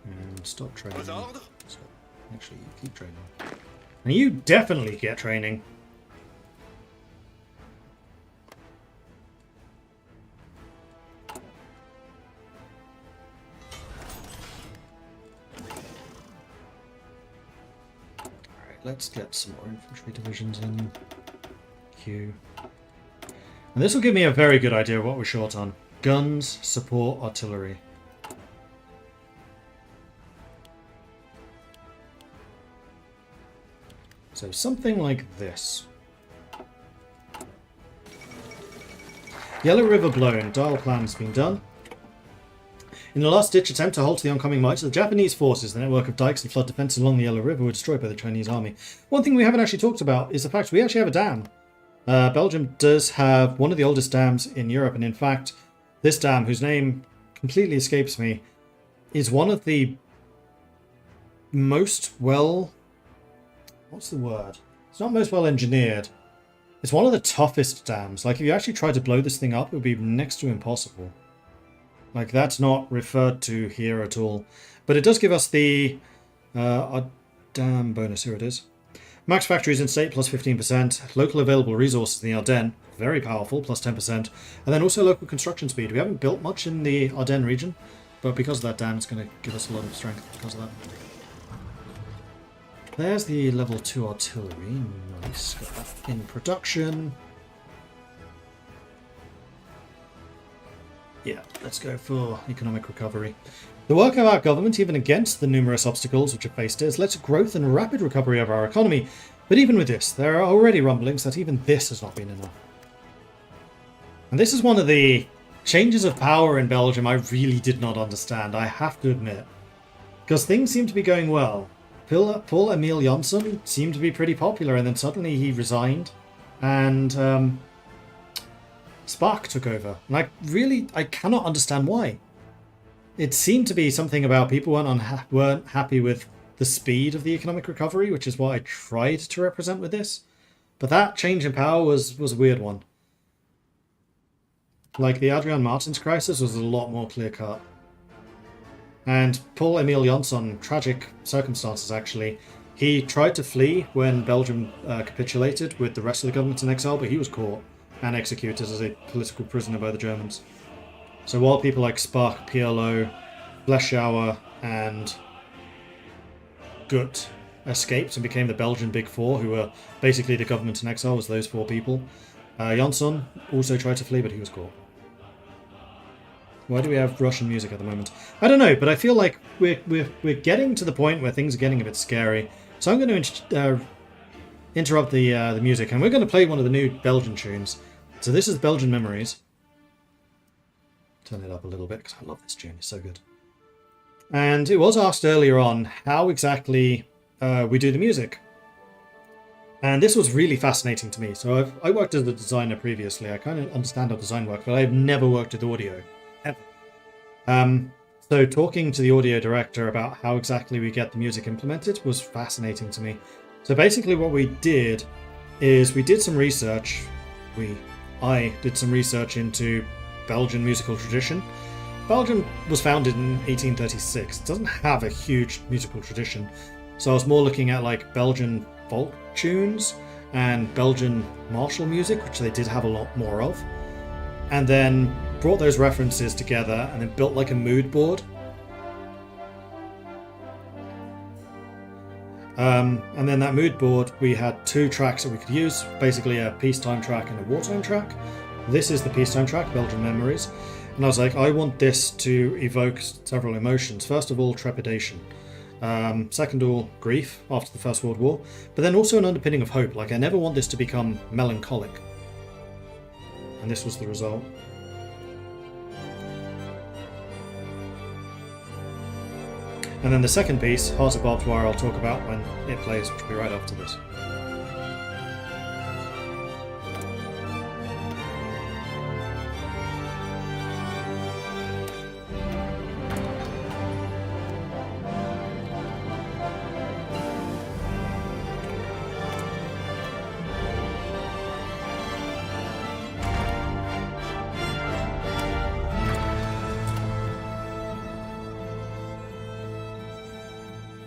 And stop training. So, actually, keep training. And you definitely get training. Alright, let's get some more infantry divisions in queue. And this will give me a very good idea of what we're short on. Guns, support, artillery. So something like this. Yellow River blown. Dial plan's been done. In the last-ditch attempt to halt the oncoming might of the Japanese forces, the network of dikes and flood defences along the Yellow River were destroyed by the Chinese army. One thing we haven't actually talked about is the fact we actually have a dam. Belgium does have one of the oldest dams in Europe, and in fact, this dam, whose name completely escapes me, is one of the most well... What's the word? It's not most well engineered. It's one of the toughest dams. Like, if you actually try to blow this thing up, it would be next to impossible. Like, that's not referred to here at all. But it does give us the dam bonus. Here it is. Max factories in state plus 15%. Local available resources in the Ardennes, very powerful, plus 10%. And then also local construction speed. We haven't built much in the Ardennes region, but because of that dam, it's going to give us a lot of strength because of that. There's the level 2 artillery. Nice. Got that in production. Yeah, let's go for economic recovery. The work of our government, even against the numerous obstacles which have faced it, has led to growth and rapid recovery of our economy. But even with this, there are already rumblings that even this has not been enough. And this is one of the changes of power in Belgium I really did not understand, I have to admit. Because things seem to be going well. Paul Emil Janssen seemed to be pretty popular, and then suddenly he resigned, and Spark took over. And I cannot understand why. It seemed to be something about people weren't happy with the speed of the economic recovery, which is what I tried to represent with this. But that change in power was a weird one. Like, the Adrian Martins crisis was a lot more clear-cut. And Paul Emil Janssen, tragic circumstances actually, he tried to flee when Belgium capitulated with the rest of the government in exile, but he was caught and executed as a political prisoner by the Germans. So while people like Spark, PLO, Fleischauer, and Gut escaped and became the Belgian Big Four, who were basically the government in exile, was those four people, Janssen also tried to flee, but he was caught. Why do we have Russian music at the moment? I don't know, but I feel like we're getting to the point where things are getting a bit scary. So I'm going to interrupt the music, and we're going to play one of the new Belgian tunes. So this is Belgian Memories. Turn it up a little bit, because I love this tune. It's so good. And it was asked earlier on how exactly we do the music. And this was really fascinating to me. So I worked as a designer previously. I kind of understand how design works, but I've never worked with audio. So talking to the audio director about how exactly we get the music implemented was fascinating to me. So basically what we did is we did some research. I did some research into Belgian musical tradition. Belgium was founded in 1836. It doesn't have a huge musical tradition. So I was more looking at like Belgian folk tunes and Belgian martial music, which they did have a lot more of. And then brought those references together and then built like a mood board. And then that mood board, we had 2 tracks that we could use, basically a peacetime track and a wartime track. This is the peacetime track, Belgian Memories. And I was like, I want this to evoke several emotions. First of all, trepidation. Second of all, grief after the First World War. But then also an underpinning of hope. Like, I never want this to become melancholic. And this was the result. And then the second piece, Heart of Barbed Wire, I'll talk about when it plays, which will be right after this.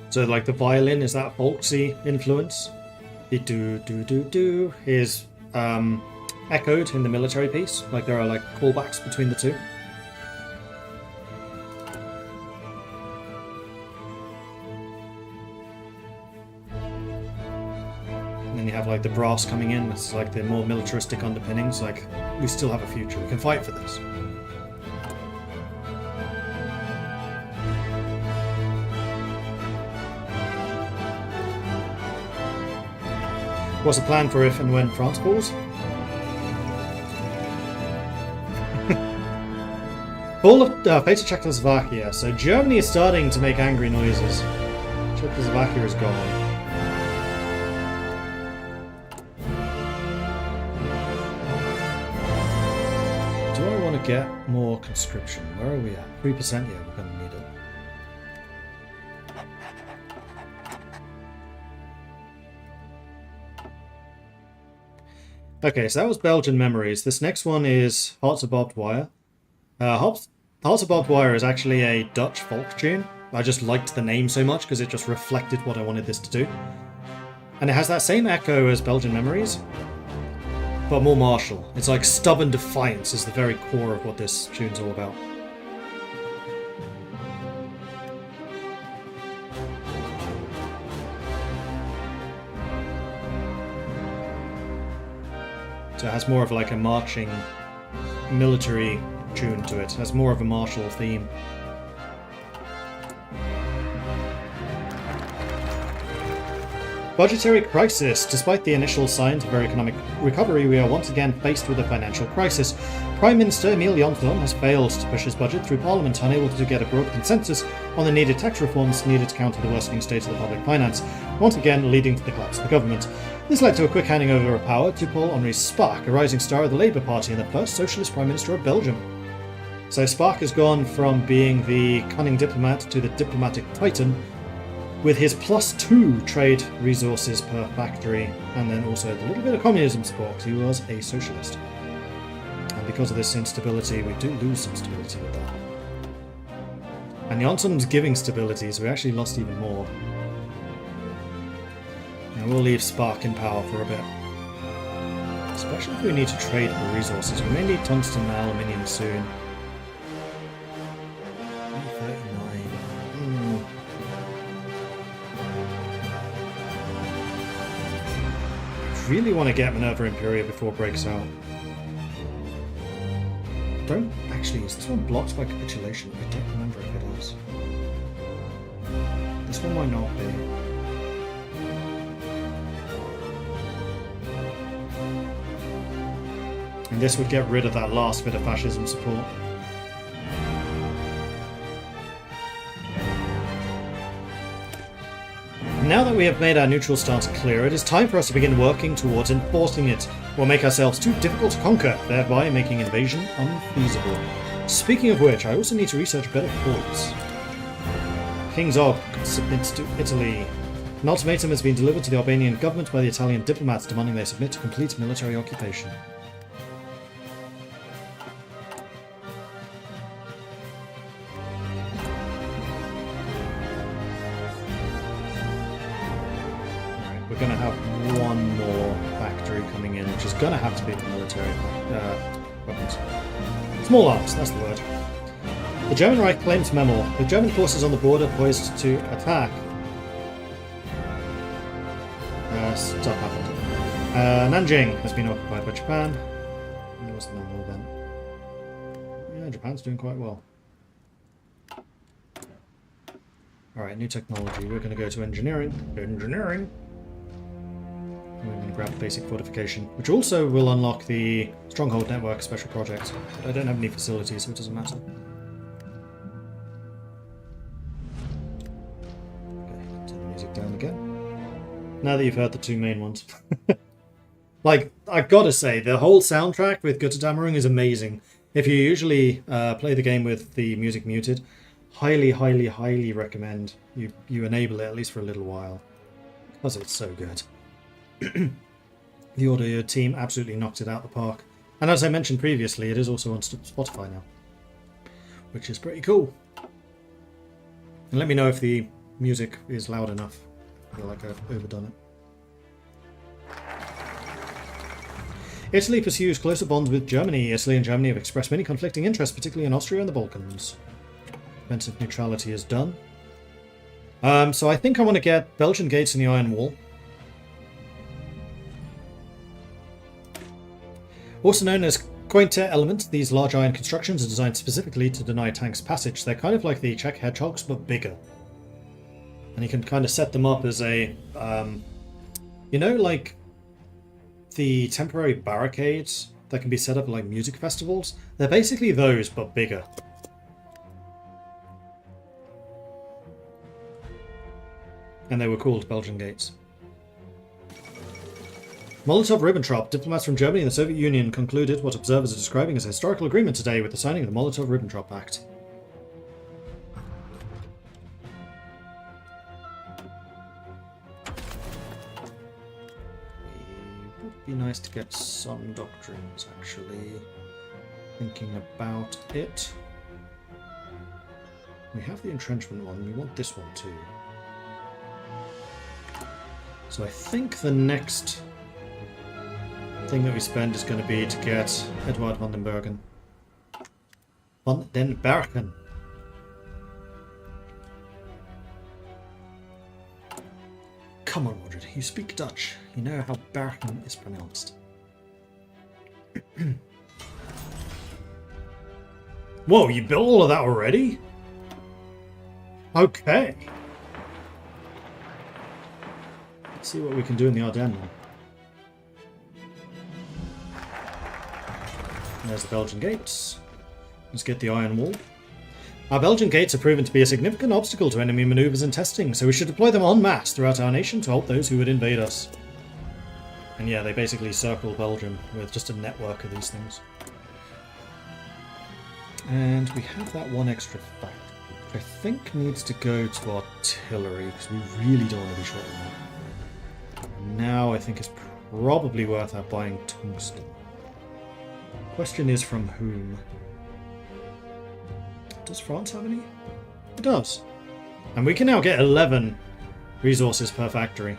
So like the violin is that folksy influence. The do is echoed in the military piece. Like there are like callbacks between the two. And then you have like the brass coming in. It's like the more militaristic underpinnings. Like we still have a future. We can fight for this. What's the plan for if and when France falls? Fall of fate of Czechoslovakia. So Germany is starting to make angry noises. Czechoslovakia is gone. Do I want to get more conscription? Where are we at? 3%? Yeah, we're going to need it. Okay, so that was Belgian Memories. This next one is Hearts of Barbed Wire. Hearts of Barbed Wire is actually a Dutch folk tune. I just liked the name so much because it just reflected what I wanted this to do. And it has that same echo as Belgian Memories, but more martial. It's like stubborn defiance is the very core of what this tune's all about. So it has more of like a marching military tune to it. It has more of a martial theme. Budgetary crisis. Despite the initial signs of economic recovery, we are once again faced with a financial crisis. Prime Minister Emile Janssen has failed to push his budget through Parliament, unable to get a broad consensus on the needed tax reforms needed to counter the worsening state of the public finance, once again leading to the collapse of the government. This led to a quick handing over of power to Paul-Henri Spaak, a rising star of the Labour Party and the first socialist Prime Minister of Belgium. So Spaak has gone from being the cunning diplomat to the diplomatic titan, with his +2 trade resources per factory, and then also a little bit of communism support, because he was a socialist. And because of this instability, we do lose some stability with that. And Janssen's giving stability, so we actually lost even more. And we'll leave Spaak in power for a bit. Especially if we need to trade for resources. We may need tungsten and aluminium soon. 39. I really want to get Minerva Imperia before it breaks out. Don't actually, is this one blocked by capitulation? I don't remember if it is. This one might not be. And this would get rid of that last bit of fascism support. Now that we have made our neutral stance clear, it is time for us to begin working towards enforcing it. We'll make ourselves too difficult to conquer, thereby making invasion unfeasible. Speaking of which, I also need to research better ports. King Zog submits to Italy. An ultimatum has been delivered to the Albanian government by the Italian diplomats demanding they submit to complete military occupation. going to have one more factory coming in, which is going to have to be the military weapons. Small arms, that's the word. The German Reich claims Memel, with German forces on the border poised to attack. Stuff happened. Nanjing has been occupied by Japan. That was the normal event. Yeah, Japan's doing quite well. Alright, new technology. We're going to go to engineering. Engineering! We're going to grab basic fortification, which also will unlock the stronghold network special project. But I don't have any facilities, so it doesn't matter. Okay, turn the music down again. Now that you've heard the two main ones. Like, I've got to say, the whole soundtrack with Götterdämmerung is amazing. If you usually play the game with the music muted, highly, highly, highly recommend you enable it at least for a little while. Because it's so good. The audio team absolutely knocked it out the park. And as I mentioned previously, it is also on Spotify now. Which is pretty cool. And let me know if the music is loud enough. I feel like I've overdone it. Italy pursues closer bonds with Germany. Italy and Germany have expressed many conflicting interests, particularly in Austria and the Balkans. Defensive neutrality is done. So I think I want to get Belgian gates in the Iron Wall. Also known as Cointe elements, these large iron constructions are designed specifically to deny tanks passage. They're kind of like the Czech hedgehogs, but bigger. And you can kind of set them up as a, you know, like the temporary barricades that can be set up at like music festivals? They're basically those, but bigger. And they were called Belgian gates. Molotov-Ribbentrop. Diplomats from Germany and the Soviet Union concluded what observers are describing as a historical agreement today with the signing of the Molotov-Ribbentrop Pact. It would be nice to get some doctrines, actually. Thinking about it. We have the entrenchment one, we want this one too. So I think the next thing that we spend is going to be to get Eduard van den Bergen. Van den Bergen. Come on, Roger, you speak Dutch. You know how Bergen is pronounced. Whoa, you built all of that already? Okay. Let's see what we can do in the Ardennes then. There's the Belgian gates. Let's get the Iron Wall. Our Belgian gates have proven to be a significant obstacle to enemy maneuvers and testing, so we should deploy them en masse throughout our nation to halt those who would invade us. And yeah, they basically circle Belgium with just a network of these things. And we have that one extra factory, which I think needs to go to artillery, because we really don't want to be short on that. Now I think it's probably worth our buying tungsten. Question is from whom? Does France have any? It does. And we can now get 11 resources per factory.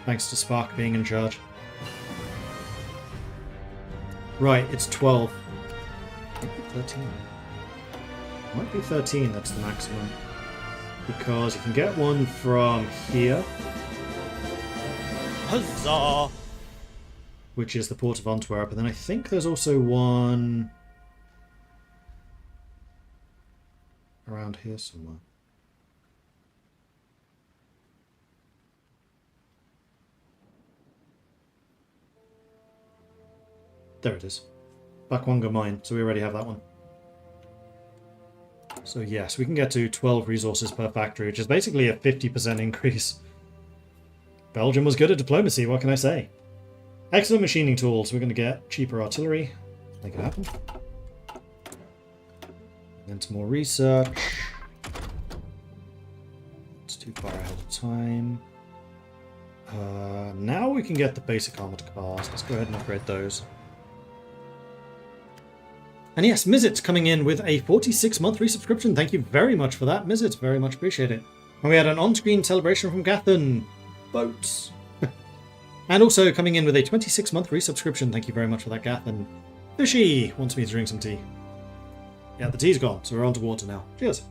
Thanks to Spark being in charge. Right, it's 12. Might be 13. Might be 13, that's the maximum. Because you can get one from here. Huzzah! Which is the port of Antwerp. And then I think there's also one around here somewhere. There it is. Bakwanga Mine. So we already have that one. So yes, we can get to 12 resources per factory, which is basically a 50% increase. Belgium was good at diplomacy, what can I say? Excellent machining tools. We're going to get cheaper artillery. Make it happen. And some more research. It's too far ahead of time. Now we can get the basic armored cars. Let's go ahead and upgrade those. And yes, Mizit coming in with a 46-month resubscription. Thank you very much for that, Mizit. Very much appreciate it. And we had an on-screen celebration from Gathan. Boats. And also coming in with a 26-month resubscription. Thank you very much for that, Gath. And Fishy wants me to drink some tea. Yeah, the tea's gone, so we're on to water now. Cheers.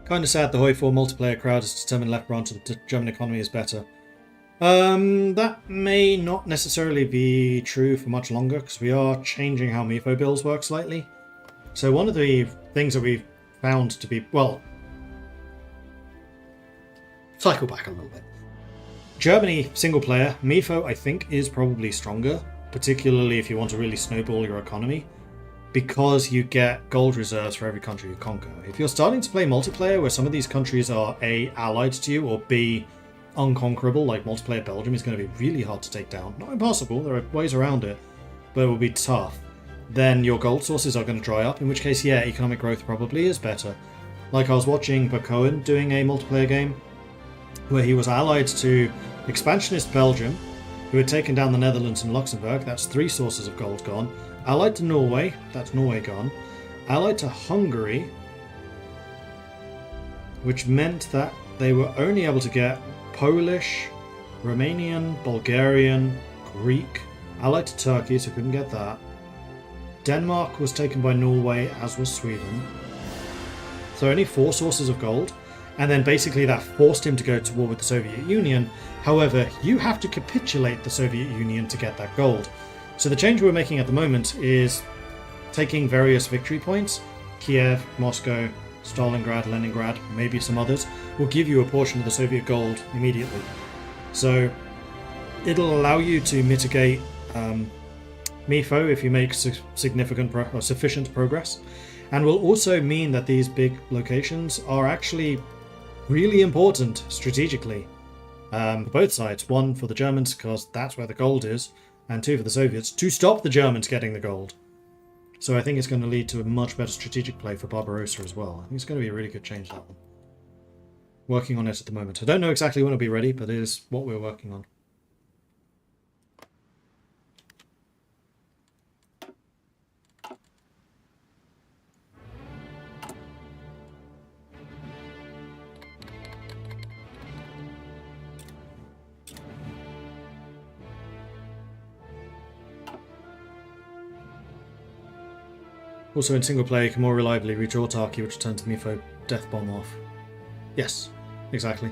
Kind of sad the Hoi 4 multiplayer crowd has determined left branch of the German economy is better. That may not necessarily be true for much longer, because we are changing how MIFO bills work slightly. So one of the things that we've found to be, well, cycle back a little bit. Germany, single player, MIFO I think is probably stronger, particularly if you want to really snowball your economy, because you get gold reserves for every country you conquer. If you're starting to play multiplayer where some of these countries are A, allied to you, or B, unconquerable, like multiplayer Belgium is going to be really hard to take down. Not impossible, there are ways around it, but it will be tough. Then your gold sources are going to dry up, in which case, yeah, economic growth probably is better. Like I was watching Bakoen doing a multiplayer game, where he was allied to expansionist Belgium, who had taken down the Netherlands and Luxembourg, that's 3 sources of gold gone. Allied to Norway, that's Norway gone. Allied to Hungary, which meant that they were only able to get Polish, Romanian, Bulgarian, Greek, allied to Turkey, so couldn't get that. Denmark was taken by Norway, as was Sweden. So only 4 sources of gold. And then basically that forced him to go to war with the Soviet Union. However, you have to capitulate the Soviet Union to get that gold. So the change we're making at the moment is taking various victory points. Kiev, Moscow, Stalingrad, Leningrad, maybe some others, will give you a portion of the Soviet gold immediately. So it'll allow you to mitigate MIFO if you make significant or sufficient progress, and will also mean that these big locations are actually really important strategically for both sides. 1 for the Germans, because that's where the gold is, and 2 for the Soviets, to stop the Germans getting the gold. So I think it's going to lead to a much better strategic play for Barbarossa as well. I think it's going to be a really good change, that one. Working on it at the moment. I don't know exactly when it'll be ready, but it is what we're working on. Also in single player, you can more reliably reach autarky, which turns the MIFO death bomb off. Yes, exactly.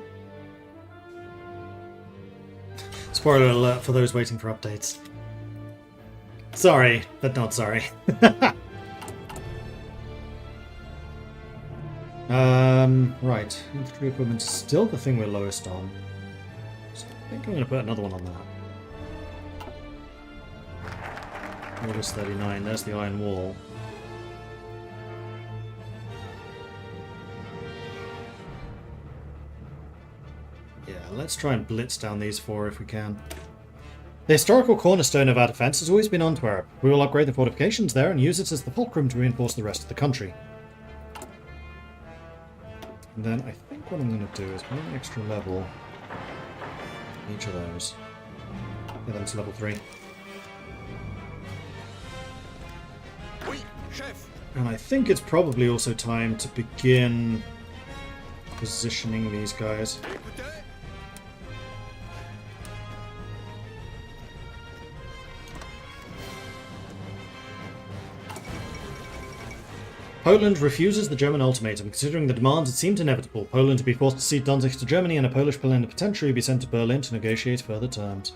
Spoiler alert for those waiting for updates. Sorry, but not sorry. Right. Infantry equipment is still the thing we're lowest on. So I think I'm going to put another one on that. August 39, there's the Iron Wall. Yeah, let's try and blitz down these 4 if we can. The historical cornerstone of our defense has always been Antwerp. We will upgrade the fortifications there and use it as the fulcrum to reinforce the rest of the country. And then I think what I'm going to do is put an extra level in each of those. Get them to level 3. And I think it's probably also time to begin positioning these guys. Poland refuses the German ultimatum. Considering the demands, it seemed inevitable. Poland to be forced to cede Danzig to Germany and a Polish plenipotentiary be sent to Berlin to negotiate further terms.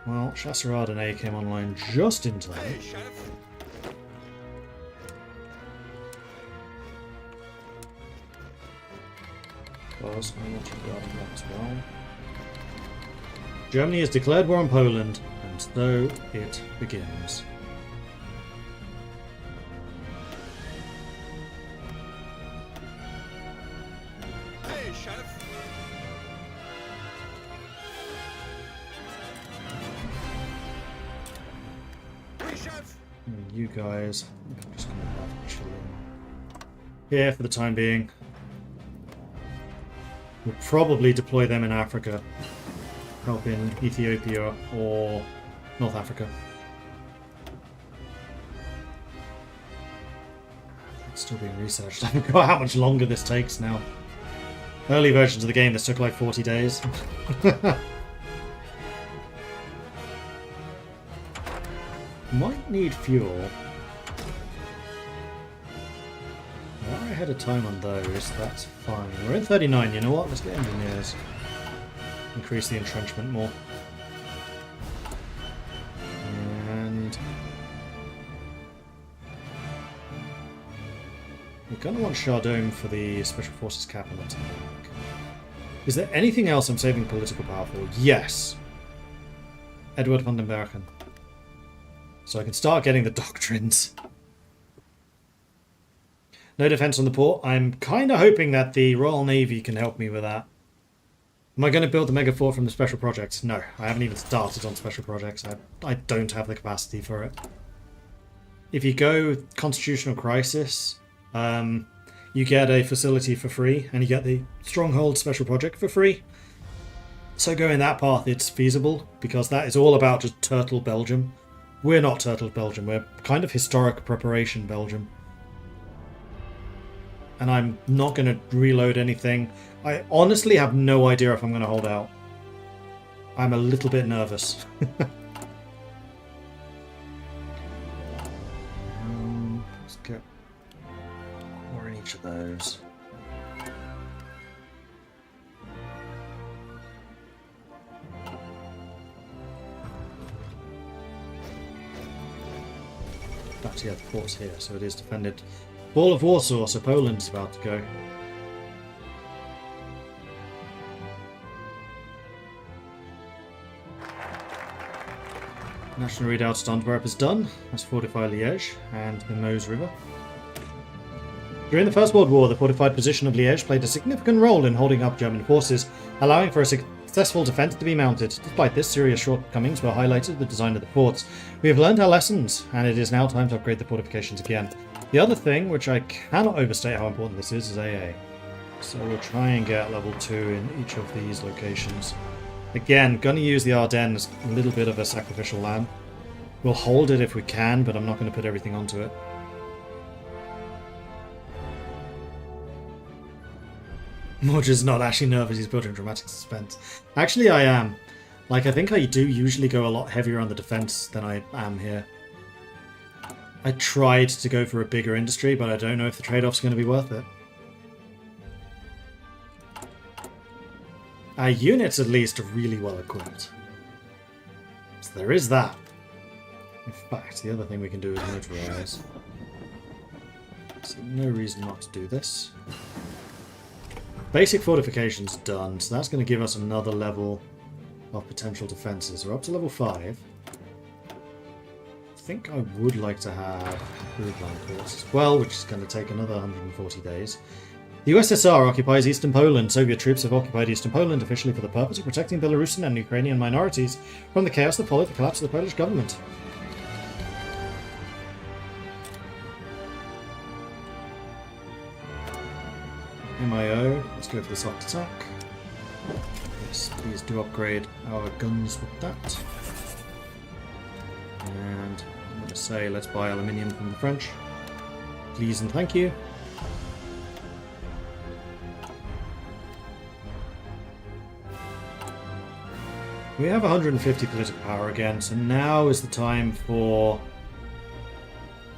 Well, Chasserard and A came online just in time. Because I want to guard that as well. Germany has declared war on Poland, and so it begins. And you guys, I think I'm just going to have chilling here for the time being. We'll probably deploy them in Africa, help in Ethiopia or North Africa. Still being researched. I forgot how much longer this takes now. Early versions of the game, this took like 40 days. Might need fuel. We are ahead of time on those, that's fine. We're in 39, you know what? Let's get engineers. Increase the entrenchment more. And we're going to want Chardome for the Special Forces cap on the tank. Is there anything else I'm saving political power for? Yes. Edward van den Bergen. So I can start getting the doctrines. No defense on the port. I'm kind of hoping that the Royal Navy can help me with that. Am I going to build the mega fort from the special projects? No, I haven't even started on special projects. I don't have the capacity for it. If you go Constitutional Crisis, you get a facility for free, and you get the Stronghold special project for free. So going that path, it's feasible, because that is all about just Turtle Belgium. We're not Turtle Belgium, we're kind of Historic Preparation Belgium. And I'm not going to reload anything. I honestly have no idea if I'm going to hold out. I'm a little bit nervous. Let's get more in each of those. Actually, the force here, so it is defended. Ball of Warsaw, so Poland's about to go. National Redoubt at Antwerp is done. Let's fortify Liège and the Meuse River. During the First World War, the fortified position of Liège played a significant role in holding up German forces, allowing for a successful defence to be mounted. Despite this, serious shortcomings were highlighted in the design of the forts. We have learned our lessons, and it is now time to upgrade the fortifications again. The other thing, which I cannot overstate how important this is AA. So we'll try and get level 2 in each of these locations. Again, gonna use the Ardennes as a little bit of a sacrificial lamb. We'll hold it if we can, but I'm not going to put everything onto it. Morge is not actually nervous, he's building dramatic suspense. Actually, I am. Like, I think I do usually go a lot heavier on the defense than I am here. I tried to go for a bigger industry, but I don't know if the trade-off's going to be worth it. Our units, at least, are really well equipped. So there is that. In fact, the other thing we can do is motorize. So no reason not to do this. Basic fortification's done, so that's going to give us another level of potential defenses. We're up to level 5. I think I would like to have Broodland ports as well, which is going to take another 140 days. The USSR occupies Eastern Poland. Soviet troops have occupied Eastern Poland officially for the purpose of protecting Belarusian and Ukrainian minorities from the chaos that followed the collapse of the Polish government. MIO, let's go for the soft attack. Yes, please do upgrade our guns with that. And I'm going to say let's buy aluminium from the French. Please and thank you. We have 150 political power again, so now is the time for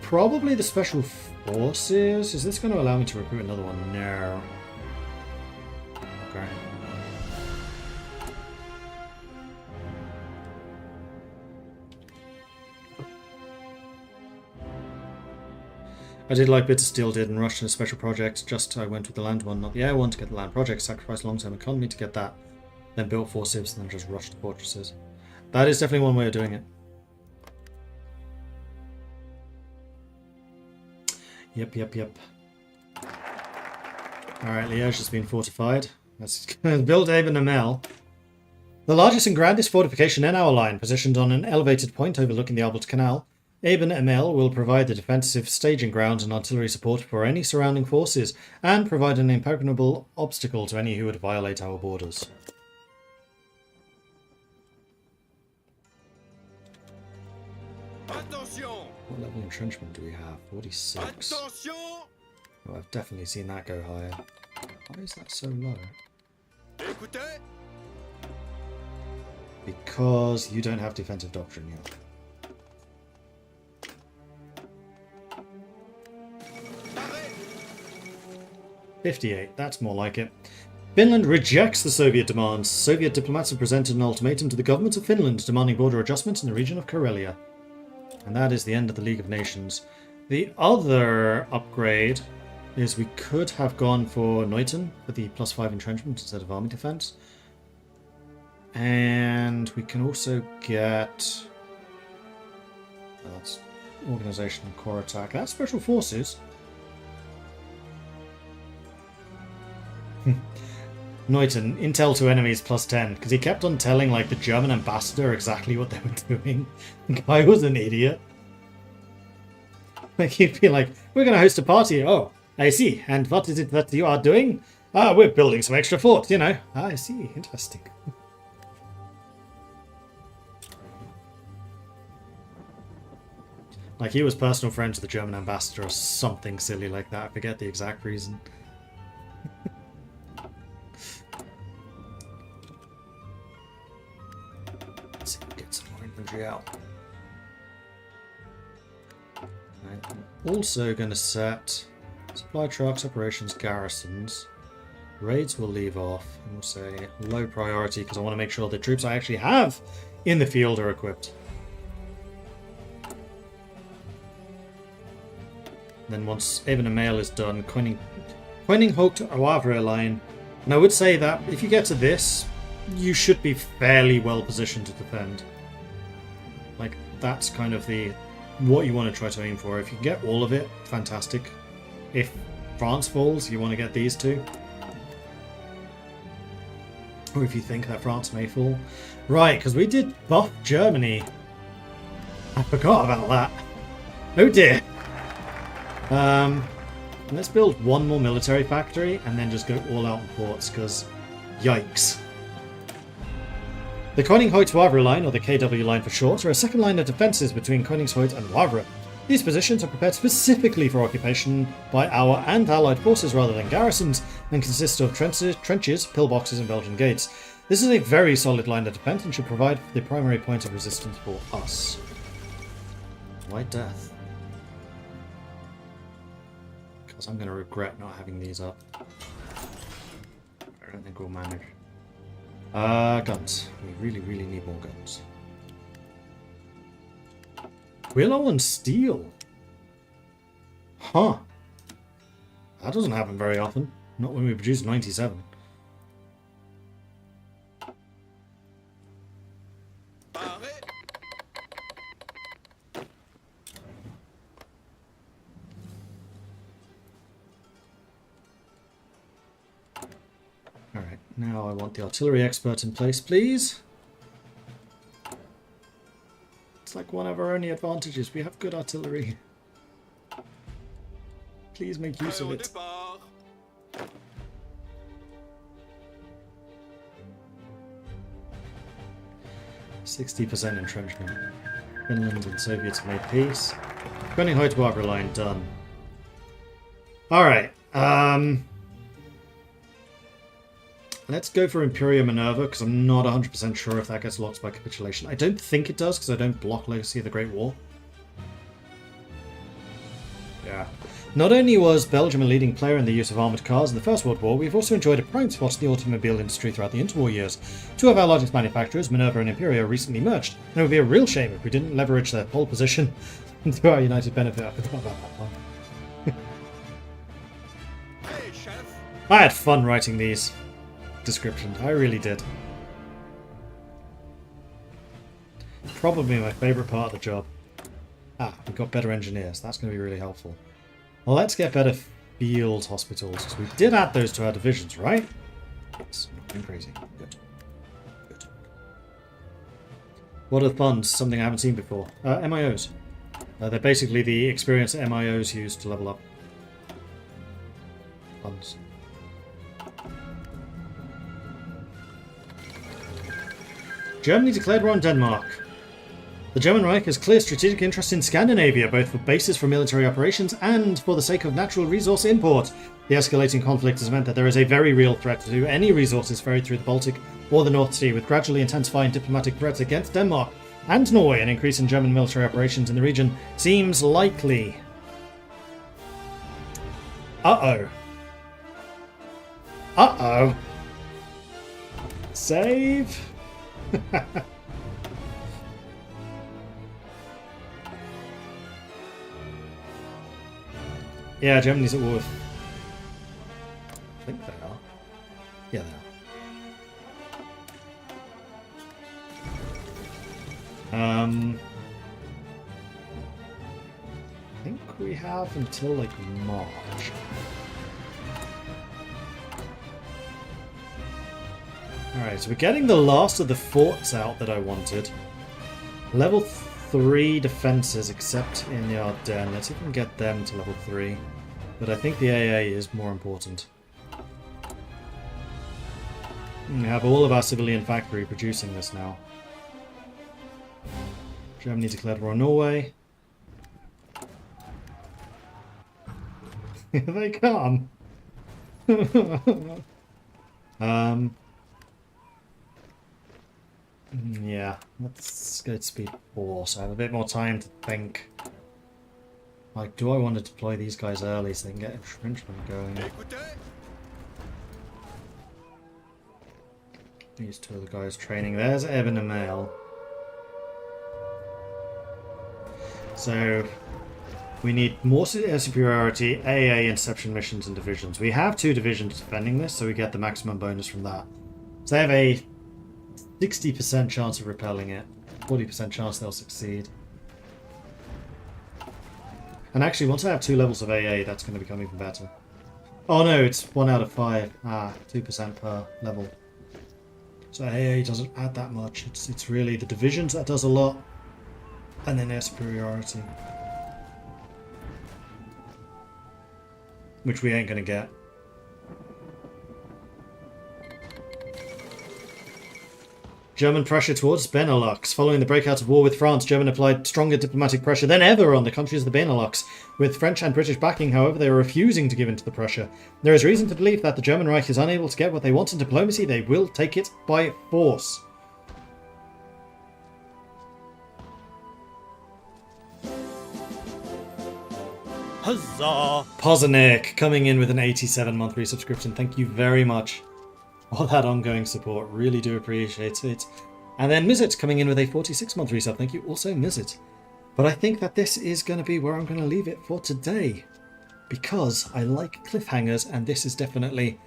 probably the special forces. Is this going to allow me to recruit another one? No. Okay. I did like Bits of Steel did and rushed into special projects. Just I went with the land one, not the air one, to get the land project. Sacrificed long-term economy to get that. Then built 4 civs and then just rushed the fortresses. That is definitely one way of doing it. Yep. Alright, Liège has been fortified. Let's build Eben Amel. The largest and grandest fortification in our line, positioned on an elevated point overlooking the Albert Canal, Eben Amel will provide the defensive staging ground and artillery support for any surrounding forces, and provide an impregnable obstacle to any who would violate our borders. What level entrenchment do we have? 46. Oh, I've definitely seen that go higher. Why is that so low? Écoutez. Because you don't have defensive doctrine yet. 58, that's more like it. Finland rejects the Soviet demands. Soviet diplomats have presented an ultimatum to the government of Finland demanding border adjustments in the region of Karelia. And that is the end of the League of Nations. The other upgrade is we could have gone for Neuten for the +5 entrenchment instead of army defense. And we can also get... that's organization and core attack. That's special forces. Neuten, intel to enemies +10, because he kept on telling like the German ambassador exactly what they were doing. The guy was an idiot. Like he'd be like, "We're going to host a party." "Oh, I see. And what is it that you are doing?" "Ah, we're building some extra forts, you know." "Ah, I see. Interesting." Like he was personal friends with the German ambassador or something silly like that. I forget the exact reason. Let's see if we get some more infantry out. Right, I'm also going to set supply trucks, operations, garrisons. Raids will leave off, and we'll say low priority because I want to make sure the troops I actually have in the field are equipped. Then once Avon and Mail is done, Koning Hook to Awavre line. And I would say that if you get to this, you should be fairly well positioned to defend. Like, that's kind of what you want to try to aim for. If you can get all of it, fantastic. If France falls, you want to get these two. Or if you think that France may fall. Right, because we did buff Germany. I forgot about that. Oh dear. Let's build one more military factory and then just go all out on ports, because yikes. The Koningshoit-Wavre line, or the KW line for short, are a second line of defences between Koningshoit and Wavre. These positions are prepared specifically for occupation by our and allied forces rather than garrisons, and consist of trenches, pillboxes and Belgian gates. This is a very solid line of defence and should provide the primary point of resistance for us. White Death. I'm going to regret not having these up. I don't think we'll manage. Guns. We really, really need more guns. Willow and steel. Huh. That doesn't happen very often. Not when we produce 97. Now I want the artillery expert in place, please. It's like one of our only advantages. We have good artillery. Please make use of it. 60% entrenchment. Finland and Soviets have made peace. Koningshoit-Wavre line done. Alright, let's go for Imperial Minerva, because I'm not 100% sure if that gets locked by capitulation. I don't think it does, because I don't block Legacy of the Great War. Yeah. Not only was Belgium a leading player in the use of armoured cars in the First World War, we've also enjoyed a prime spot in the automobile industry throughout the interwar years. Two of our largest manufacturers, Minerva and Imperial, recently merged, and it would be a real shame if we didn't leverage their pole position to our united benefit. I forgot about that one. Hey, chef. I had fun writing these descriptions. I really did. Probably my favourite part of the job. Ah, we've got better engineers. That's going to be really helpful. Well, let's get better field hospitals, because we did add those to our divisions, right? Yes, not going crazy. Good. Good. What are the funds? Something I haven't seen before. MIOs. They're basically the experience that MIOs use to level up. Funds. Germany declared war on Denmark. The German Reich has clear strategic interest in Scandinavia, both for bases for military operations and for the sake of natural resource import. The escalating conflict has meant that there is a very real threat to any resources ferried through the Baltic or the North Sea, with gradually intensifying diplomatic threats against Denmark and Norway. An increase in German military operations in the region seems likely. Uh-oh. Uh-oh. Save. Yeah, Germany's at war with... I think they are. Yeah, they are. I think we have until, like, March. Alright, so we're getting the last of the forts out that I wanted. Level 3 defenses, except in the Ardennes. Let's see if we can get them to level 3. But I think the AA is more important. We have all of our civilian factory producing this now. Germany declared war on Norway. Here they come! Yeah, let's go to speed 4, so I have a bit more time to think. Like, do I want to deploy these guys early so they can get entrenchment going? Écoutez. These two are the guys training. There's Evan and Mail. So, we need more air superiority, AA, interception missions, and divisions. We have 2 divisions defending this, so we get the maximum bonus from that. So they have a 60% chance of repelling it, 40% chance they'll succeed. And actually, once I have 2 levels of AA, that's going to become even better. Oh no, it's 1 out of 5. 2% per level. So AA doesn't add that much. It's really the divisions that does a lot, and then air superiority, which we ain't going to get. German pressure towards Benelux. Following the breakout of war with France, Germany applied stronger diplomatic pressure than ever on the countries of the Benelux. With French and British backing, however, they are refusing to give in to the pressure. There is reason to believe that the German Reich is unable to get what they want in diplomacy. They will take it by force. Huzzah! Pozanik coming in with an 87-month resubscription. Thank you very much. All that ongoing support, really do appreciate it. And then Mizit coming in with a 46-month resub. Thank you also, Mizit. But I think that this is going to be where I'm going to leave it for today, because I like cliffhangers, and this is definitely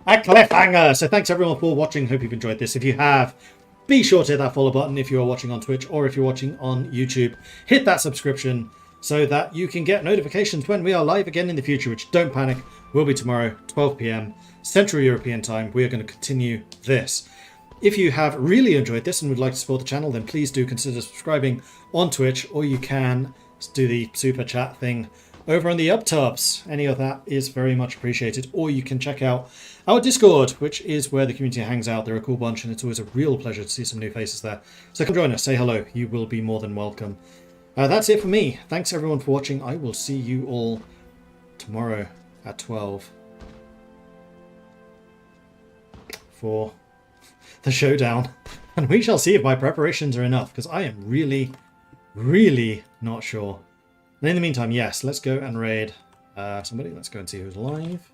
a cliffhanger. So thanks everyone for watching. Hope you've enjoyed this. If you have, be sure to hit that follow button if you are watching on Twitch, or if you're watching on YouTube. Hit that subscription so that you can get notifications when we are live again in the future, which, don't panic, will be tomorrow, 12 PM. Central European time. We are going to continue this. If you have really enjoyed this and would like to support the channel, then please do consider subscribing on Twitch, or you can do the super chat thing over on the uptubs. Any of that is very much appreciated. Or you can check out our Discord, which is where the community hangs out. They're a cool bunch, and it's always a real pleasure to see some new faces there. So come join us, say hello. You will be more than welcome. That's it for me. Thanks everyone for watching. I will see you all tomorrow at 12. For the showdown, and we shall see if my preparations are enough, because I am really, really not sure. And in the meantime, yes, let's go and raid somebody. Let's go and see who's alive.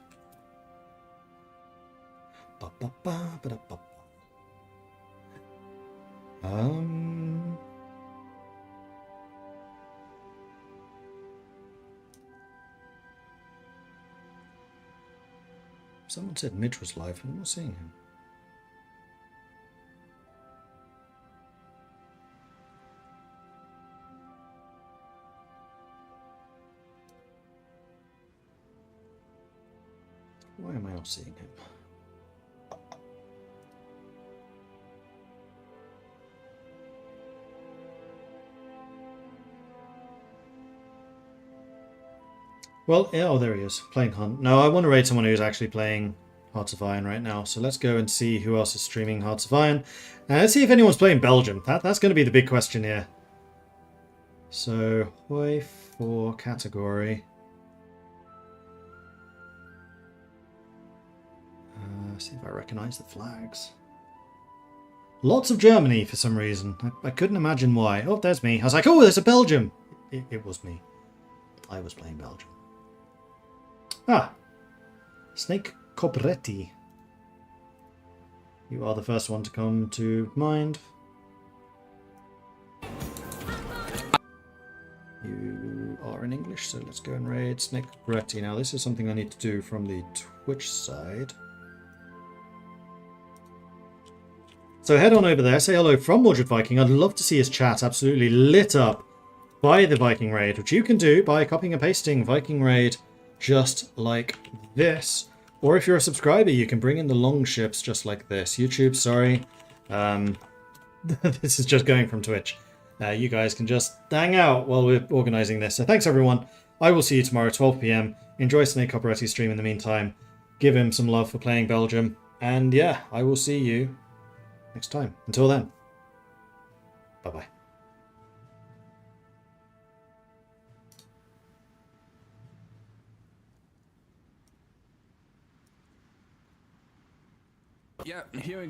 Someone said Midge was live, and I'm not seeing him. Why am I not seeing him? Well, yeah, oh, there he is, playing Hunt. No, I want to raid someone who's actually playing Hearts of Iron right now. So let's go and see who else is streaming Hearts of Iron. And let's see if anyone's playing Belgium. That's going to be the big question here. So, Hoi for category. See if I recognize the flags. Lots of Germany for some reason. I couldn't imagine why. Oh, there's me. I was like, oh, there's a Belgium. It was me. I was playing Belgium. Ah. Snake Cobretti. You are the first one to come to mind. You are in English, so let's go and raid Snake Cobretti. Now, this is something I need to do from the Twitch side. So head on over there, say hello from Mordred Viking. I'd love to see his chat absolutely lit up by the Viking raid, which you can do by copying and pasting Viking raid just like this. Or if you're a subscriber, you can bring in the long ships just like this. YouTube, sorry. This is just going from Twitch. You guys can just hang out while we're organizing this. So thanks, everyone. I will see you tomorrow, 12 p.m. Enjoy Snake Cobretti's stream in the meantime. Give him some love for playing Belgium. And yeah, I will see you next time. Until then, bye-bye. Yeah, here we go.